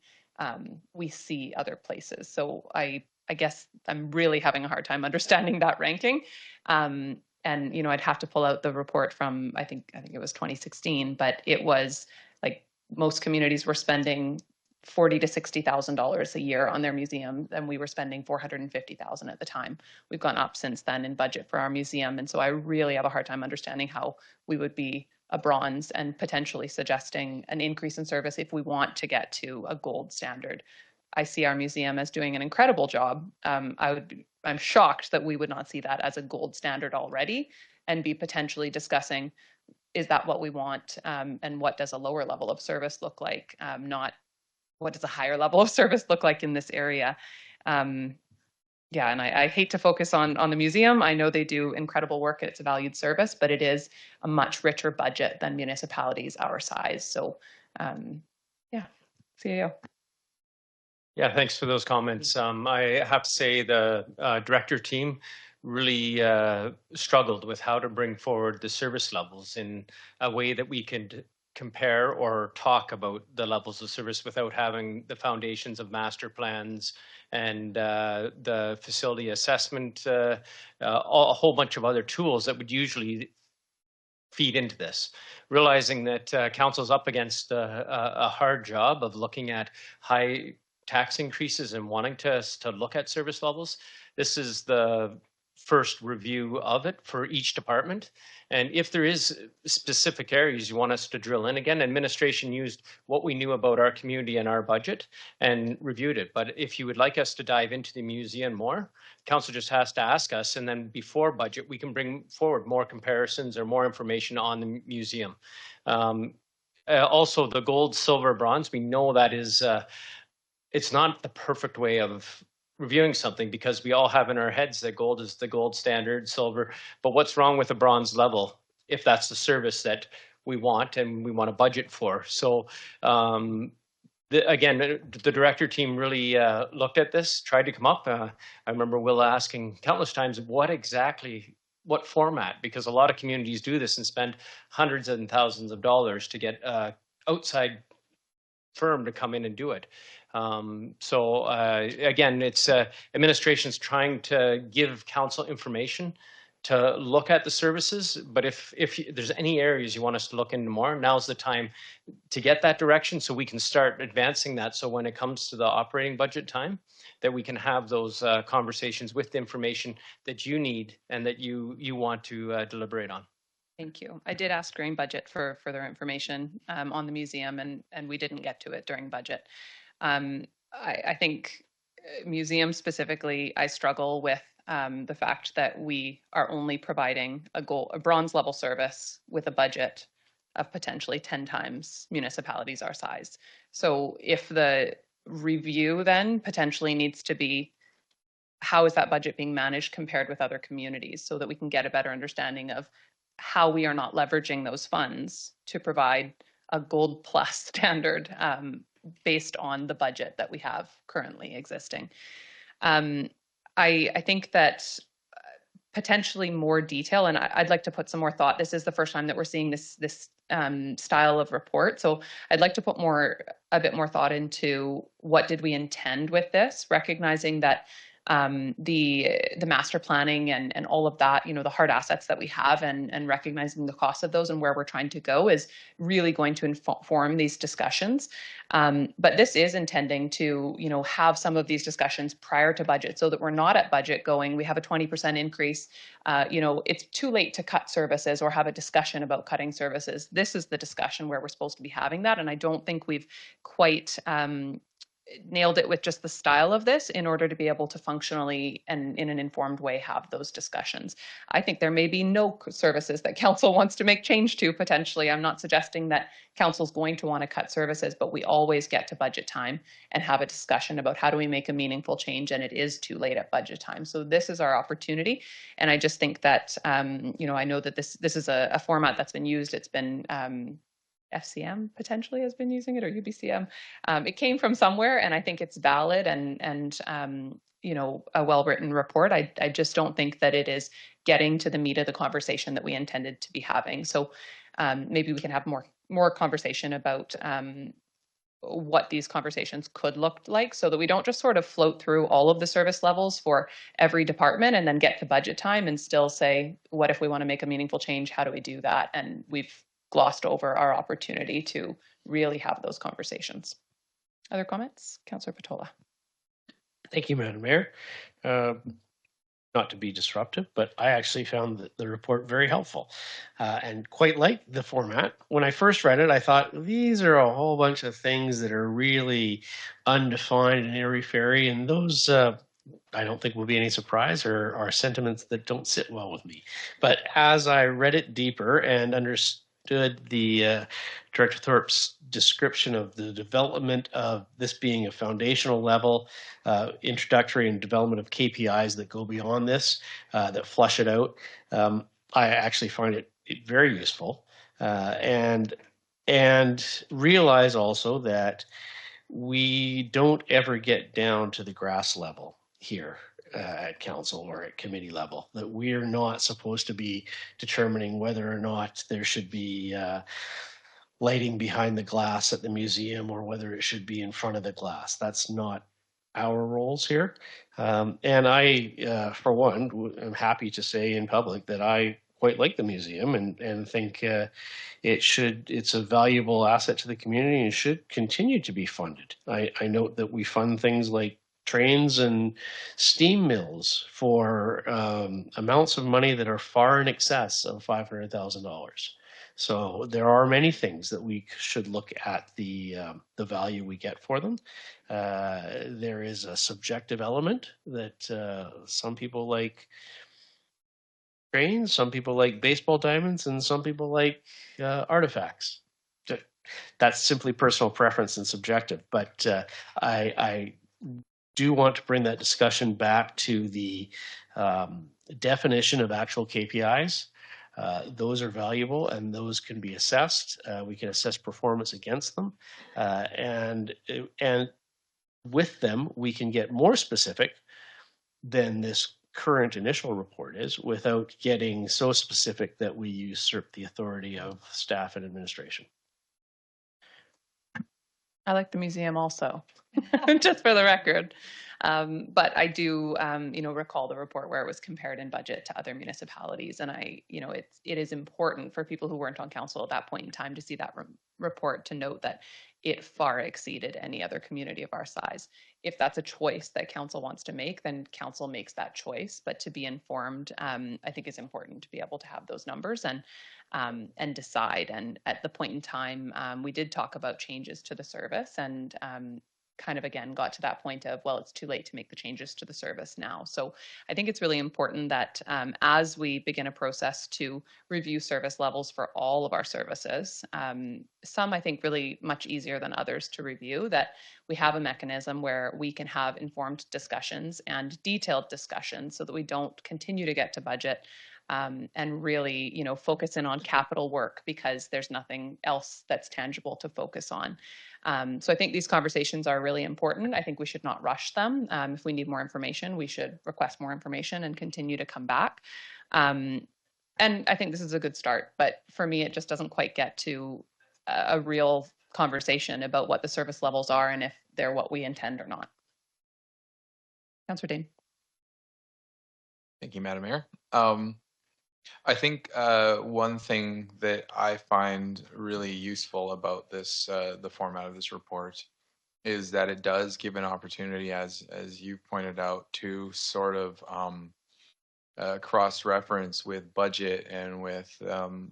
we see other places. So I guess I'm really having a hard time understanding that ranking. And I'd have to pull out the report from I think it was 2016, but it was like most communities were spending $40,000 to $60,000 a year on their museum, and we were spending $450,000 at the time. We've gone up since then in budget for our museum, and so I really have a hard time understanding how we would be a bronze and potentially suggesting an increase in service if we want to get to a gold standard. I see our museum as doing an incredible job. I'm shocked that we would not see that as a gold standard already and be potentially discussing is that what we want? And what does a lower level of service look like? Not what does a higher level of service look like in this area? Yeah, and I hate to focus on the museum. I know they do incredible work. It's a valued service, but it is a much richer budget than municipalities our size. So, yeah, CAO. Yeah, thanks for those comments. I have to say the director team really struggled with how to bring forward the service levels in a way that we could compare or talk about the levels of service without having the foundations of master plans and the facility assessment, a whole bunch of other tools that would usually feed into this, realizing that council's up against a hard job of looking at high tax increases and wanting to look at service levels. This is the first review of it for each department. And if there is specific areas you want us to drill in, again, administration used what we knew about our community and our budget and reviewed it. But if you would like us to dive into the museum more, council just has to ask us, and then before budget, we can bring forward more comparisons or more information on the museum. Also, the gold, silver, bronze, we know that is, it's not the perfect way of reviewing something because we all have in our heads that gold is the gold standard, silver, but what's wrong with a bronze level if that's the service that we want and we want to budget for? So again, the director team really looked at this, tried to come up. I remember Will asking countless times, what format? Because a lot of communities do this and spend hundreds and thousands of dollars to get outside firm to come in and do it. So again, it's administration's trying to give council information to look at the services, but if there's any areas you want us to look into more, now's the time to get that direction so we can start advancing that. So when it comes to the operating budget time, that we can have those conversations with the information that you need and that you want to deliberate on. Thank you. I did ask during budget for further information on the museum, and we didn't get to it during budget. I think museum specifically, I struggle with the fact that we are only providing a bronze level service with a budget of potentially 10 times municipalities our size. So if the review then potentially needs to be, how is that budget being managed compared with other communities so that we can get a better understanding of how we are not leveraging those funds to provide a gold plus standard based on the budget that we have currently existing. I think that potentially more detail, and I'd like to put some more thought. This is the first time that we're seeing this style of report. So I'd like to put a bit more thought into what did we intend with this, recognizing that the master planning and all of that, the hard assets that we have and recognizing the cost of those and where we're trying to go is really going to inform these discussions. But this is intending to, have some of these discussions prior to budget so that we're not at budget going, we have a 20% increase. It's too late to cut services or have a discussion about cutting services. This is the discussion where we're supposed to be having that. And I don't think we've quite nailed it with just the style of this in order to be able to functionally and in an informed way have those discussions. I think there may be no services that council wants to make change to potentially. I'm not suggesting that council's going to want to cut services, but we always get to budget time and have a discussion about how do we make a meaningful change, and it is too late at budget time. So this is our opportunity. And I just think that, I know that this is a format that's been used. It's been FCM potentially has been using it, or UBCM. It came from somewhere, and I think it's valid and a well-written report. I just don't think that it is getting to the meat of the conversation that we intended to be having. So maybe we can have more conversation about what these conversations could look like so that we don't just sort of float through all of the service levels for every department and then get to budget time and still say, what if we want to make a meaningful change? How do we do that? And we've glossed over our opportunity to really have those conversations. Other comments? Councillor Patola. Thank you, Madam Mayor. Not to be disruptive, but I actually found the report very helpful and quite liked the format. When I first read it, I thought these are a whole bunch of things that are really undefined and airy-fairy, and those I don't think will be any surprise or are sentiments that don't sit well with me. But as I read it deeper and understood the Director Thorpe's description of the development of this being a foundational level, introductory and development of KPIs that go beyond this, that flush it out. I actually find it very useful, and realize also that we don't ever get down to the grass level here at council or at committee level, that we're not supposed to be determining whether or not there should be lighting behind the glass at the museum or whether it should be in front of the glass. That's not our roles here. And I, for one, am happy to say in public that I quite like the museum and think it's a valuable asset to the community and should continue to be funded. I note that we fund things like trains and steam mills for amounts of money that are far in excess of $500,000. So there are many things that we should look at the value we get for them. There is a subjective element that some people like trains, some people like baseball diamonds, and some people like artifacts. That's simply personal preference and subjective. But I do want to bring that discussion back to the definition of actual KPIs. Those are valuable and those can be assessed. We can assess performance against them. And with them, we can get more specific than this current initial report is without getting so specific that we usurp the authority of staff and administration. I like the museum also, just for the record. But I do, recall the report where it was compared in budget to other municipalities. And it is important for people who weren't on council at that point in time to see that report, to note that it far exceeded any other community of our size. If that's a choice that council wants to make, then council makes that choice. But to be informed, I think is important to be able to have those numbers and decide. And at the point in time, we did talk about changes to the service and kind of again got to that point of, well, it's too late to make the changes to the service now. So I think it's really important that as we begin a process to review service levels for all of our services, some I think really much easier than others to review, that we have a mechanism where we can have informed discussions and detailed discussions so that we don't continue to get to budget and really, focus in on capital work because there's nothing else that's tangible to focus on. So I think these conversations are really important. I think we should not rush them. If we need more information, we should request more information and continue to come back. And I think this is a good start, but for me, it just doesn't quite get to a real conversation about what the service levels are and if they're what we intend or not. Councillor Dane. Thank you, Madam Mayor. I think one thing that I find really useful about this, the format of this report, is that it does give an opportunity, as you pointed out, to sort of cross-reference with budget and with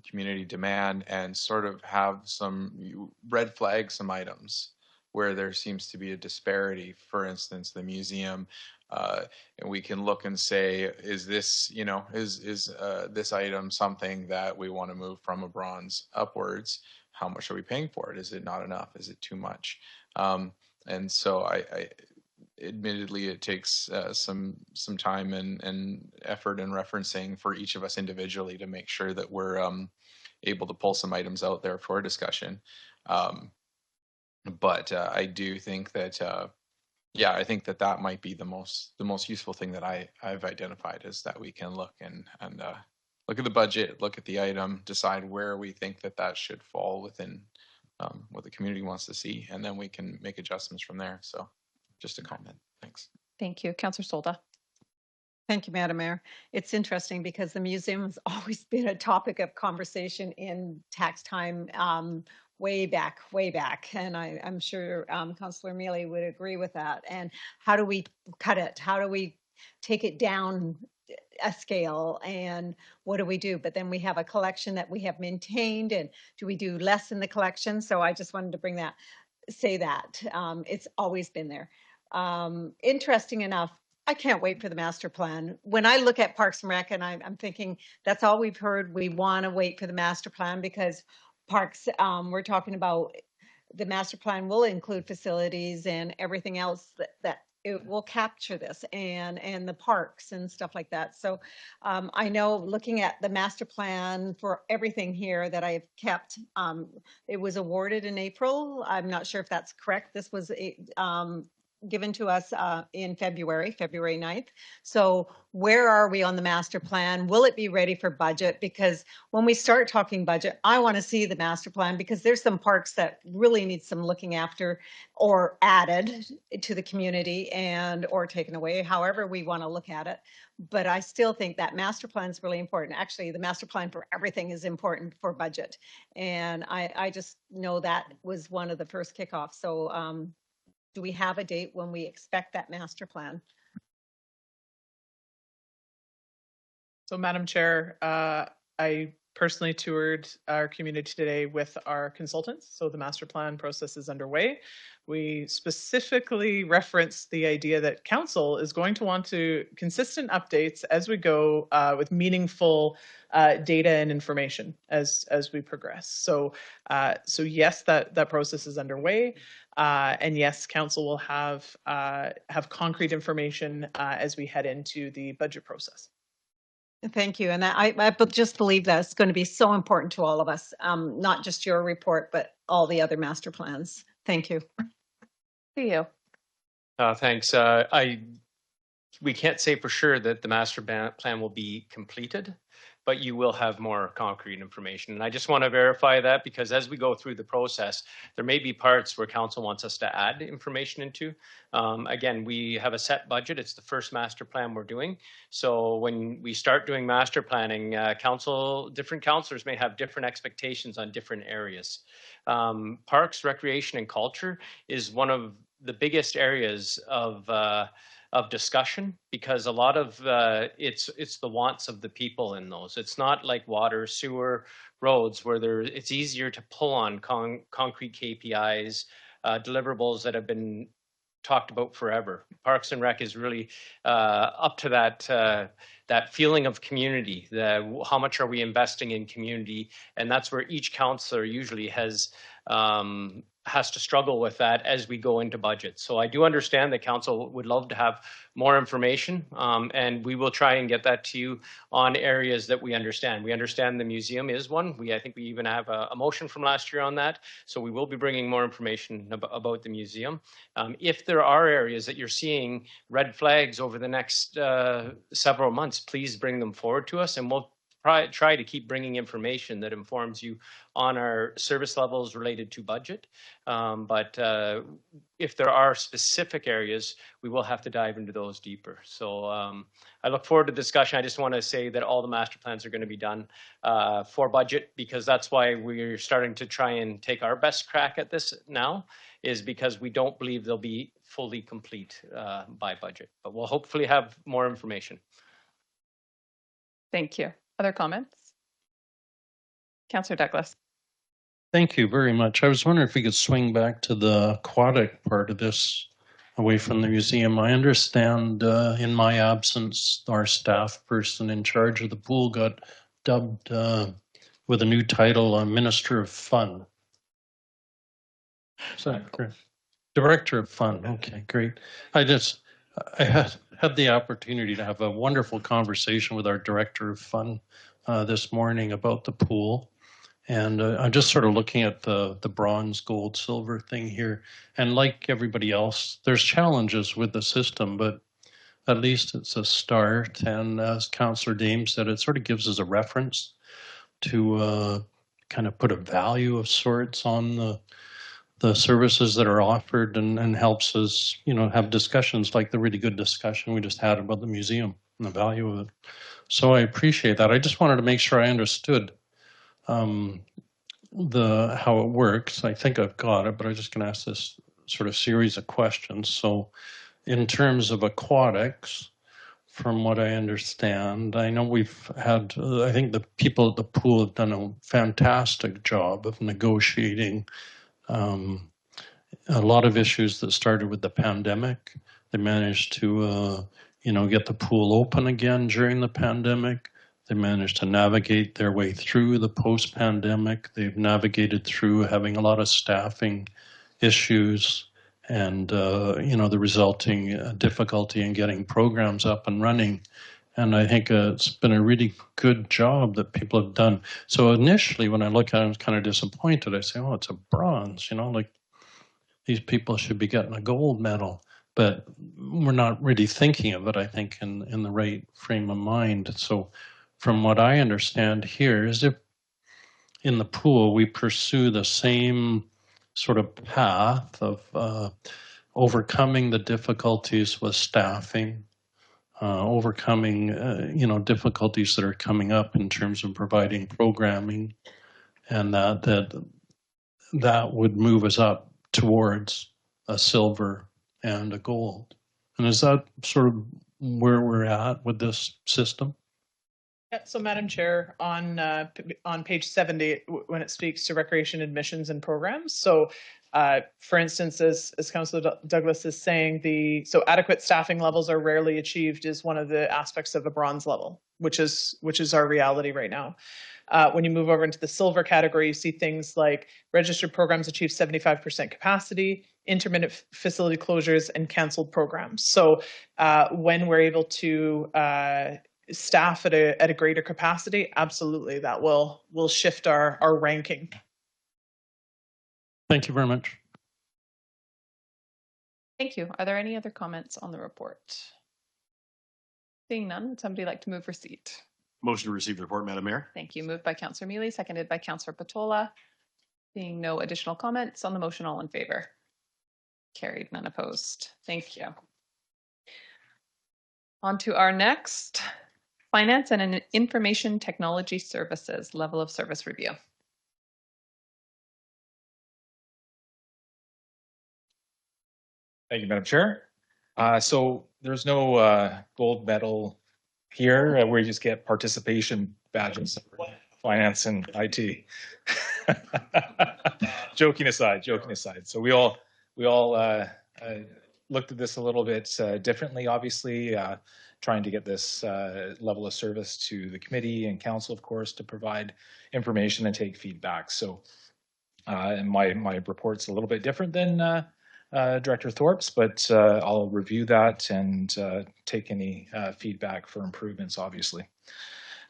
community demand and sort of have some red flag some items where there seems to be a disparity. For instance, the museum, and we can look and say, is this, is this item something that we want to move from a bronze upwards? How much are we paying for it? Is it not enough? Is it too much? And so I admittedly, it takes some time and effort and referencing for each of us individually to make sure that we're able to pull some items out there for discussion. But I do think that, I think that might be the most useful thing that I've identified, is that we can look and look at the budget, look at the item, decide where we think that should fall within what the community wants to see, and then we can make adjustments from there. So just a comment. Thanks. Thank you. Councillor Solda. Thank you, Madam Mayor. It's interesting because the museum has always been a topic of conversation in tax time way back. And I'm sure Councillor Mealy would agree with that. And how do we cut it? How do we take it down a scale, and what do we do? But then we have a collection that we have maintained, and do we do less in the collection? So I just wanted to say that it's always been there. Interesting enough, I can't wait for the master plan. When I look at Parks and Rec, and I'm thinking that's all we've heard. We want to wait for the master plan because parks. We're talking about the master plan will include facilities and everything else that it will capture this and the parks and stuff like that. So I know looking at the master plan for everything here that I've kept, it was awarded in April. I'm not sure if that's correct. This was given to us in February 9th. So where are we on the master plan? Will it be ready for budget? Because when we start talking budget, I want to see the master plan because there's some parks that really need some looking after or added to the community and or taken away, however we want to look at it. But I still think that master plan is really important. Actually, the master plan for everything is important for budget. And I just know that was one of the first kickoffs. So do we have a date when we expect that master plan? So, Madam Chair, I personally toured our community today with our consultants. So the master plan process is underway. We specifically referenced the idea that council is going to want to consistent updates as we go with meaningful data and information as we progress. So yes, that process is underway. And yes, council will have concrete information as we head into the budget process. Thank you. And I just believe that it's going to be so important to all of us, not just your report, but all the other master plans. Thank you. See you. Thanks. We can't say for sure that the master plan will be completed, but you will have more concrete information. And I just want to verify that because as we go through the process, there may be parts where council wants us to add information into. Again, we have a set budget. It's the first master plan we're doing. So when we start doing master planning, different councillors may have different expectations on different areas. Parks, recreation, and culture is one of the biggest areas of discussion because a lot of it's the wants of the people in those. It's not like water, sewer, roads where it's easier to pull on concrete KPIs, deliverables that have been talked about forever. Parks and Rec is really up to that feeling of community. How much are we investing in community? And that's where each councillor usually has to struggle with that as we go into budget. So I do understand that council would love to have more information, and we will try and get that to you on areas that we understand. We understand the museum is one. I think we even have a motion from last year on that. So we will be bringing more information about the museum. If there are areas that you're seeing red flags over the next several months, please bring them forward to us and we'll try to keep bringing information that informs you on our service levels related to budget. But if there are specific areas, we will have to dive into those deeper. So I look forward to discussion. I just want to say that all the master plans are going to be done for budget because that's why we're starting to try and take our best crack at this now, is because we don't believe they'll be fully complete by budget. But we'll hopefully have more information. Thank you. Other comments? Councillor Douglas. Thank you very much. I was wondering if we could swing back to the aquatic part of this away from the museum. I understand in my absence, our staff person in charge of the pool got dubbed with a new title, Minister of Fun. Is that correct? Director of Fun. Okay, great. I had the opportunity to have a wonderful conversation with our Director of Fun this morning about the pool. And I'm just sort of looking at the bronze, gold, silver thing here. And like everybody else, there's challenges with the system, but at least it's a start. And as Councillor Dame said, it sort of gives us a reference to kind of put a value of sorts on the services that are offered and helps us, have discussions like the really good discussion we just had about the museum and the value of it. So I appreciate that. I just wanted to make sure I understood how it works. I think I've got it, but I'm just going to ask this sort of series of questions. So in terms of aquatics, from what I understand, I know we've had, I think the people at the pool have done a fantastic job of negotiating a lot of issues that started with the pandemic. They managed to get the pool open again during the pandemic. They managed to navigate their way through the post-pandemic. They've navigated through having a lot of staffing issues and, the resulting difficulty in getting programs up and running. And I think it's been a really good job that people have done. So initially, when I look at it, I was kind of disappointed. I say, oh, it's a bronze, like these people should be getting a gold medal. But we're not really thinking of it, I think, in the right frame of mind. So from what I understand here is if in the pool we pursue the same sort of path of overcoming the difficulties with staffing, overcoming, difficulties that are coming up in terms of providing programming, and that would move us up towards a silver and a gold. And is that sort of where we're at with this system? Yeah, so Madam Chair, on page 70, when it speaks to recreation admissions and programs, so for instance, as Councillor Douglas is saying, so adequate staffing levels are rarely achieved is one of the aspects of a bronze level, which is our reality right now. When you move over into the silver category, you see things like registered programs achieve 75% capacity, intermittent facility closures, and canceled programs. So when we're able to staff at a greater capacity, absolutely, that will shift our ranking. Thank you very much. Thank you. Are there any other comments on the report? Seeing none, would somebody like to move receipt? Motion to receive the report, Madam Mayor. Thank you. Moved by Councillor Mealy, seconded by Councillor Patola. Seeing no additional comments on the motion, all in favor? Carried, none opposed. Thank you. On to our next, Finance and Information Technology Services Level of Service Review. Thank you, Madam Chair. So there's no gold medal here. We just get participation badges for finance and IT. Joking aside. So we all looked at this a little bit differently, obviously, trying to get this level of service to the committee and council, of course, to provide information and take feedback. So and my report's a little bit different than Director Thorpe's, but I'll review that and take any feedback for improvements, obviously.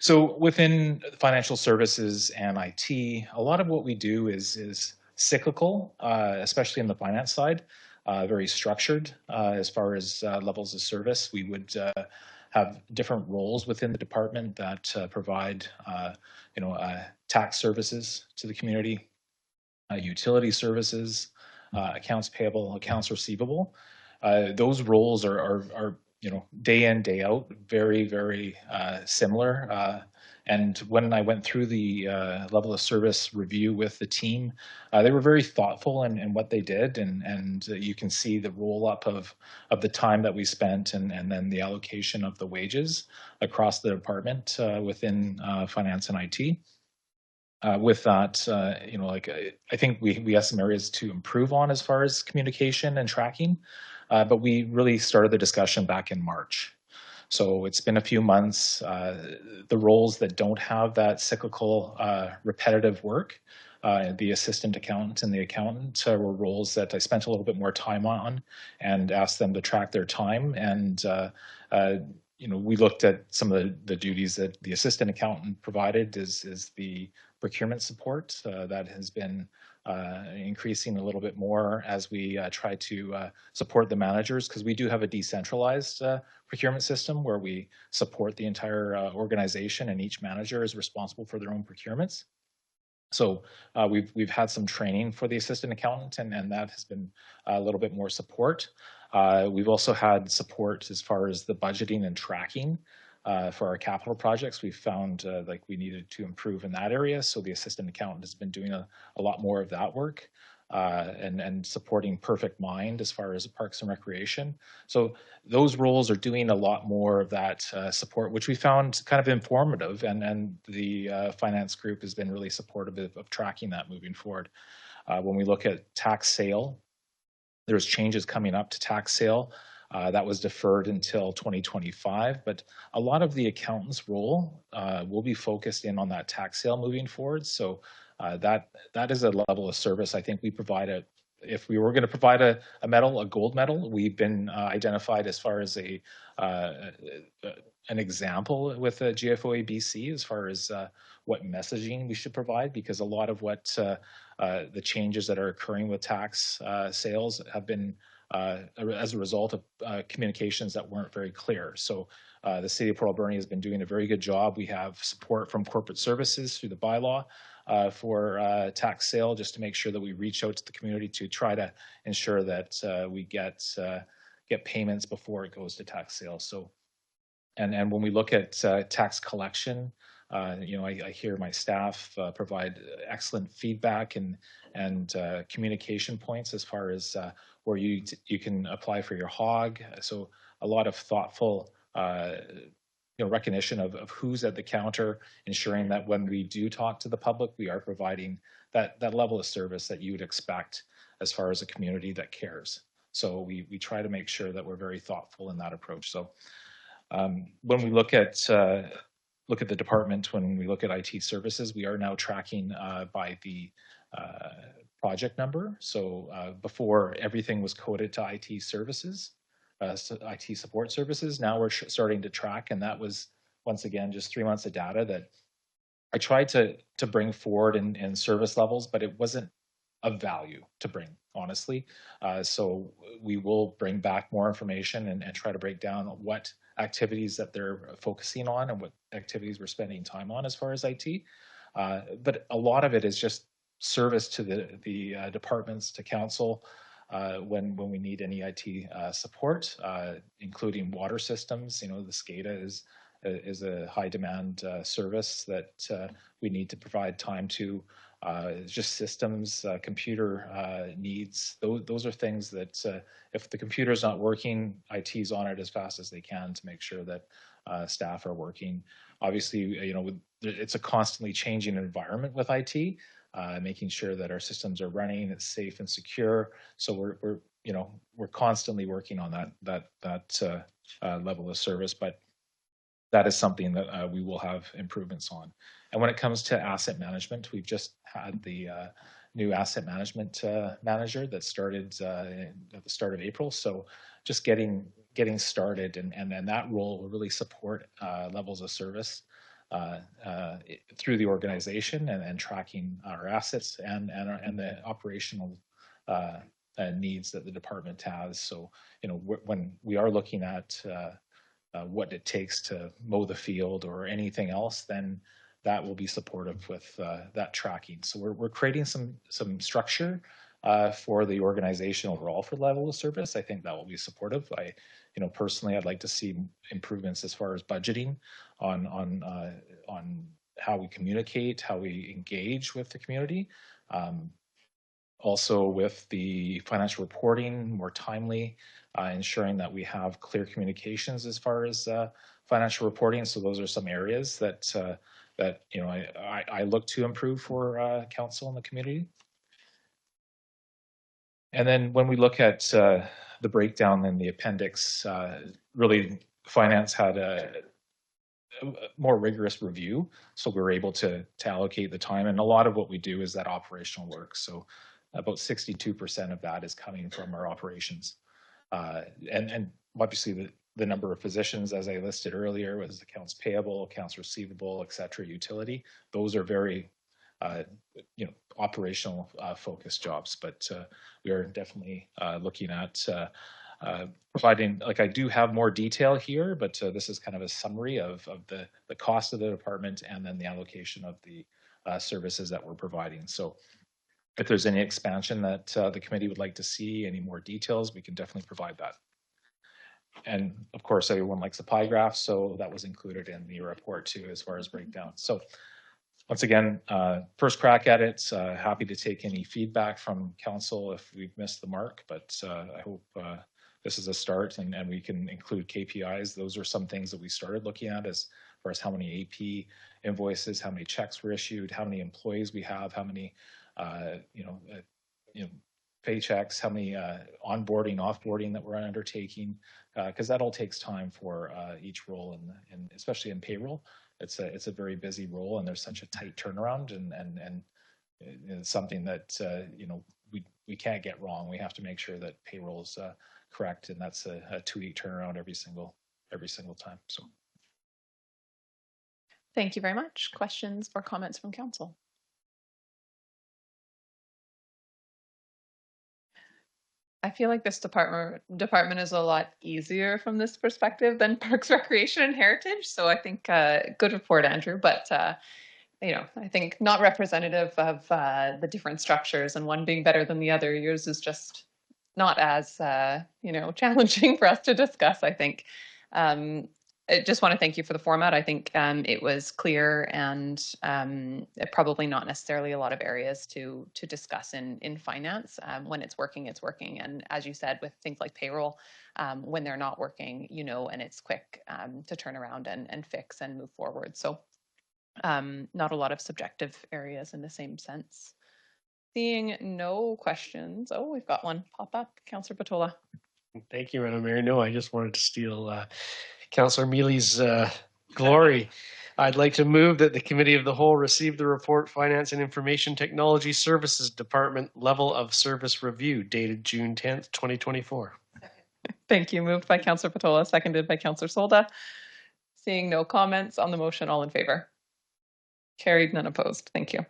So within financial services and IT, a lot of what we do is cyclical, especially in the finance side, very structured as far as levels of service. We would have different roles within the department that provide, tax services to the community, utility services, accounts payable, accounts receivable. Those roles are day in, day out, very, very similar. And when I went through the level of service review with the team, they were very thoughtful in what they did, and you can see the roll up of the time that we spent and then the allocation of the wages across the department within finance and IT. With that, I think we have some areas to improve on as far as communication and tracking, but we really started the discussion back in March. So it's been a few months. The roles that don't have that cyclical, repetitive work, the assistant accountant and the accountant were roles that I spent a little bit more time on and asked them to track their time. And we looked at some of the duties that the assistant accountant provided is the procurement support that has been increasing a little bit more as we try to support the managers, because we do have a decentralized procurement system where we support the entire organization and each manager is responsible for their own procurements. So we've had some training for the assistant accountant, and that has been a little bit more support. We've also had support as far as the budgeting and tracking for our capital projects. We found like we needed to improve in that area. So the assistant accountant has been doing a lot more of that work and supporting Perfect Mind as far as Parks and Recreation. So those roles are doing a lot more of that support, which we found kind of informative. And the finance group has been really supportive of tracking that moving forward. When we look at tax sale, there's changes coming up to tax sale. That was deferred until 2025, but a lot of the accountant's role will be focused in on that tax sale moving forward. So that is a level of service I think we provide. If we were going to provide a medal, a gold medal, we've been identified as far as an example with GFOA BC as far as what messaging we should provide, because a lot of what the changes that are occurring with tax sales have been as a result of communications that weren't very clear. So the City of Port Alberni has been doing a very good job. We have support from corporate services through the bylaw for tax sale, just to make sure that we reach out to the community to try to ensure that we get payments before it goes to tax sale. So, and when we look at tax collection, I hear my staff provide excellent feedback and communication points as far as where you can apply for your HOG. So a lot of thoughtful recognition of who's at the counter, ensuring that when we do talk to the public, we are providing that level of service that you would expect as far as a community that cares. So we try to make sure that we're very thoughtful in that approach. So when we look at the department, when we look at IT services, we are now tracking by the project number. So before, everything was coded to IT services, IT support services. Now we're starting to track, and that was, once again, just 3 months of data that I tried to bring forward in service levels, but it wasn't of value to bring, honestly. So we will bring back more information and try to break down what activities that they're focusing on and what activities we're spending time on as far as IT. But a lot of it is just service to the departments, to council, when we need any IT support, including water systems. The SCADA is a high demand service that we need to provide time to. Just systems, computer needs. Those are things that if the computer's not working, IT's on it as fast as they can to make sure that staff are working. Obviously, it's a constantly changing environment with IT. Making sure that our systems are running, it's safe and secure. So we're constantly working on that level of service, but that is something that we will have improvements on. And when it comes to asset management, we've just had the new asset management manager that started at the start of April. So just getting started, and then that role will really support levels of service through the organization and tracking our assets and the operational needs that the department has. So when we are looking at what it takes to mow the field or anything else, then that will be supportive with that tracking. So we're creating some structure for the organization overall for level of service. I think that will be supportive. Personally, I'd like to see improvements as far as budgeting on how we communicate, how we engage with the community. Also with the financial reporting, more timely, ensuring that we have clear communications as far as financial reporting. So those are some areas that I look to improve for council and the community. And then when we look at the breakdown in the appendix, really finance had a more rigorous review, so we were able to allocate the time. And a lot of what we do is that operational work. So about 62% of that is coming from our operations. And obviously the number of positions, as I listed earlier, was accounts payable, accounts receivable, et cetera, utility. Those are very operational focused jobs, but we are definitely looking at providing, I do have more detail here, but this is kind of a summary of the cost of the department and then the allocation of the services that we're providing. So if there's any expansion that the committee would like to see, any more details, we can definitely provide that. And of course, everyone likes a pie graph, so that was included in the report too, as far as breakdown. So once again, first crack at it. Happy to take any feedback from council if we've missed the mark, but I hope this is a start and we can include KPIs. Those are some things that we started looking at as far as how many AP invoices, how many checks were issued, how many employees we have, how many paychecks, how many onboarding, offboarding that we're undertaking, because that all takes time for each role, and especially in payroll. It's a very busy role, and there's such a tight turnaround, and it's something that we can't get wrong. We have to make sure that payroll is correct, and that's a 2-week turnaround every single time. So. Thank you very much. Questions or comments from council? I feel like this department is a lot easier from this perspective than Parks, Recreation, and Heritage. So I think good report, Andrew. But I think not representative of the different structures, and one being better than the other. Yours is just not as challenging for us to discuss, I think. I just want to thank you for the format. I think it was clear, and probably not necessarily a lot of areas to discuss in finance. When it's working, it's working. And as you said, with things like payroll, when they're not working, and it's quick to turn around and fix and move forward. So not a lot of subjective areas in the same sense. Seeing no questions. Oh, we've got one pop up. Councillor Patola. Thank you, Madam Mayor. No, I just wanted to steal Councillor Mealy's glory. I'd like to move that the Committee of the Whole receive the report Finance and Information Technology Services Department Level of Service Review dated June 10th, 2024. Thank you. Moved by Councillor Patola, seconded by Councillor Solda. Seeing no comments on the motion, all in favor? Carried, none opposed. Thank you.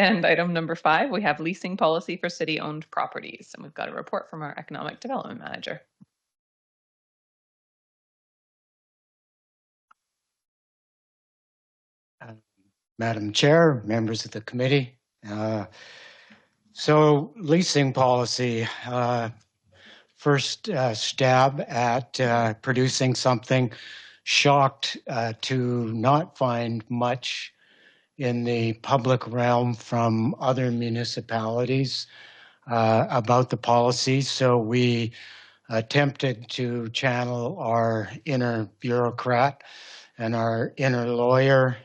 And item number 5, we have leasing policy for city-owned properties. And we've got a report from our Economic Development Manager. Madam Chair, members of the committee. So leasing policy, first stab at producing something, shocked to not find much in the public realm from other municipalities about the policy. So we attempted to channel our inner bureaucrat and our inner lawyer,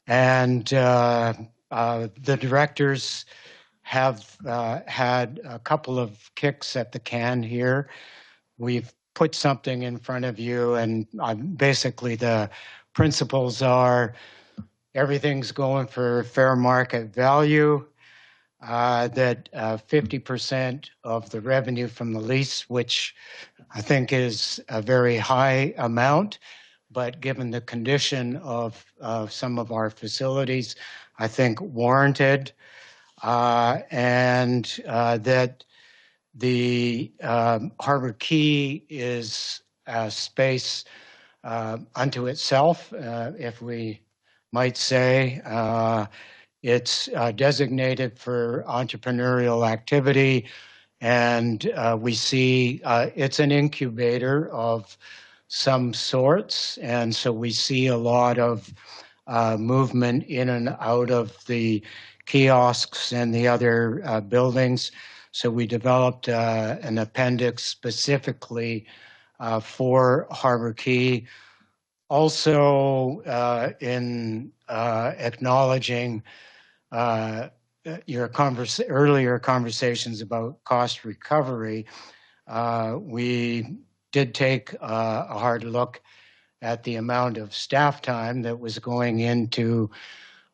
and the directors have had a couple of kicks at the can here. We've put something in front of you, and basically the principles are everything's going for fair market value, that 50% of the revenue from the lease, which I think is a very high amount, but given the condition of some of our facilities, I think warranted, and that the Harbor Key is a space unto itself, if we might say. It's designated for entrepreneurial activity, and we see it's an incubator of some sorts, and so we see a lot of movement in and out of the kiosks and the other buildings. So we developed an appendix specifically for Harbor Key. Also, in acknowledging your earlier conversations about cost recovery, we did take a hard look at the amount of staff time that was going into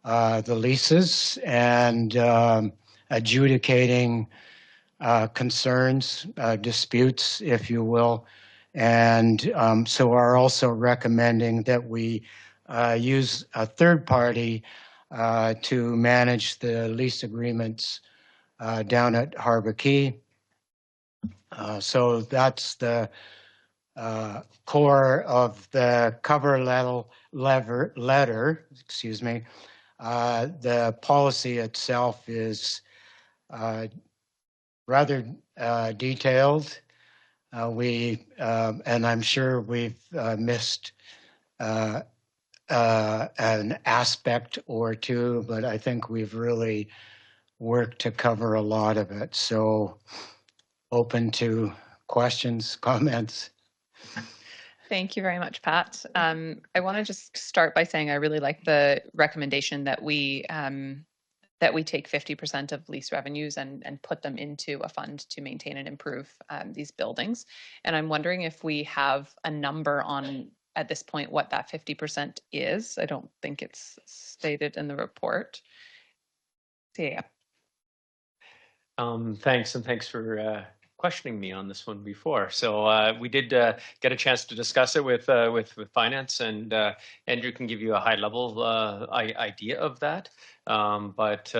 the leases and adjudicating concerns, disputes, if you will. And so are also recommending that we use a third party to manage the lease agreements down at Harbor Key. So that's the core of the cover letter, excuse me. The policy itself is rather detailed. And I'm sure we've missed an aspect or two, but I think we've really worked to cover a lot of it. So open to questions, comments. Thank you very much, Pat. I want to just start by saying I really like the recommendation that we that we take 50% of lease revenues and put them into a fund to maintain and improve these buildings. And I'm wondering if we have a number on, at this point, what that 50% is. I don't think it's stated in the report. So, yeah. Thanks, and thanks for questioning me on this one before. So we did get a chance to discuss it with finance, and Andrew can give you a high level idea of that. But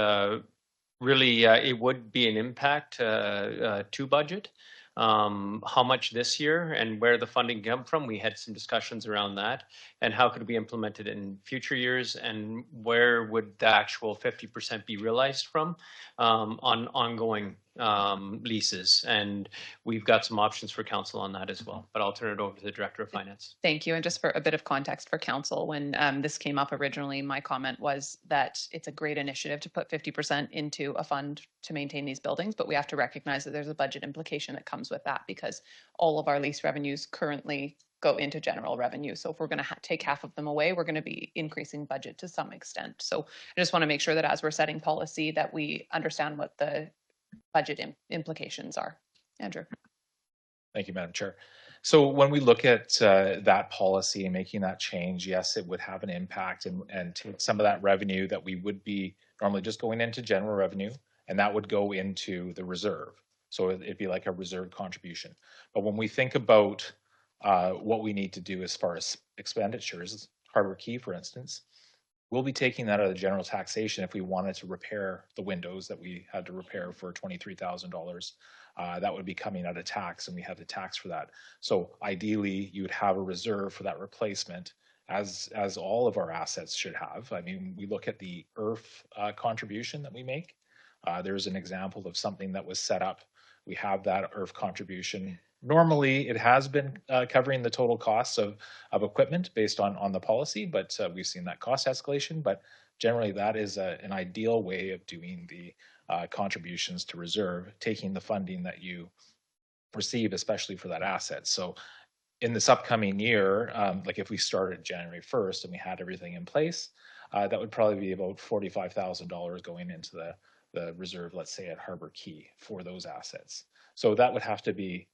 really, it would be an impact to budget. How much this year and where the funding come from, we had some discussions around that, and how could it be implemented in future years, and where would the actual 50% be realized from on ongoing leases. And we've got some options for council on that as well, but I'll turn it over to the Director of Finance. Thank you. And just for a bit of context for council, when this came up originally, my comment was that it's a great initiative to put 50% into a fund to maintain these buildings, but we have to recognize that there's a budget implication that comes with that, because all of our lease revenues currently go into general revenue. So if we're going to take half of them away, we're going to be increasing budget to some extent. So I just want to make sure that as we're setting policy, that we understand what the budget implications are. Andrew. Thank you, Madam Chair. So when we look at that policy and making that change, yes, it would have an impact, and take some of that revenue that we would be normally just going into general revenue, and that would go into the reserve. So it'd be like a reserve contribution. But when we think about what we need to do as far as expenditures, Harbor Quay, for instance, we'll be taking that out of the general taxation if we wanted to repair the windows that we had to repair for $23,000. That would be coming out of tax, and we have the tax for that. So ideally, you would have a reserve for that replacement, as all of our assets should have. I mean, we look at the IRF contribution that we make. There's an example of something that was set up. We have that IRF contribution. Normally, it has been covering the total costs of equipment based on the policy, but we've seen that cost escalation. But generally, that is an ideal way of doing the contributions to reserve, taking the funding that you receive, especially for that asset. So in this upcoming year, like if we started January 1st and we had everything in place, that would probably be about $45,000 going into the reserve, let's say at Harbor Quay, for those assets. So that would have to be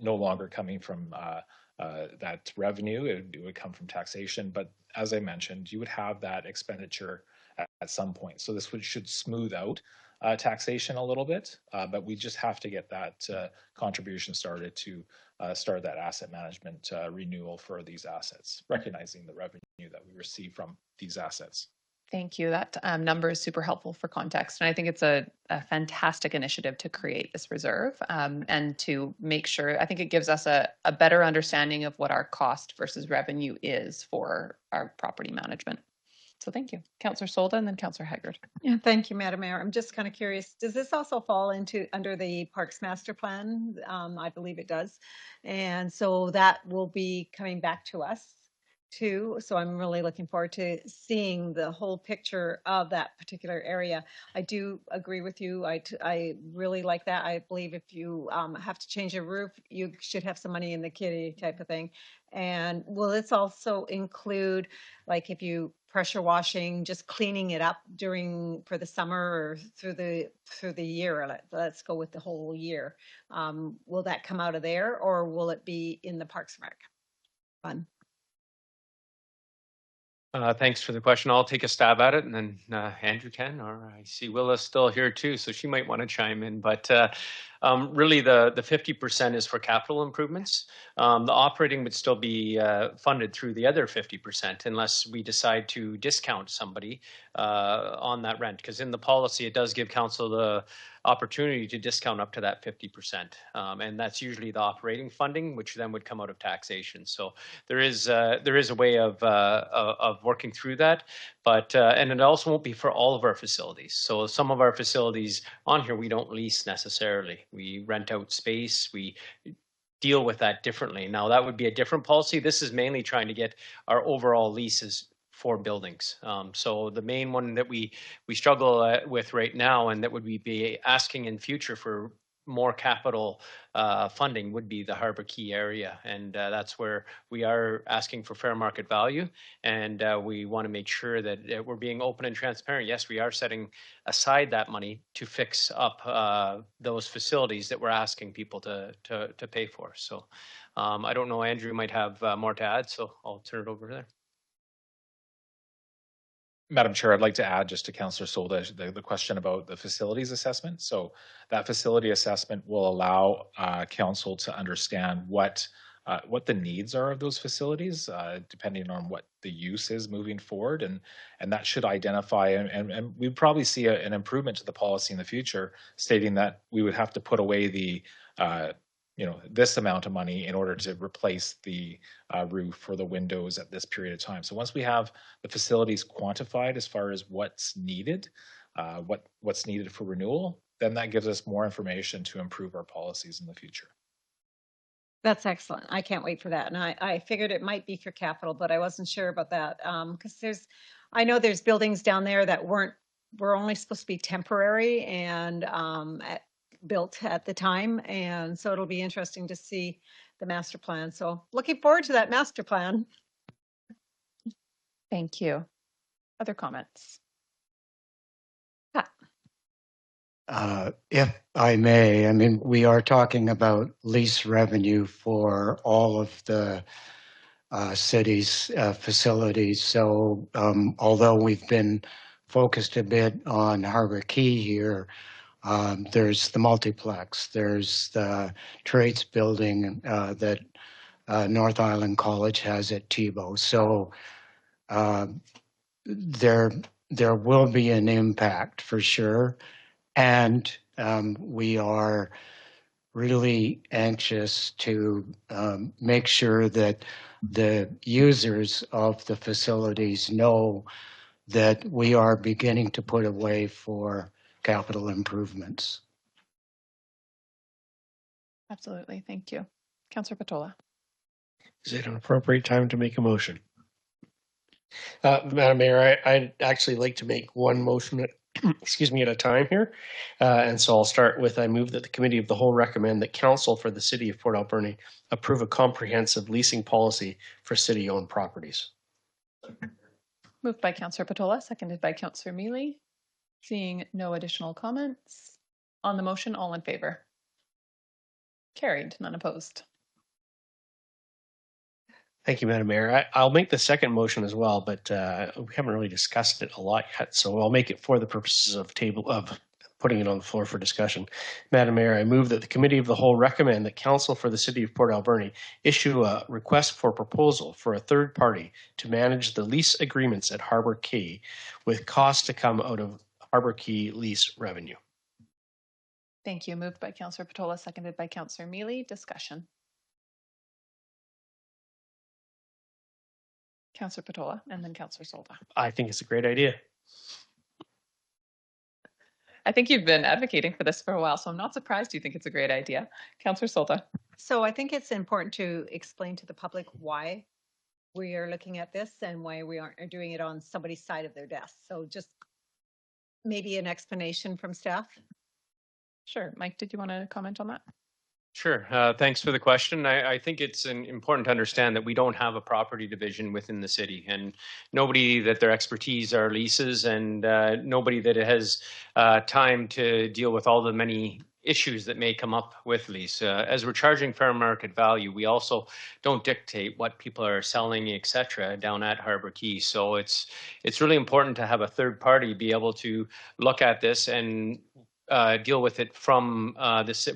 no longer coming from that revenue. It would come from taxation. But as I mentioned, you would have that expenditure at some point. So this should smooth out taxation a little bit, but we just have to get that contribution started to start that asset management renewal for these assets, recognizing the revenue that we receive from these assets. Thank you. That number is super helpful for context. And I think it's a fantastic initiative to create this reserve and to make sure, I think it gives us a better understanding of what our cost versus revenue is for our property management. So thank you. Councillor Solda and then Councillor Haggard. Yeah, thank you, Madam Mayor. I'm just kind of curious, does this also fall under the Parks Master Plan? I believe it does. And so that will be coming back to us too. So I'm really looking forward to seeing the whole picture of that particular area. I do agree with you. I really like that. I believe if you have to change a roof, you should have some money in the kitty type of thing. And will this also include, like, if you pressure washing, just cleaning it up for the summer or through the year? Let's go with the whole year. Will that come out of there, or will it be in the Parks and Rec fund? Thanks for the question. I'll take a stab at it, and then Andrew can, or I see Willa's still here too, so she might want to chime in. But really, the 50% is for capital improvements. The operating would still be funded through the other 50% unless we decide to discount somebody on that rent. Because in the policy, it does give council the opportunity to discount up to that 50%. And that's usually the operating funding, which then would come out of taxation. So there is a way of working through that, but and it also won't be for all of our facilities. So some of our facilities on here, we don't lease necessarily. We rent out space. We deal with that differently. Now that would be a different policy. This is mainly trying to get our overall leases for buildings. So the main one that we struggle with right now, and that would be asking in future for more capital funding would be the Harbor Key area. And that's where we are asking for fair market value. And we want to make sure that we're being open and transparent. Yes, we are setting aside that money to fix up those facilities that we're asking people to pay for. So I don't know, Andrew might have more to add, so I'll turn it over there. Madam Chair, I'd like to add just to Councillor Solda the question about the facilities assessment. So that facility assessment will allow council to understand what the needs are of those facilities, depending on what the use is moving forward, and that should identify and we'd probably see an improvement to the policy in the future, stating that we would have to put away the this amount of money in order to replace the roof or the windows at this period of time. So once we have the facilities quantified as far as what's needed, what's needed for renewal, then that gives us more information to improve our policies in the future. That's excellent. I can't wait for that. And I figured it might be for capital, but I wasn't sure about that. Because I know there's buildings down there that were only supposed to be temporary and built at the time. And so it'll be interesting to see the master plan. So looking forward to that master plan. Thank you. Other comments? If I may, I mean, we are talking about lease revenue for all of the city's facilities. So although we've been focused a bit on Harbor Key here, there's the multiplex, there's the trades building that North Island College has at Tebow. So there will be an impact for sure. And we are really anxious to make sure that the users of the facilities know that we are beginning to put away for capital improvements. Absolutely. Thank you. Councillor Patola. Is it an appropriate time to make a motion? Madam Mayor, I'd actually like to make one motion at a time here. And so I'll start with, I move that the Committee of the Whole recommend that Council for the City of Port Alberni approve a comprehensive leasing policy for city-owned properties. Moved by Councillor Patola, seconded by Councillor Mealy. Seeing no additional comments on the motion, all in favor? Carried, none opposed. Thank you, Madam Mayor. I'll make the second motion as well, but we haven't really discussed it a lot yet, so I'll make it for the purposes of putting it on the floor for discussion. Madam Mayor, I move that the Committee of the Whole recommend that Council for the City of Port Alberni issue a request for proposal for a third party to manage the lease agreements at Harbor Key, with costs to come out of Harbor Key lease revenue. Thank you. Moved by Councillor Patola, seconded by Councillor Mealy. Discussion. Councillor Patola and then Councillor Solda. I think it's a great idea. I think you've been advocating for this for a while, so I'm not surprised you think it's a great idea. Councillor Solda. So I think it's important to explain to the public why we are looking at this and why we aren't doing it on somebody's side of their desk. So just maybe an explanation from staff. Sure. Mike, did you want to comment on that? Sure. Thanks for the question. I think it's important to understand that we don't have a property division within the city, and nobody that their expertise are leases, and nobody that has time to deal with all the many issues that may come up with lease. As we're charging fair market value, we also don't dictate what people are selling, etc., down at Harbor Key. So it's really important to have a third party be able to look at this and deal with it from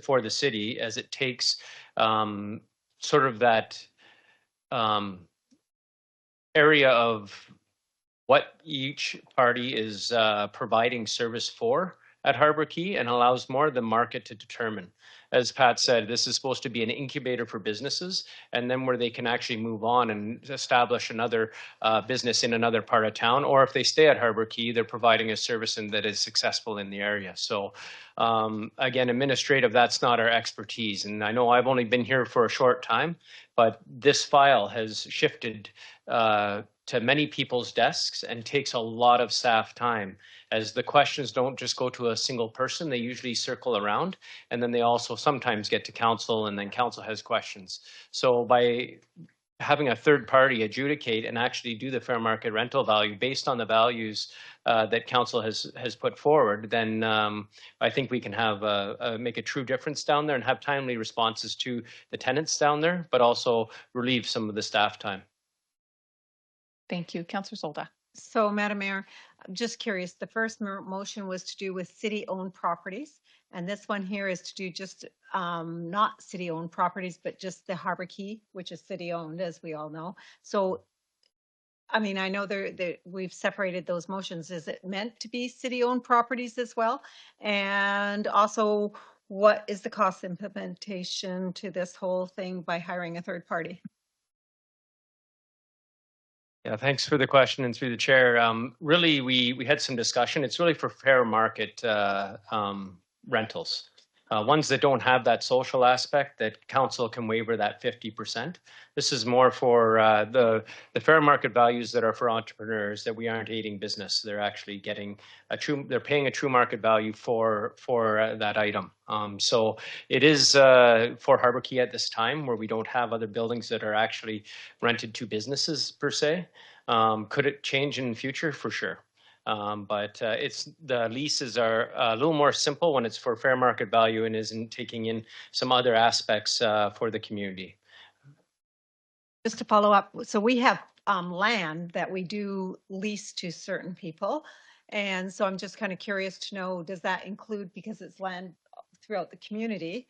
for the city, as it takes sort of that area of what each party is providing service for at Harbor Key, and allows more of the market to determine. As Pat said, this is supposed to be an incubator for businesses, and then where they can actually move on and establish another business in another part of town, or if they stay at Harbor Key, they're providing a service that is successful in the area. So again, administrative, that's not our expertise. And I know I've only been here for a short time, but this file has shifted to many people's desks and takes a lot of staff time, as the questions don't just go to a single person, they usually circle around, and then they also sometimes get to council, and then council has questions. So by having a third party adjudicate and actually do the fair market rental value based on the values that council has put forward, then I think we can have make a true difference down there and have timely responses to the tenants down there, but also relieve some of the staff time. Thank you. Councillor Solda. So, Madam Mayor, I'm just curious, the first motion was to do with city-owned properties, and this one here is to do just not city-owned properties, but just the Harbor Key, which is city-owned, as we all know. So, I mean, I know we've separated those motions. Is it meant to be city-owned properties as well? And also, what is the cost implementation to this whole thing by hiring a third party? Yeah, thanks for the question, and through the chair. Really, we had some discussion. It's really for fair market rentals. Ones that don't have that social aspect, that council can waiver that 50%. This is more for the fair market values that are for entrepreneurs, that we aren't aiding business. They're actually getting they're paying a true market value for that item. So it is for Harbor Key at this time, where we don't have other buildings that are actually rented to businesses per se. Could it change in the future? For sure. But the leases are a little more simple when it's for fair market value and isn't taking in some other aspects for the community. Just to follow up, so we have land that we do lease to certain people. And so I'm just kind of curious to know, does that include, because it's land throughout the community,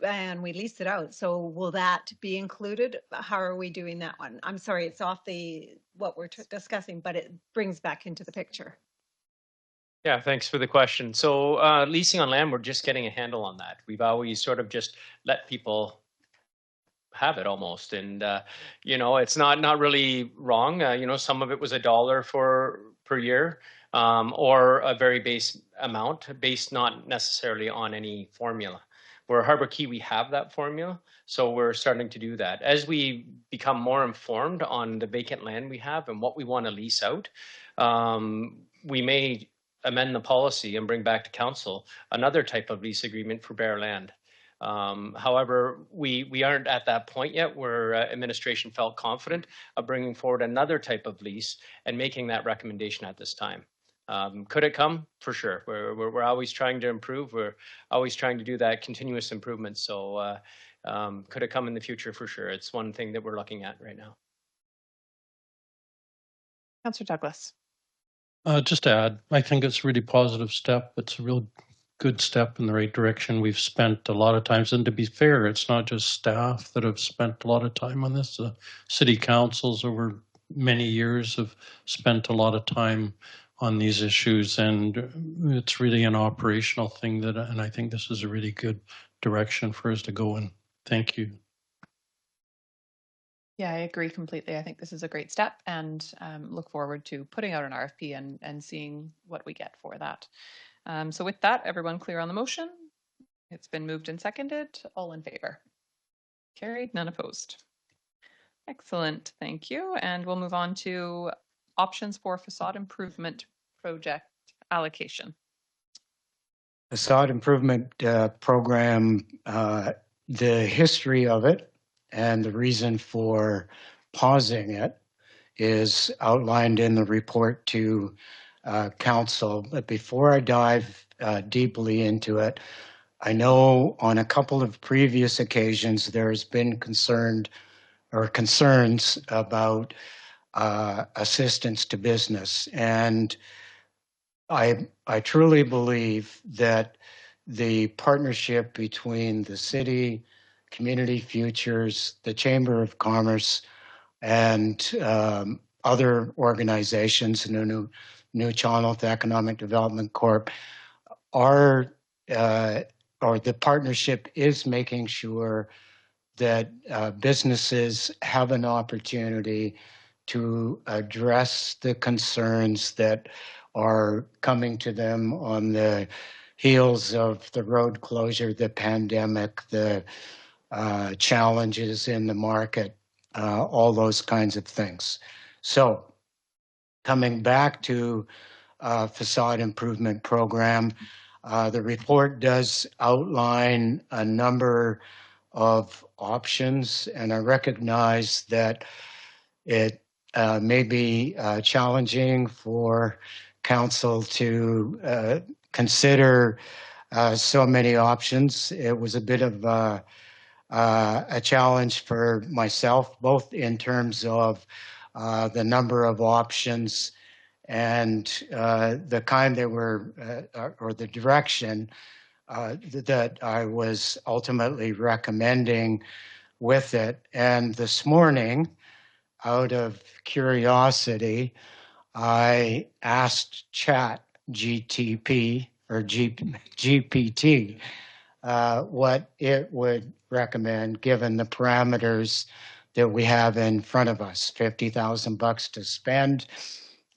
and we lease it out, so will that be included? How are we doing that one? I'm sorry, it's off what we're discussing, but it brings back into the picture. Yeah, thanks for the question. So leasing on land, we're just getting a handle on that. We've always sort of just let people have it almost, and you know, it's not really wrong. You know, some of it was $1 per year, or a very base amount, based not necessarily on any formula. Where Harbor Key, we have that formula, so we're starting to do that. As we become more informed on the vacant land we have and what we want to lease out, we may amend the policy and bring back to council another type of lease agreement for bare land. However, we aren't at that point yet where administration felt confident of bringing forward another type of lease and making that recommendation at this time. Could it come? For sure. We're always trying to improve. We're always trying to do that continuous improvement. So could it come in the future? For sure. It's one thing that we're looking at right now. Councillor Douglas. Just to add, I think it's a really positive step. It's a real good step in the right direction. We've spent a lot of times, and to be fair, it's not just staff that have spent a lot of time on this. City councils over many years have spent a lot of time on these issues, and it's really an operational thing and I think this is a really good direction for us to go in. Thank you. Yeah, I agree completely. I think this is a great step, and look forward to putting out an RFP and seeing what we get for that. So with that, everyone clear on the motion? It's been moved and seconded. All in favor? Carried, none opposed. Excellent, thank you. And we'll move on to options for facade improvement project allocation. Facade improvement program, the history of it and the reason for pausing it is outlined in the report to council. But before I dive deeply into it, I know on a couple of previous occasions there's been concerns about assistance to business, and I truly believe that the partnership between the city, Community Futures, the Chamber of Commerce, and other organizations, New Charlotte Economic Development Corp, or the partnership is making sure that businesses have an opportunity to address the concerns that are coming to them on the heels of the road closure, the pandemic, the challenges in the market, all those kinds of things. So coming back to facade improvement program, the report does outline a number of options, and I recognize that it may be challenging for council to consider so many options. It was a bit of a challenge for myself, both in terms of the number of options and the kind they were, or the direction that I was ultimately recommending with it. And this morning, out of curiosity, I asked Chat GTP or GPT what it would recommend given the parameters that we have in front of us, $50,000 to spend,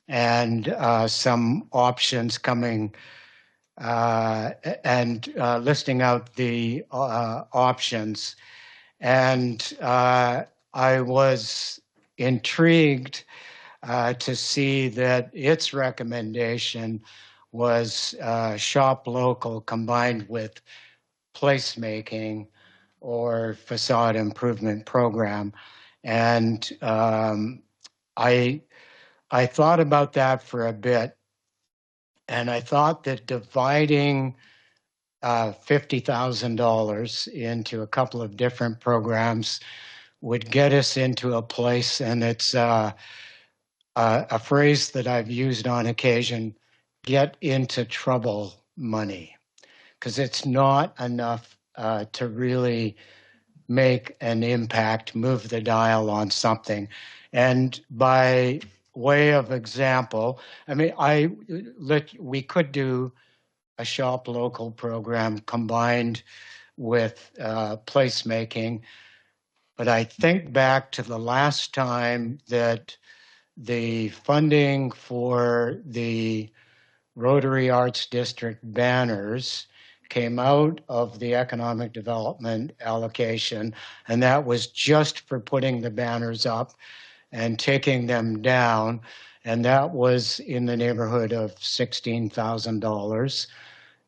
and some options coming and listing out the options. And I was intrigued to see that its recommendation was shop local combined with placemaking or facade improvement program. And I thought about that for a bit, and I thought that dividing $50,000 into a couple of different programs would get us into a place, and it's a phrase that I've used on occasion, get into trouble money, because it's not enough to really make an impact, move the dial on something. And by way of example, I mean, we could do a shop local program combined with placemaking, but I think back to the last time that the funding for the Rotary Arts District banners came out of the economic development allocation, and that was just for putting the banners up and taking them down, and that was in the neighborhood of $16,000,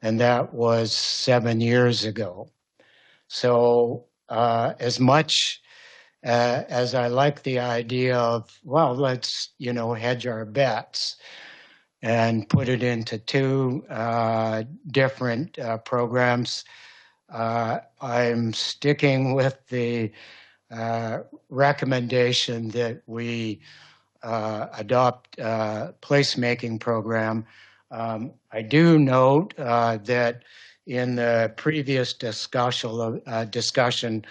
and that was 7 years ago. So as much as I like the idea of, well, let's, hedge our bets and put it into two different programs, I'm sticking with the recommendation that we adopt placemaking program. I do note that in the previous discussion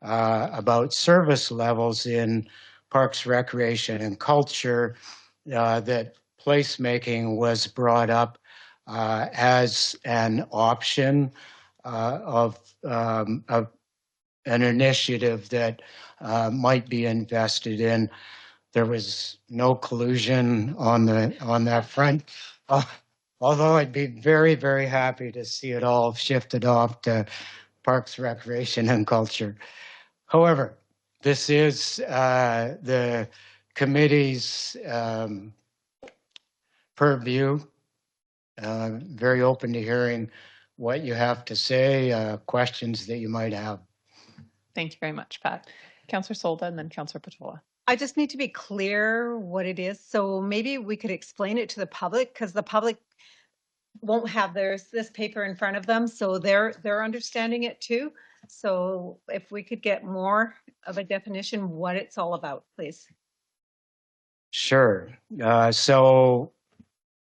about service levels in Parks, Recreation, and Culture, that placemaking was brought up as an option of an initiative that might be invested in. There was no collusion on that front, although I'd be very, very happy to see it all shifted off to Parks, Recreation, and Culture. However, this is the committee's purview. Very open to hearing what you have to say, questions that you might have. Thank you very much, Pat. Councillor Solda and then Councillor Patola. I just need to be clear what it is. So maybe we could explain it to the public, because the public won't have this paper in front of them, so they're understanding it too. So if we could get more of a definition, what it's all about, please. Sure. So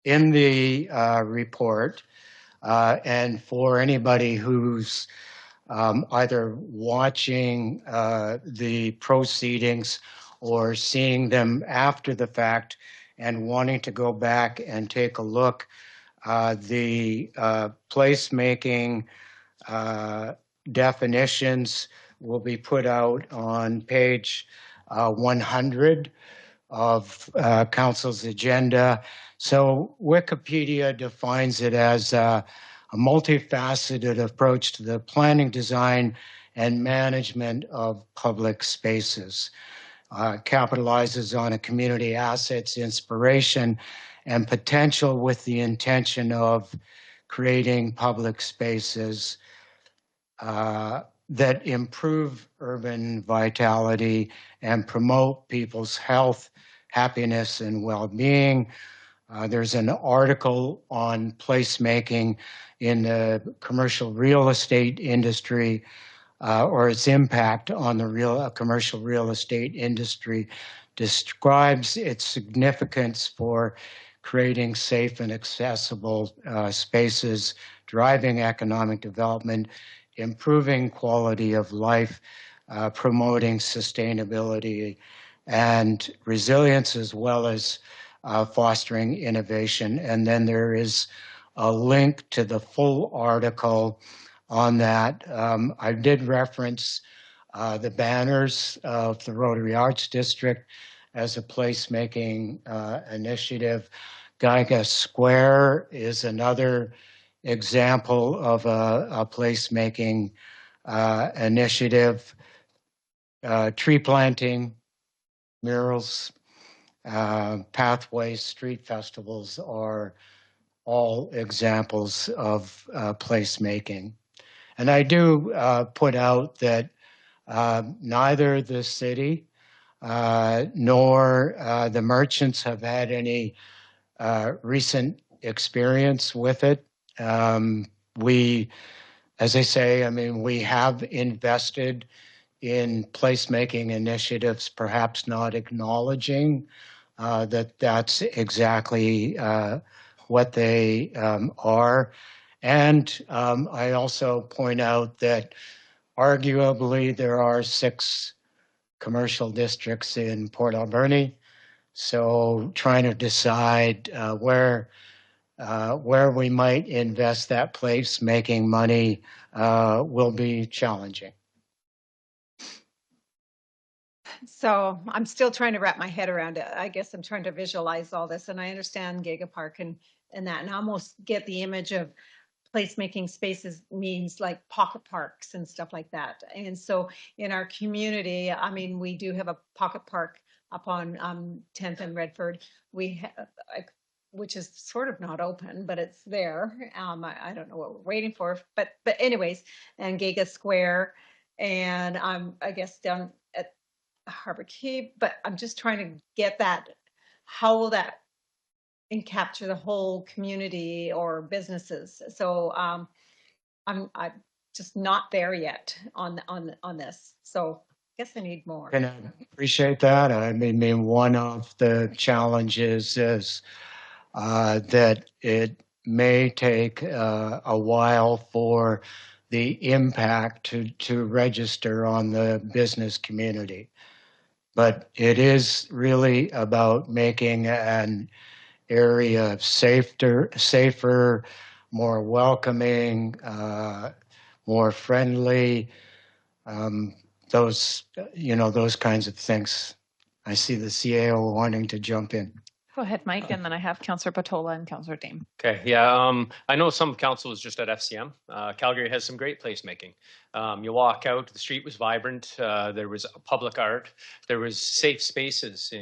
in the report, and for anybody who's either watching the proceedings or seeing them after the fact and wanting to go back and take a look, the placemaking definitions will be put out on page 100 of Council's agenda. So Wikipedia defines it as a multifaceted approach to the planning, design, and management of public spaces. capitalizes on a community asset's inspiration and potential with the intention of creating public spaces that improve urban vitality and promote people's health, happiness, and well-being. There's an article on placemaking in the commercial real estate industry or its impact on the commercial real estate industry, describes its significance for creating safe and accessible spaces, driving economic development, improving quality of life, promoting sustainability and resilience, as well as fostering innovation. And then there is a link to the full article on that. I did reference the banners of the Rotary Arts District as a placemaking initiative. Geiga Square is another example of a placemaking initiative. Tree planting, murals, pathways, street festivals are all examples of placemaking. And I do put out that neither the city nor the merchants have had any recent experience with it. We, as I say, I mean, we have invested in placemaking initiatives, perhaps not acknowledging that that's exactly what they are. And I also point out that arguably there are 6 commercial districts in Port Alberni. So trying to decide where we might invest that placemaking money will be challenging. So I'm still trying to wrap my head around it. I guess I'm trying to visualize all this, and I understand Giga Park and that, and I almost get the image of placemaking spaces means like pocket parks and stuff like that. And so in our community, I mean, we do have a pocket park up on 10th and Redford. We have, which is sort of not open, but it's there. I don't know what we're waiting for, but anyways, and Giga Square, and I guess down at Harbor Key, but I'm just trying to get that, how will that and capture the whole community or businesses. So I'm just not there yet on this. So I guess I need more. Can I appreciate that? I mean, one of the challenges is that it may take a while for the impact to register on the business community. But it is really about making an area safer, more welcoming, more friendly, those kinds of things. I see the CAO wanting to jump in. Go ahead, Mike, and then I have Councillor Patola and Councillor Dame. Okay, yeah, I know some council was just at FCM. Calgary has some great placemaking. You walk out, the street was vibrant. There was public art. There was safe spaces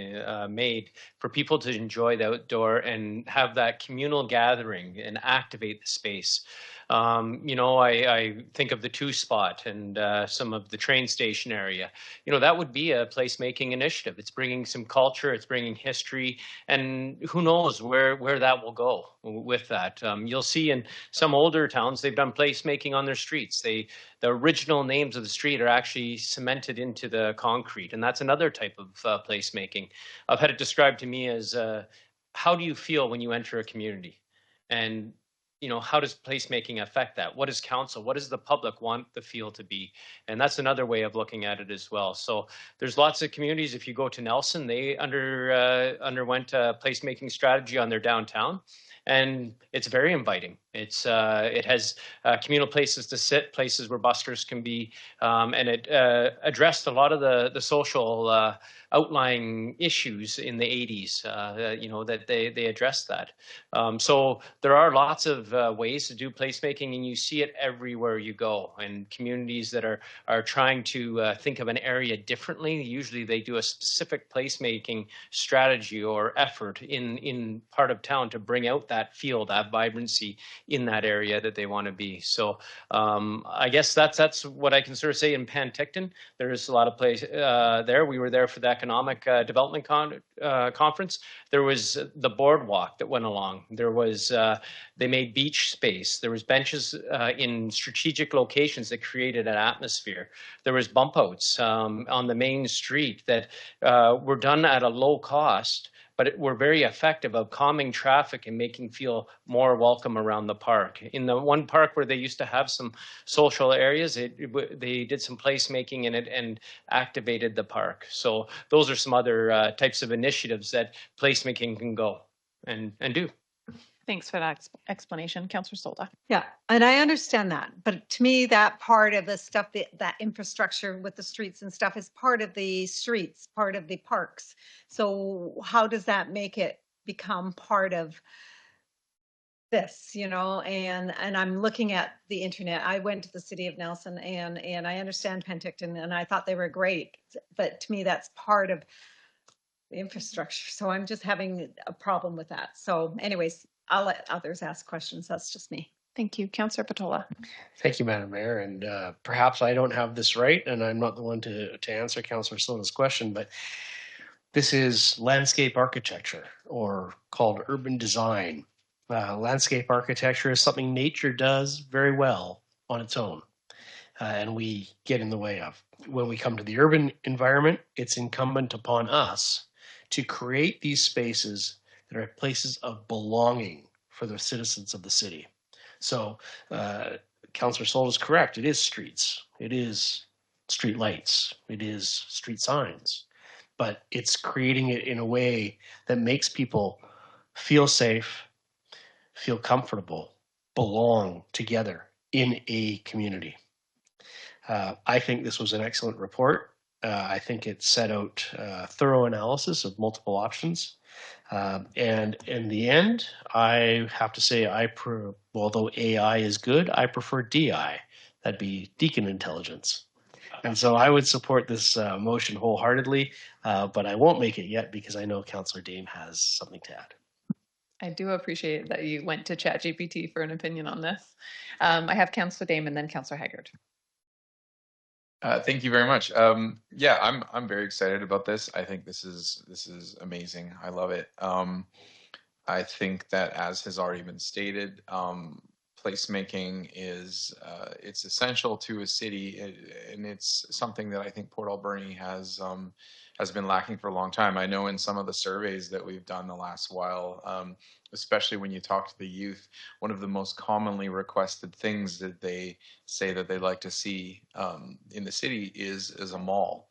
made for people to enjoy the outdoor and have that communal gathering and activate the space. I think of the 2 spot and some of the train station area. That would be a placemaking initiative. It's bringing some culture, it's bringing history, and who knows where that will go with that. You'll see in some older towns, they've done placemaking on their streets. The original names of the street are actually cemented into the concrete, and that's another type of placemaking. I've had it described to me as, how do you feel when you enter a community? And how does placemaking affect that? What does council, what does the public want the feel to be? And that's another way of looking at it as well. So there's lots of communities. If you go to Nelson, they underwent a placemaking strategy on their downtown, and it's very inviting. It has communal places to sit, places where buskers can be, and it addressed a lot of the social outlying issues in the 80s. That they addressed that. So there are lots of ways to do placemaking, and you see it everywhere you go. And communities that are trying to think of an area differently, usually they do a specific placemaking strategy or effort in part of town to bring out that feel, that vibrancy in that area that they want to be. So I guess that's what I can sort of say in Penticton. There's a lot of place there. We were there for the economic development conference. There was the boardwalk that went along. There was they made beach space. There was benches in strategic locations that created an atmosphere. There was bump outs on the main street that were done at a low cost, but were very effective of calming traffic and making feel more welcome around the park. In the one park where they used to have some social areas, they did some placemaking in it and activated the park. So those are some other types of initiatives that placemaking can go and do. Thanks for that explanation, Councillor Solda. Yeah, and I understand that, but to me, that part of the stuff, that infrastructure with the streets and stuff is part of the streets, part of the parks. So how does that make it become part of this, and I'm looking at the internet. I went to the city of Nelson and I understand Penticton and I thought they were great, but to me, that's part of the infrastructure. So I'm just having a problem with that. So anyways, I'll let others ask questions. That's just me. Thank you. Councillor Patola. Thank you, Madam Mayor. And perhaps I don't have this right, and I'm not the one to answer Councillor Soda's question, but this is landscape architecture, or called urban design. Landscape architecture is something nature does very well on its own, and we get in the way of. When we come to the urban environment, it's incumbent upon us to create these spaces that are places of belonging for the citizens of the city. So Councillor Soul is correct. It is streets. It is street lights. It is street signs. But it's creating it in a way that makes people feel safe, feel comfortable, belong together in a community. I think this was an excellent report. I think it set out thorough analysis of multiple options. And in the end, I have to say, although AI is good, I prefer DI. That'd be Deacon Intelligence. And so I would support this motion wholeheartedly, but I won't make it yet because I know Councillor Dame has something to add. I do appreciate that you went to ChatGPT for an opinion on this. I have Councillor Dame and then Councillor Haggard. Thank you very much. Yeah, I'm very excited about this. I think this is amazing. I love it. I think that, as has already been stated, placemaking is it's essential to a city, and it's something that I think Port Alberni has been lacking for a long time. I know in some of the surveys that we've done the last while, especially when you talk to the youth, one of the most commonly requested things that they say that they'd like to see in the city is a mall.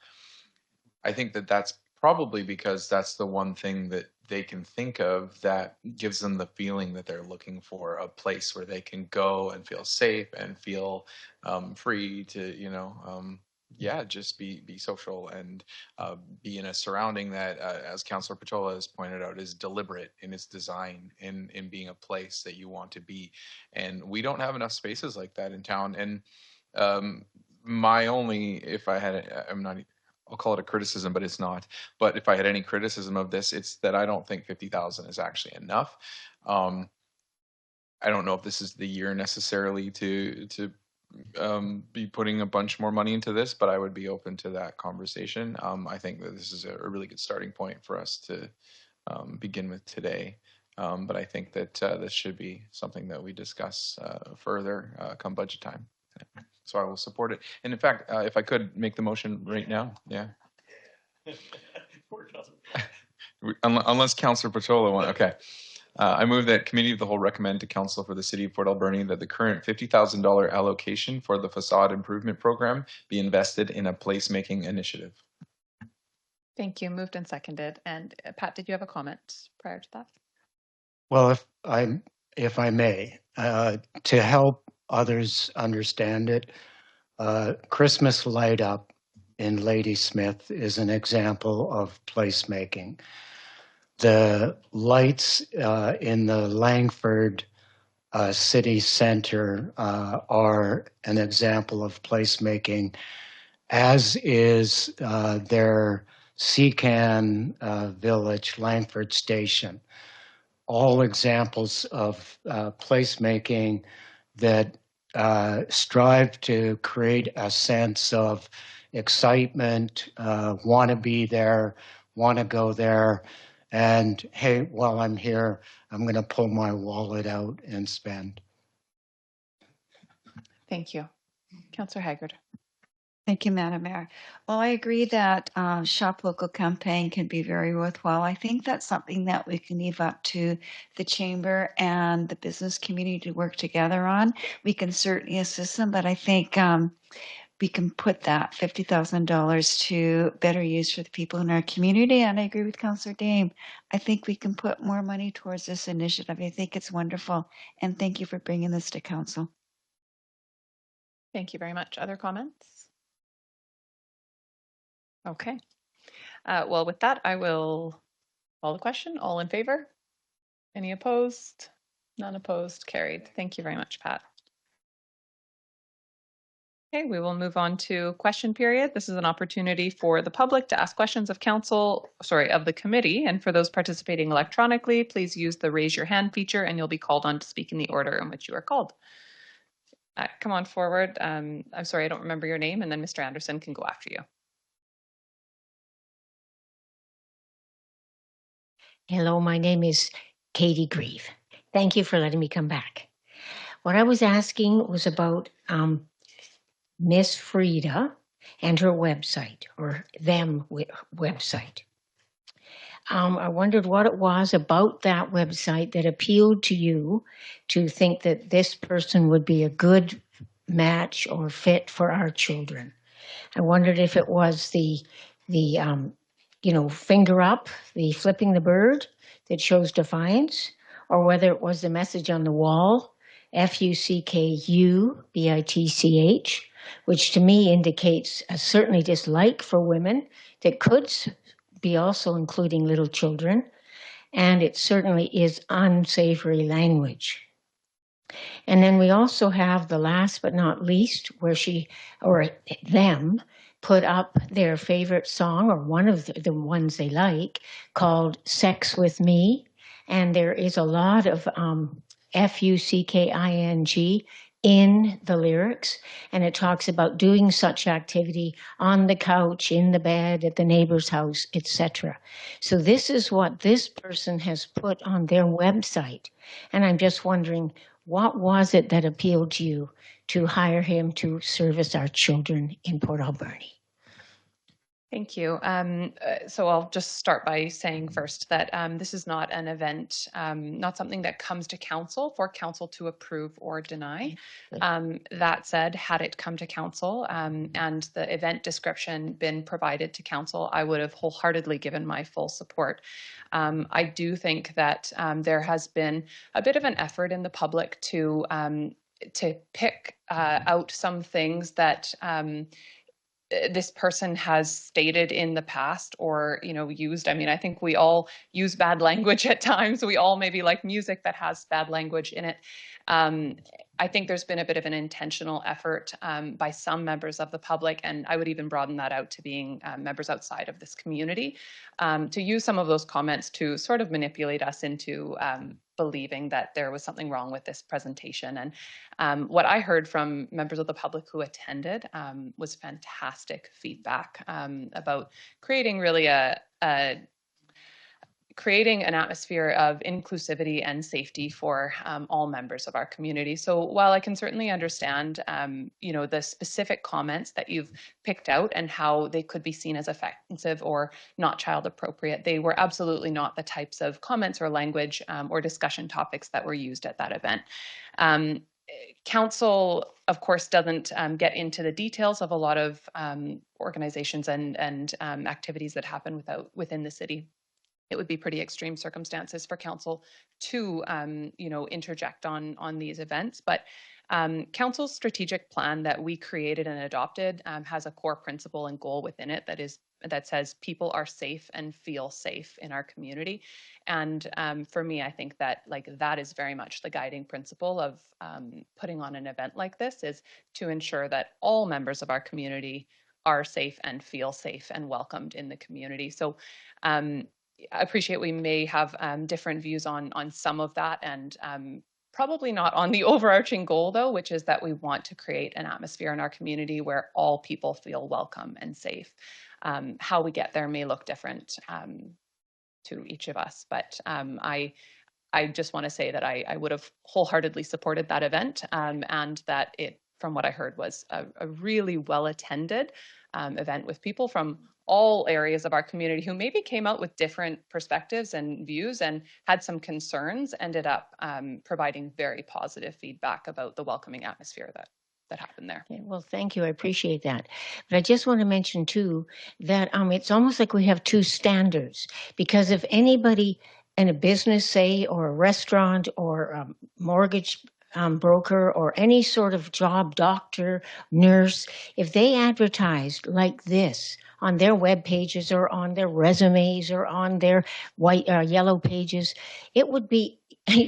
I think that that's probably because that's the one thing that they can think of that gives them the feeling that they're looking for a place where they can go and feel safe and feel free to, just be social and be in a surrounding that, as Councillor Patola has pointed out, is deliberate in its design, in being a place that you want to be. And we don't have enough spaces like that in town. And my only, if I had, I'm not, I'll call it a criticism, but it's not. But if I had any criticism of this, it's that I don't think 50,000 is actually enough. I don't know if this is the year necessarily to be putting a bunch more money into this, but I would be open to that conversation. I think that this is a really good starting point for us to begin with today. But I think that this should be something that we discuss further come budget time. So I will support it. And in fact, if I could make the motion right now, yeah. Unless Councillor Patola wants, okay. I move that Committee of the Whole recommend to Council for the City of Port Alberni that the current $50,000 allocation for the facade improvement program be invested in a placemaking initiative. Thank you. Moved and seconded. And Pat, did you have a comment prior to that? Well, if I may, to help others understand it, Christmas Light Up in Ladysmith is an example of placemaking. The lights in the Langford city center are an example of placemaking, as is their Seacan Village, Langford Station. All examples of placemaking that strive to create a sense of excitement, want to be there, want to go there, and hey, while I'm here, I'm going to pull my wallet out and spend. Thank you. Councillor Haggard. Thank you, Madam Mayor. Well, I agree that Shop Local campaign can be very worthwhile. I think that's something that we can leave up to the Chamber and the business community to work together on. We can certainly assist them, but I think we can put that $50,000 to better use for the people in our community. And I agree with Councillor Dame. I think we can put more money towards this initiative. I think it's wonderful. And thank you for bringing this to council. Thank you very much. Other comments? Okay. Well, with that, I will call the question. All in favor? Any opposed? None opposed. Carried. Thank you very much, Pat. Okay, we will move on to question period. This is an opportunity for the public to ask questions of of the committee. And for those participating electronically, please use the raise your hand feature and you'll be called on to speak in the order in which you are called. Come on forward. I'm sorry, I don't remember your name, and then Mr. Anderson can go after you. Hello, my name is Katie Grieve. Thank you for letting me come back. What I was asking was about Miss Frida and her website, or them website. I wondered what it was about that website that appealed to you to think that this person would be a good match or fit for our children. I wondered if it was the finger up, the flipping the bird that shows defiance, or whether it was the message on the wall, FUCKU, BITCH, which to me indicates a certainly dislike for women that could be also including little children, and it certainly is unsavory language. And then we also have the last but not least, where she or them put up their favorite song, or one of the ones they like, called Sex With Me. And there is a lot of FUCKING in the lyrics, and it talks about doing such activity on the couch, in the bed, at the neighbor's house, etc. So this is what this person has put on their website. And I'm just wondering, what was it that appealed to you to hire him to service our children in Port Alberni? Thank you. So I'll just start by saying first that this is not an event, not something that comes to council for council to approve or deny. That said, had it come to council and the event description been provided to council, I would have wholeheartedly given my full support. I do think that there has been a bit of an effort in the public to pick out some things that this person has stated in the past or, used. I mean, I think we all use bad language at times. We all maybe like music that has bad language in it. I think there's been a bit of an intentional effort by some members of the public, and I would even broaden that out to being members outside of this community, to use some of those comments to sort of manipulate us into believing that there was something wrong with this presentation. And what I heard from members of the public who attended was fantastic feedback about creating really creating an atmosphere of inclusivity and safety for all members of our community. So while I can certainly understand, the specific comments that you've picked out and how they could be seen as offensive or not child appropriate, they were absolutely not the types of comments or language or discussion topics that were used at that event. Council, of course, doesn't get into the details of a lot of organizations and activities that happen within the city. it would be pretty extreme circumstances for council to, interject on these events. But council's strategic plan that we created and adopted has a core principle and goal within it that says people are safe and feel safe in our community. And for me, I think that that is very much the guiding principle of putting on an event like this, is to ensure that all members of our community are safe and feel safe and welcomed in the community. So I appreciate we may have different views on some of that, and probably not on the overarching goal, though, which is that we want to create an atmosphere in our community where all people feel welcome and safe. How we get there may look different to each of us, but I just want to say that I would have wholeheartedly supported that event, and that it, from what I heard, was a really well attended event with people from all areas of our community who maybe came out with different perspectives and views and had some concerns, ended up providing very positive feedback about the welcoming atmosphere that happened there. Okay, well, thank you. I appreciate that. But I just want to mention too that it's almost like we have two standards, because if anybody in a business, say, or a restaurant or a mortgage broker or any sort of job, doctor, nurse, if they advertised like this on their web pages or on their resumes or on their white yellow pages, it would be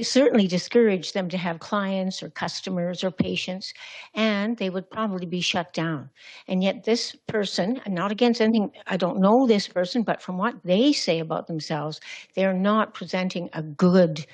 certainly discourage them to have clients or customers or patients, and they would probably be shut down. And yet this person, not against anything, I don't know this person, but from what they say about themselves, they're not presenting a good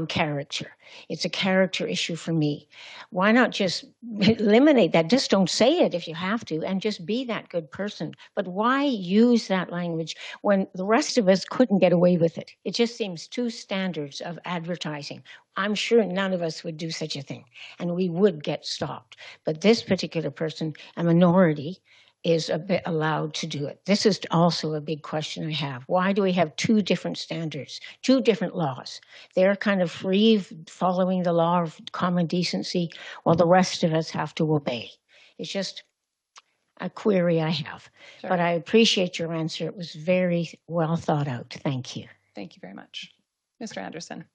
character. It's a character issue for me. Why not just eliminate that? Just don't say it if you have to, and just be that good person. But why use that language when the rest of us couldn't get away with it? It just seems two standards of advertising. I'm sure none of us would do such a thing, and we would get stopped. But this particular person, a minority, is a bit allowed to do it. This is also a big question I have. Why do we have two different standards, two different laws? They're kind of free following the law of common decency, while the rest of us have to obey. It's just a query I have. Sure. But I appreciate your answer. It was very well thought out. Thank you. Thank you very much. Mr. Anderson.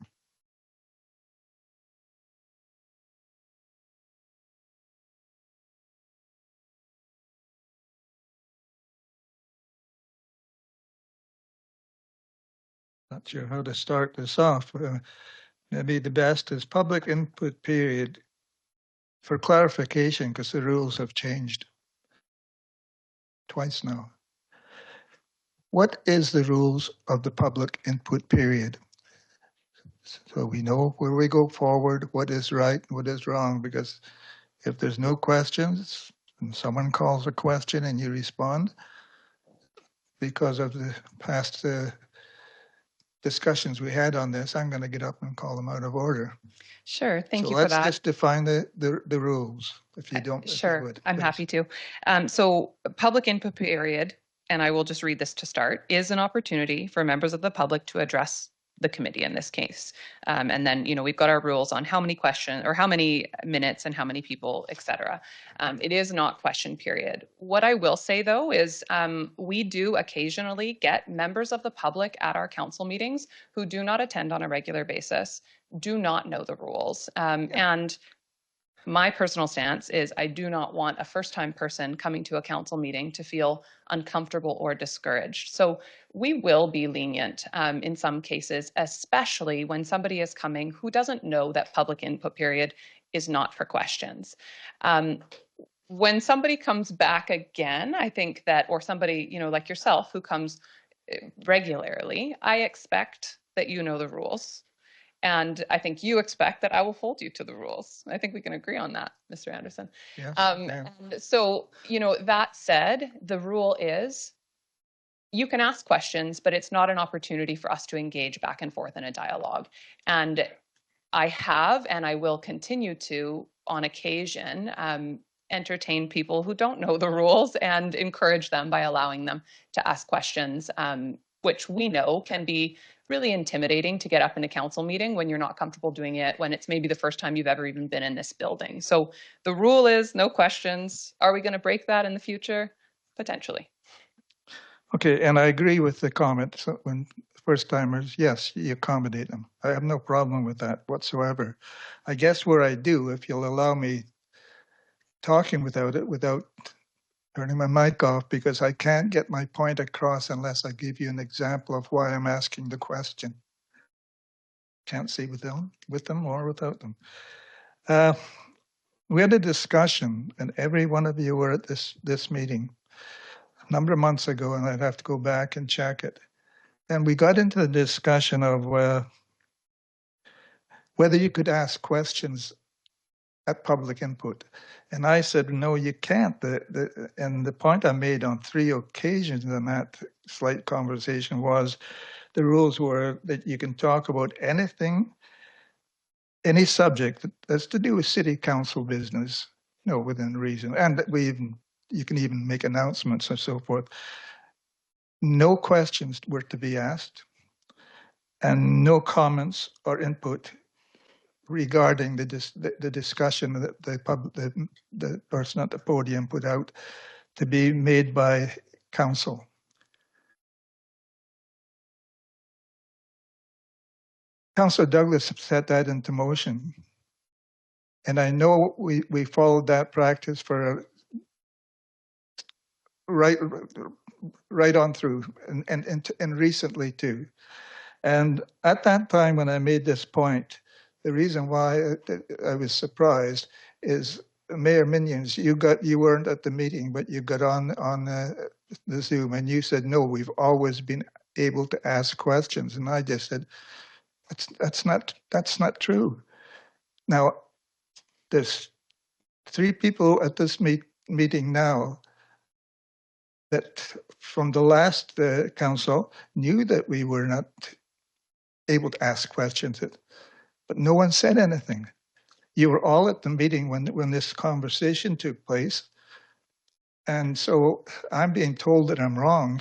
Not sure how to start this off. Maybe the best is public input period for clarification, because the rules have changed twice now. What is the rules of the public input period? So we know where we go forward, what is right, what is wrong, because if there's no questions and someone calls a question and you respond, because of the past discussions we had on this, I'm going to get up and call them out of order. Sure, thank you for that. So let's just define the rules, if you don't. Sure, if you would, I'm happy to. So public input period, and I will just read this to start, is an opportunity for members of the public to address the committee in this case. And then, we've got our rules on how many questions or how many minutes and how many people, et cetera. It is not question period. What I will say, though, is we do occasionally get members of the public at our council meetings who do not attend on a regular basis, do not know the rules. And my personal stance is I do not want a first-time person coming to a council meeting to feel uncomfortable or discouraged. So we will be lenient in some cases, especially when somebody is coming who doesn't know that public input period is not for questions. When somebody comes back again, I think that, or somebody, like yourself who comes regularly, I expect that you know the rules. And I think you expect that I will hold you to the rules. I think we can agree on that, Mr. Anderson. Yes, and so, that said, the rule is you can ask questions, but it's not an opportunity for us to engage back and forth in a dialogue. And I have, and I will continue to, on occasion, entertain people who don't know the rules and encourage them by allowing them to ask questions, which we know can be really intimidating to get up in a council meeting when you're not comfortable doing it, when it's maybe the first time you've ever even been in this building. So the rule is no questions. Are we going to break that in the future? Potentially. Okay, and I agree with the comment. So when first timers, yes, you accommodate them. I have no problem with that whatsoever. I guess where I do, if you'll allow me talking without turning my mic off, because I can't get my point across unless I give you an example of why I'm asking the question. Can't see with them or without them. We had a discussion, and every one of you were at this meeting a number of months ago, and I'd have to go back and check it. And we got into the discussion of whether you could ask questions at public input. And I said, no, you can't. And the point I made on 3 occasions in that slight conversation was the rules were that you can talk about anything, any subject that's to do with city council business, within reason. And that you can even make announcements and so forth. No questions were to be asked, and no comments or input regarding the discussion that the person at the podium put out to be made by council. Councillor Douglas set that into motion. And I know we followed that practice for right on through and recently too. And at that time when I made this point, the reason why I was surprised is Mayor Minions, you weren't at the meeting, but you got on the Zoom and you said, no, we've always been able to ask questions. And I just said, that's not true. Now, there's 3 people at this meeting now that from the last council knew that we were not able to ask questions, but no one said anything. You were all at the meeting when this conversation took place. And so I'm being told that I'm wrong,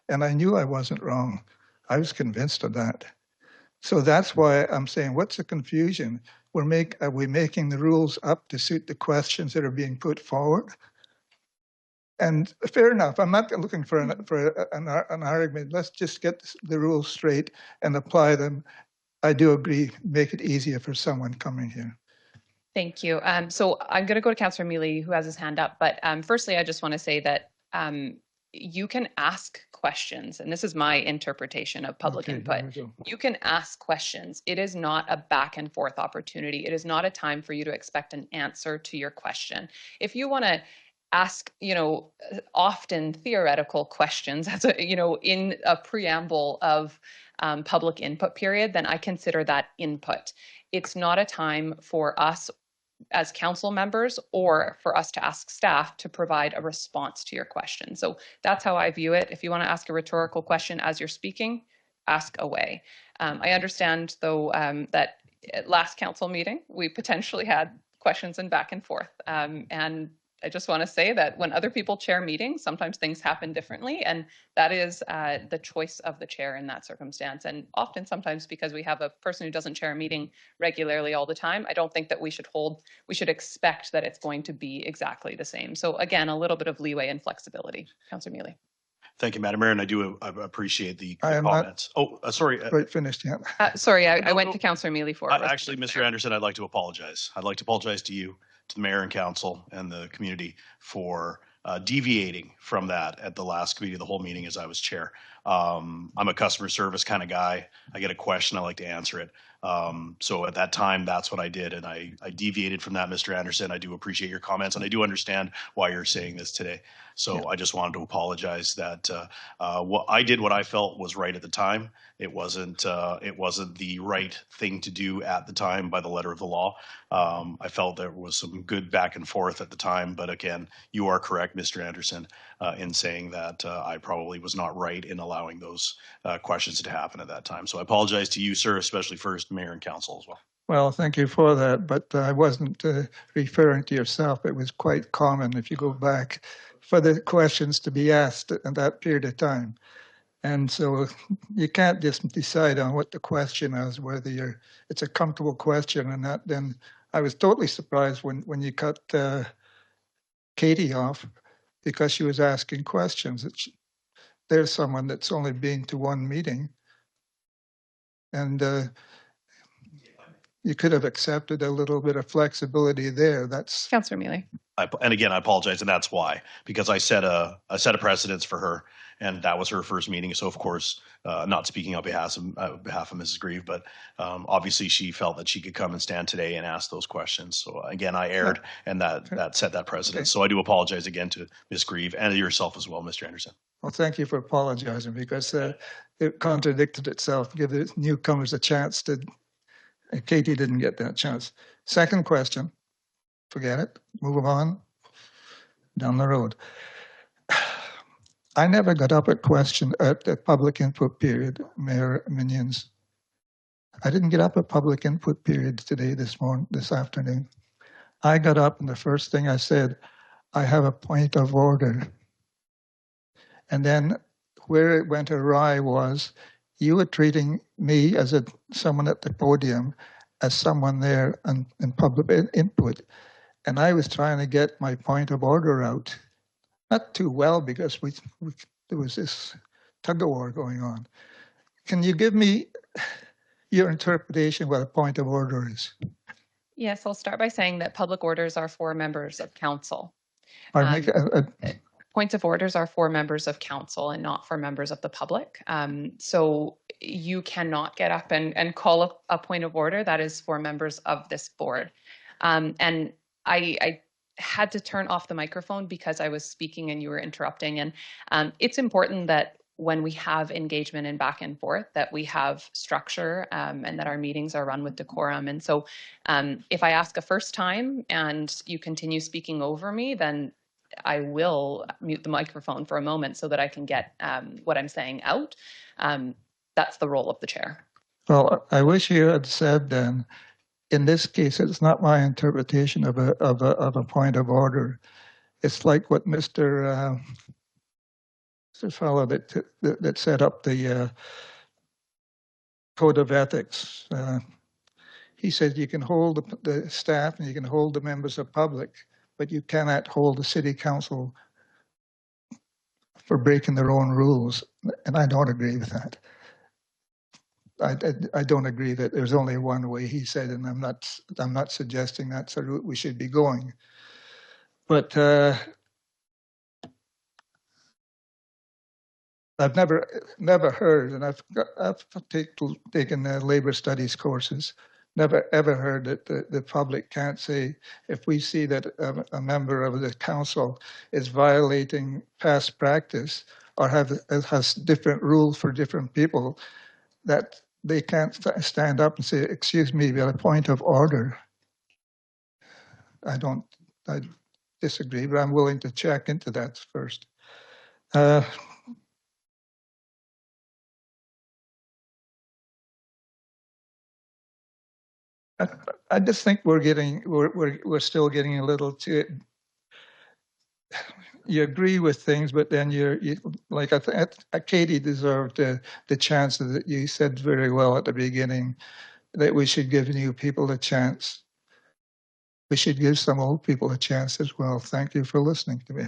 and I knew I wasn't wrong. I was convinced of that. So that's why I'm saying, what's the confusion? Are we making the rules up to suit the questions that are being put forward? And fair enough, I'm not looking for an argument. Let's just get the rules straight and apply them. I do agree, make it easier for someone coming here. Thank you. So I'm going to go to Councillor Mealy, who has his hand up. But firstly, I just want to say that you can ask questions, and this is my interpretation of public input. You can ask questions. It is not a back and forth opportunity. It is not a time for you to expect an answer to your question. If you want to ask, often theoretical questions, as in a preamble of public input period, then I consider that input. It's not a time for us as council members or for us to ask staff to provide a response to your question. So that's how I view it. If you want to ask a rhetorical question as you're speaking, ask away. I understand, though, that at last council meeting, we potentially had questions and back and forth. And I just want to say that when other people chair meetings, sometimes things happen differently. And that is the choice of the chair in that circumstance. And often, sometimes because we have a person who doesn't chair a meeting regularly all the time, I don't think that we should expect that it's going to be exactly the same. So again, a little bit of leeway and flexibility. Councillor Mealy. Thank you, Madam Mayor, and I appreciate the comments. Sorry. Right, finished yet. Sorry, I went to Councillor Mealy for it. Actually, Mr. Anderson, I'd like to apologize. I'd like to apologize to you, to the mayor and council and the community for deviating from that at the last committee of the whole meeting as I was chair. I'm a customer service kind of guy. I get a question, I like to answer it. So at that time, that's what I did. And I deviated from that, Mr. Anderson. I do appreciate your comments, and I do understand why you're saying this today. So I just wanted to apologize that I did what I felt was right at the time. It wasn't the right thing to do at the time by the letter of the law. I felt there was some good back and forth at the time, but again, you are correct, Mr. Anderson, in saying that I probably was not right in allowing those questions to happen at that time. So I apologize to you, sir, especially first, Mayor and Council as well. Well, thank you for that, but I wasn't referring to yourself. It was quite common, if you go back, for the questions to be asked in that period of time. And so you can't just decide on what the question is, whether it's a comfortable question or not. Then I was totally surprised when you cut Katie off because she was asking questions. There's someone that's only been to one meeting And you could have accepted a little bit of flexibility there. That's Councillor Mealy. And again, I apologize, and that's why, because I set a precedence for her, and that was her first meeting. So of course, not speaking on behalf of Mrs. Grieve, but obviously she felt that she could come and stand today and ask those questions. So again, I erred, and that set that precedent. Okay. So I do apologize again to Ms. Grieve and yourself as well, Mr. Anderson. Well, thank you for apologizing, because it contradicted itself. Give the newcomers a chance to. Katie didn't get that chance. Second question. Forget it. Move on. Down the road. I never got up at the public input period, Mayor Minions. I didn't get up at public input period today, this afternoon. I got up and the first thing I said, I have a point of order. And then where it went awry was you were treating me as someone at the podium, as someone there in public input. And I was trying to get my point of order out. Not too well, because there was this tug of war going on. Can you give me your interpretation what a point of order is? Yes, I'll start by saying that public orders are for members of council. Points of orders are for members of council and not for members of the public. So you cannot get up and call a point of order. That is for members of this board. And I had to turn off the microphone because I was speaking and you were interrupting. And it's important that when we have engagement and back and forth, that we have structure and that our meetings are run with decorum. And so if I ask a first time and you continue speaking over me, then I will mute the microphone for a moment so that I can get what I'm saying out. That's the role of the chair. Well, I wish you had said then, in this case, it's not my interpretation of a point of order. It's like what Mr. The fellow that set up the code of ethics. He said you can hold the staff and you can hold the members of public, but you cannot hold the city council for breaking their own rules. And I don't agree with that. I don't agree that there's only one way, he said, and I'm not suggesting that's a route we should be going. But I've never heard, and I've taken labor studies courses, never ever heard that the public can't say, if we see that a member of the council is violating past practice or has different rules for different people, that they can't stand up and say, excuse me, we have a point of order. I disagree, but I'm willing to check into that first. I just think we're still getting a little too. You agree with things, but then you like Katie deserved the chance that you said very well at the beginning, that we should give new people a chance. We should give some old people a chance as well. Thank you for listening to me.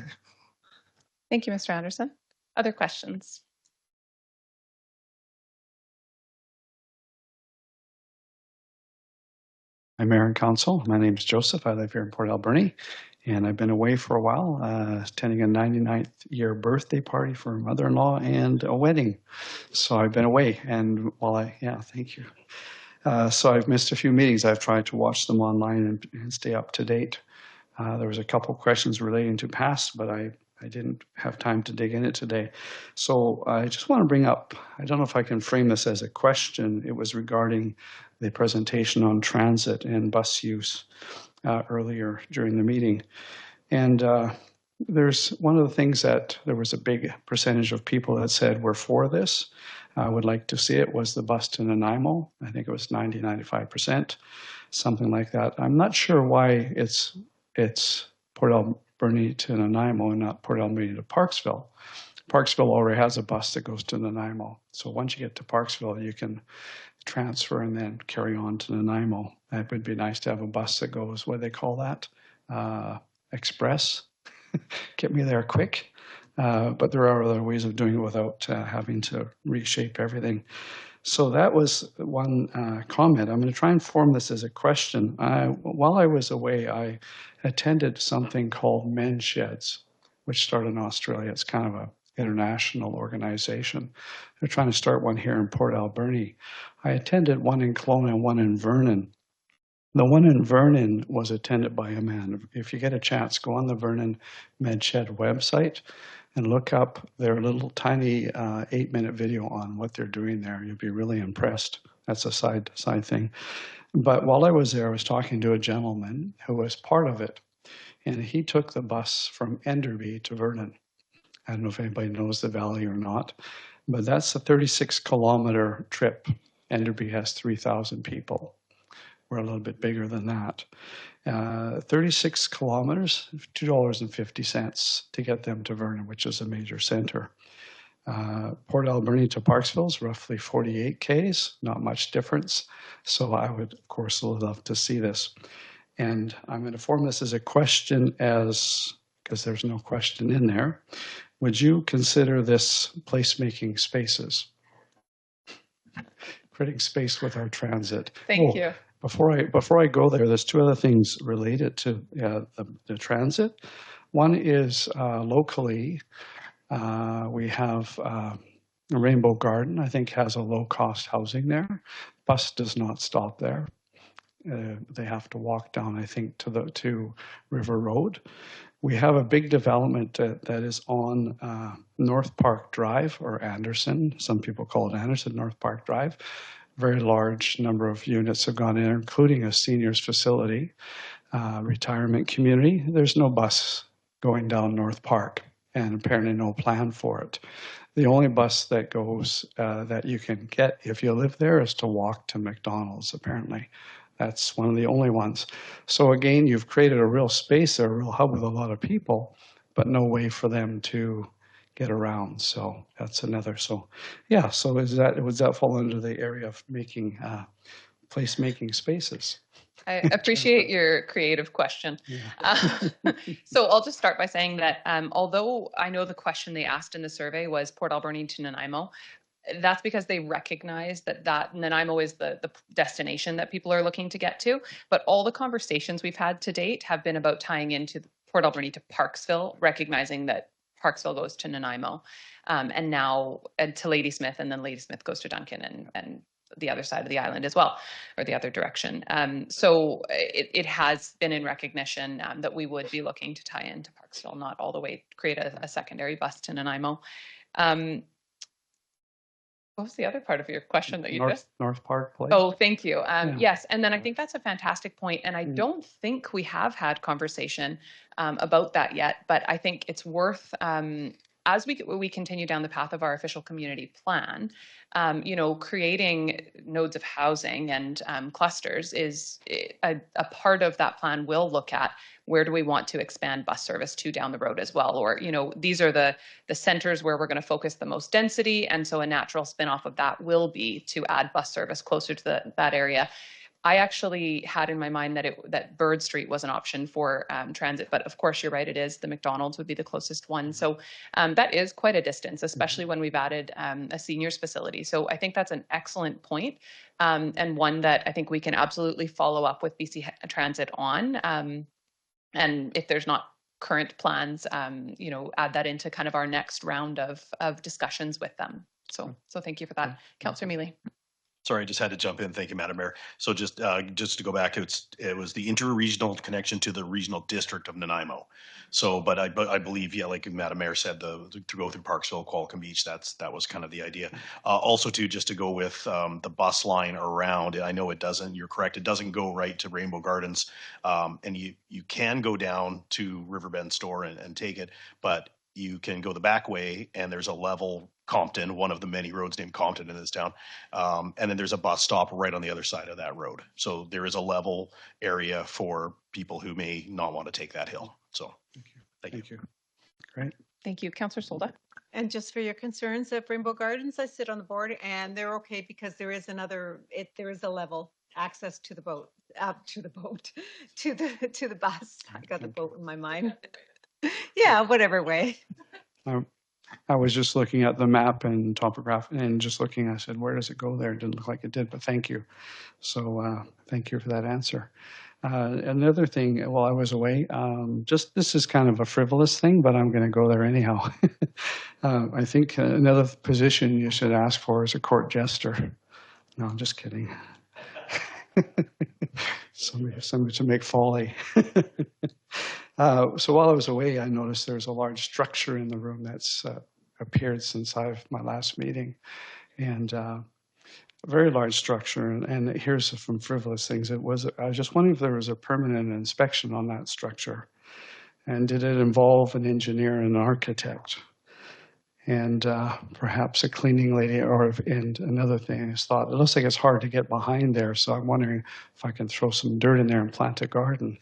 Thank you, Mr. Anderson. Other questions? Hi, Mayor and Council. My name is Joseph. I live here in Port Alberni, and I've been away for a while, attending a 99th year birthday party for a mother-in-law and a wedding. So I've been away, and thank you. So I've missed a few meetings. I've tried to watch them online and stay up to date. There was a couple questions relating to past, but I didn't have time to dig in it today. So I just want to bring up, I don't know if I can frame this as a question. It was regarding the presentation on transit and bus use earlier during the meeting. And there's one of the things that there was a big percentage of people that said we're for this, would like to see it, was the bus to Nanaimo. I think it was 95%, something like that. I'm not sure why it's Port Alberni to Nanaimo and not Port Alberni to Parksville. Parksville already has a bus that goes to Nanaimo. So once you get to Parksville, you can transfer and then carry on to Nanaimo. It would be nice to have a bus that goes, what do they call that? Express. Get me there quick. But there are other ways of doing it without having to reshape everything. So that was one comment. I'm going to try and form this as a question. While I was away, I attended something called Men's Sheds, which started in Australia. It's kind of an international organization. They're trying to start one here in Port Alberni. I attended one in Kelowna and one in Vernon. The one in Vernon was attended by a man. If you get a chance, go on the Vernon MedShed website and look up their little tiny 8-minute video on what they're doing there. You'll be really impressed. That's a side thing. But while I was there, I was talking to a gentleman who was part of it. And he took the bus from Enderby to Vernon. I don't know if anybody knows the valley or not, but that's a 36-kilometer trip. Enderby has 3,000 people. We're a little bit bigger than that. 36 kilometers, $2.50 to get them to Vernon, which is a major center. Port Alberni to Parksville is roughly 48 Ks, not much difference. So I would, of course, love to see this. And I'm going to form this as a question because there's no question in there. Would you consider this placemaking spaces? Creating space with our transit. Thank you. Before I go there, there's two other things related to the transit. One is locally, we have Rainbow Garden, I think, has a low-cost housing there. Bus does not stop there. They have to walk down, I think, to River Road. We have a big development that is on North Park Drive, or Anderson. Some people call it Anderson, North Park Drive. Very large number of units have gone in, including a seniors facility, retirement community. There's no bus going down North Park, and apparently no plan for it. The only bus that goes that you can get if you live there is to walk to McDonald's, apparently. That's one of the only ones. So again, you've created a real space there, a real hub with a lot of people, but no way for them to get around. So that's another. So yeah, so would that fall under the area of making place-making spaces? I appreciate your creative question. Yeah. So I'll just start by saying that although I know the question they asked in the survey was Port Alberni to Nanaimo, that's because they recognize that Nanaimo is the destination that people are looking to get to. But all the conversations we've had to date have been about tying into Port Alberni to Parksville, recognizing that Parksville goes to Nanaimo, and now to Ladysmith, and then Ladysmith goes to Duncan and the other side of the island as well, or the other direction. So it has been in recognition that we would be looking to tie into Parksville, not all the way create a secondary bus to Nanaimo. What was the other part of your question that you missed? North Park Place. Oh, thank you. Yes, and then I think that's a fantastic point, and I don't think we have had conversation about that yet, but I think it's worth, as we continue down the path of our official community plan, creating nodes of housing and clusters is a part of that plan. Will look at where do we want to expand bus service to down the road as well, or these are the centers where we're going to focus the most density, and so a natural spin-off of that will be to add bus service closer to that area. I actually had in my mind that Bird Street was an option for transit, but of course you're right, it is. The McDonald's would be the closest one. So that is quite a distance, especially when we've added a seniors facility. So I think that's an excellent point, and one that I think we can absolutely follow up with BC Transit on. And if there's not current plans, add that into kind of our next round of discussions with them. So thank you for that. Councillor Mealy. Sorry, I just had to jump in. Thank you, Madam Mayor. So just to go back to it was the inter-regional connection to the regional district of Nanaimo. So, but I believe, yeah, like Madam Mayor said, to go through Parksville, Qualicum Beach, that was kind of the idea. Also, just to go with the bus line around. I know it doesn't. You're correct. It doesn't go right to Rainbow Gardens, and you can go down to Riverbend Store and take it, but you can go the back way, and there's a level Compton, one of the many roads named Compton in this town. And then there's a bus stop right on the other side of that road. So there is a level area for people who may not want to take that hill. So thank you. Great. Thank you. Councillor Solda. And just for your concerns of Rainbow Gardens, I sit on the board and they're okay because there is there is a level access to the boat, to the bus. I got the boat in my mind. Yeah, whatever way. I was just looking at the map and topography and just looking, I said, where does it go there? It didn't look like it did, but thank you. So thank you for that answer. Another thing, while I was away, just this is kind of a frivolous thing, but I'm going to go there anyhow. I think another position you should ask for is a court jester. No, I'm just kidding. somebody to make folly. So while I was away, I noticed there's a large structure in the room that's appeared since my last meeting, and a very large structure. And here's some frivolous things. I was just wondering if there was a permanent inspection on that structure, and did it involve an engineer and an architect, and perhaps a cleaning lady, and another thing is thought, it looks like it's hard to get behind there, so I'm wondering if I can throw some dirt in there and plant a garden,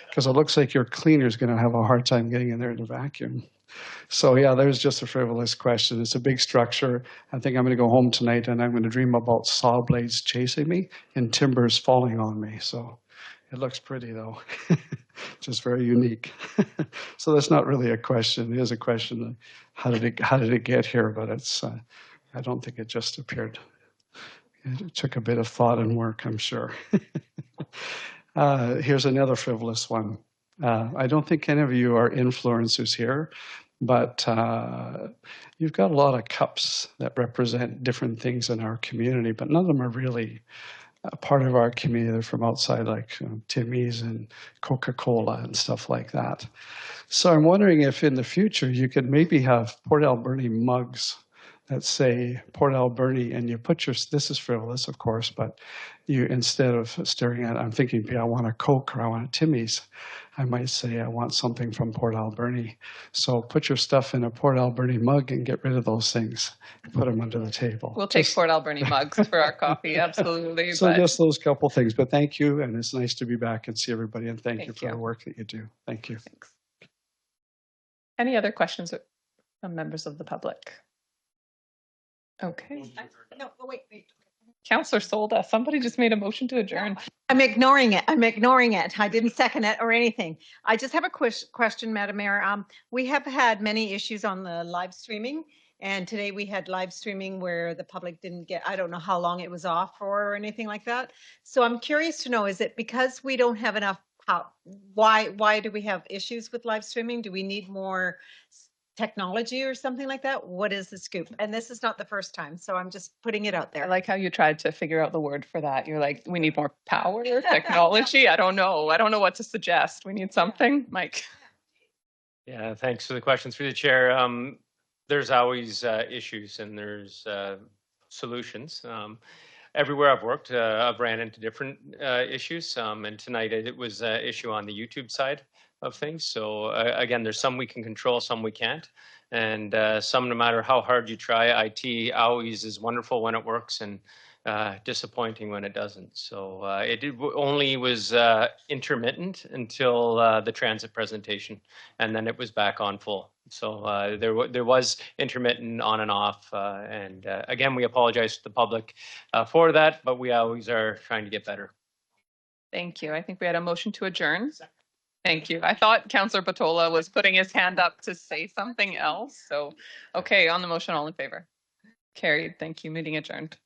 because it looks like your cleaner is going to have a hard time getting in there to vacuum. So yeah, there's just a frivolous question. It's a big structure. I think I'm going to go home tonight and I'm going to dream about saw blades chasing me and timbers falling on me. So it looks pretty though, just very unique. So that's not really a question. It is a question: how did it get here? But it's I don't think it just appeared. It took a bit of thought and work, I'm sure. Here's another frivolous one. I don't think any of you are influencers here, but you've got a lot of cups that represent different things in our community, but none of them are really a part of our community. They're from outside, like Timmy's and Coca-Cola and stuff like that. So I'm wondering if in the future you could maybe have Port Alberni mugs that say Port Alberni, and you put this is frivolous, of course, but you, instead of staring at, I'm thinking, I want a Coke or I want a Timmy's, I might say I want something from Port Alberni. So put your stuff in a Port Alberni mug and get rid of those things. Put them under the table. We'll take Port Alberni mugs for our coffee, absolutely. So just those couple things, but thank you, and it's nice to be back and see everybody, and thank you for the work that you do. Thank you. Thanks. Any other questions from members of the public? Okay. No, wait. Councillor Solda, somebody just made a motion to adjourn. I'm ignoring it. I didn't second it or anything. I just have a question, Madam Mayor. We have had many issues on the live streaming, and today we had live streaming where the public didn't get, I don't know how long it was off for or anything like that. So I'm curious to know, is it because we don't have enough, why do we have issues with live streaming? Do we need more technology or something like that? What is the scoop? And this is not the first time, so I'm just putting it out there. I like how you tried to figure out the word for that. You're like, we need more power, technology. I don't know what to suggest. We need something, Mike. Yeah, thanks for the question through the chair. There's always issues and there's solutions. Everywhere I've worked, I've ran into different issues, and tonight it was an issue on the YouTube side of things. So again, there's some we can control, some we can't, and some, no matter how hard you try, IT always is wonderful when it works and disappointing when it doesn't. So it only was intermittent until the transit presentation, and then it was back on full. So there was intermittent on and off, and again, we apologize to the public for that, but we always are trying to get better. Thank you. I think we had a motion to adjourn. Thank you. I thought Councillor Patola was putting his hand up to say something else. So, okay, on the motion, all in favor? Carried. Thank you. Meeting adjourned.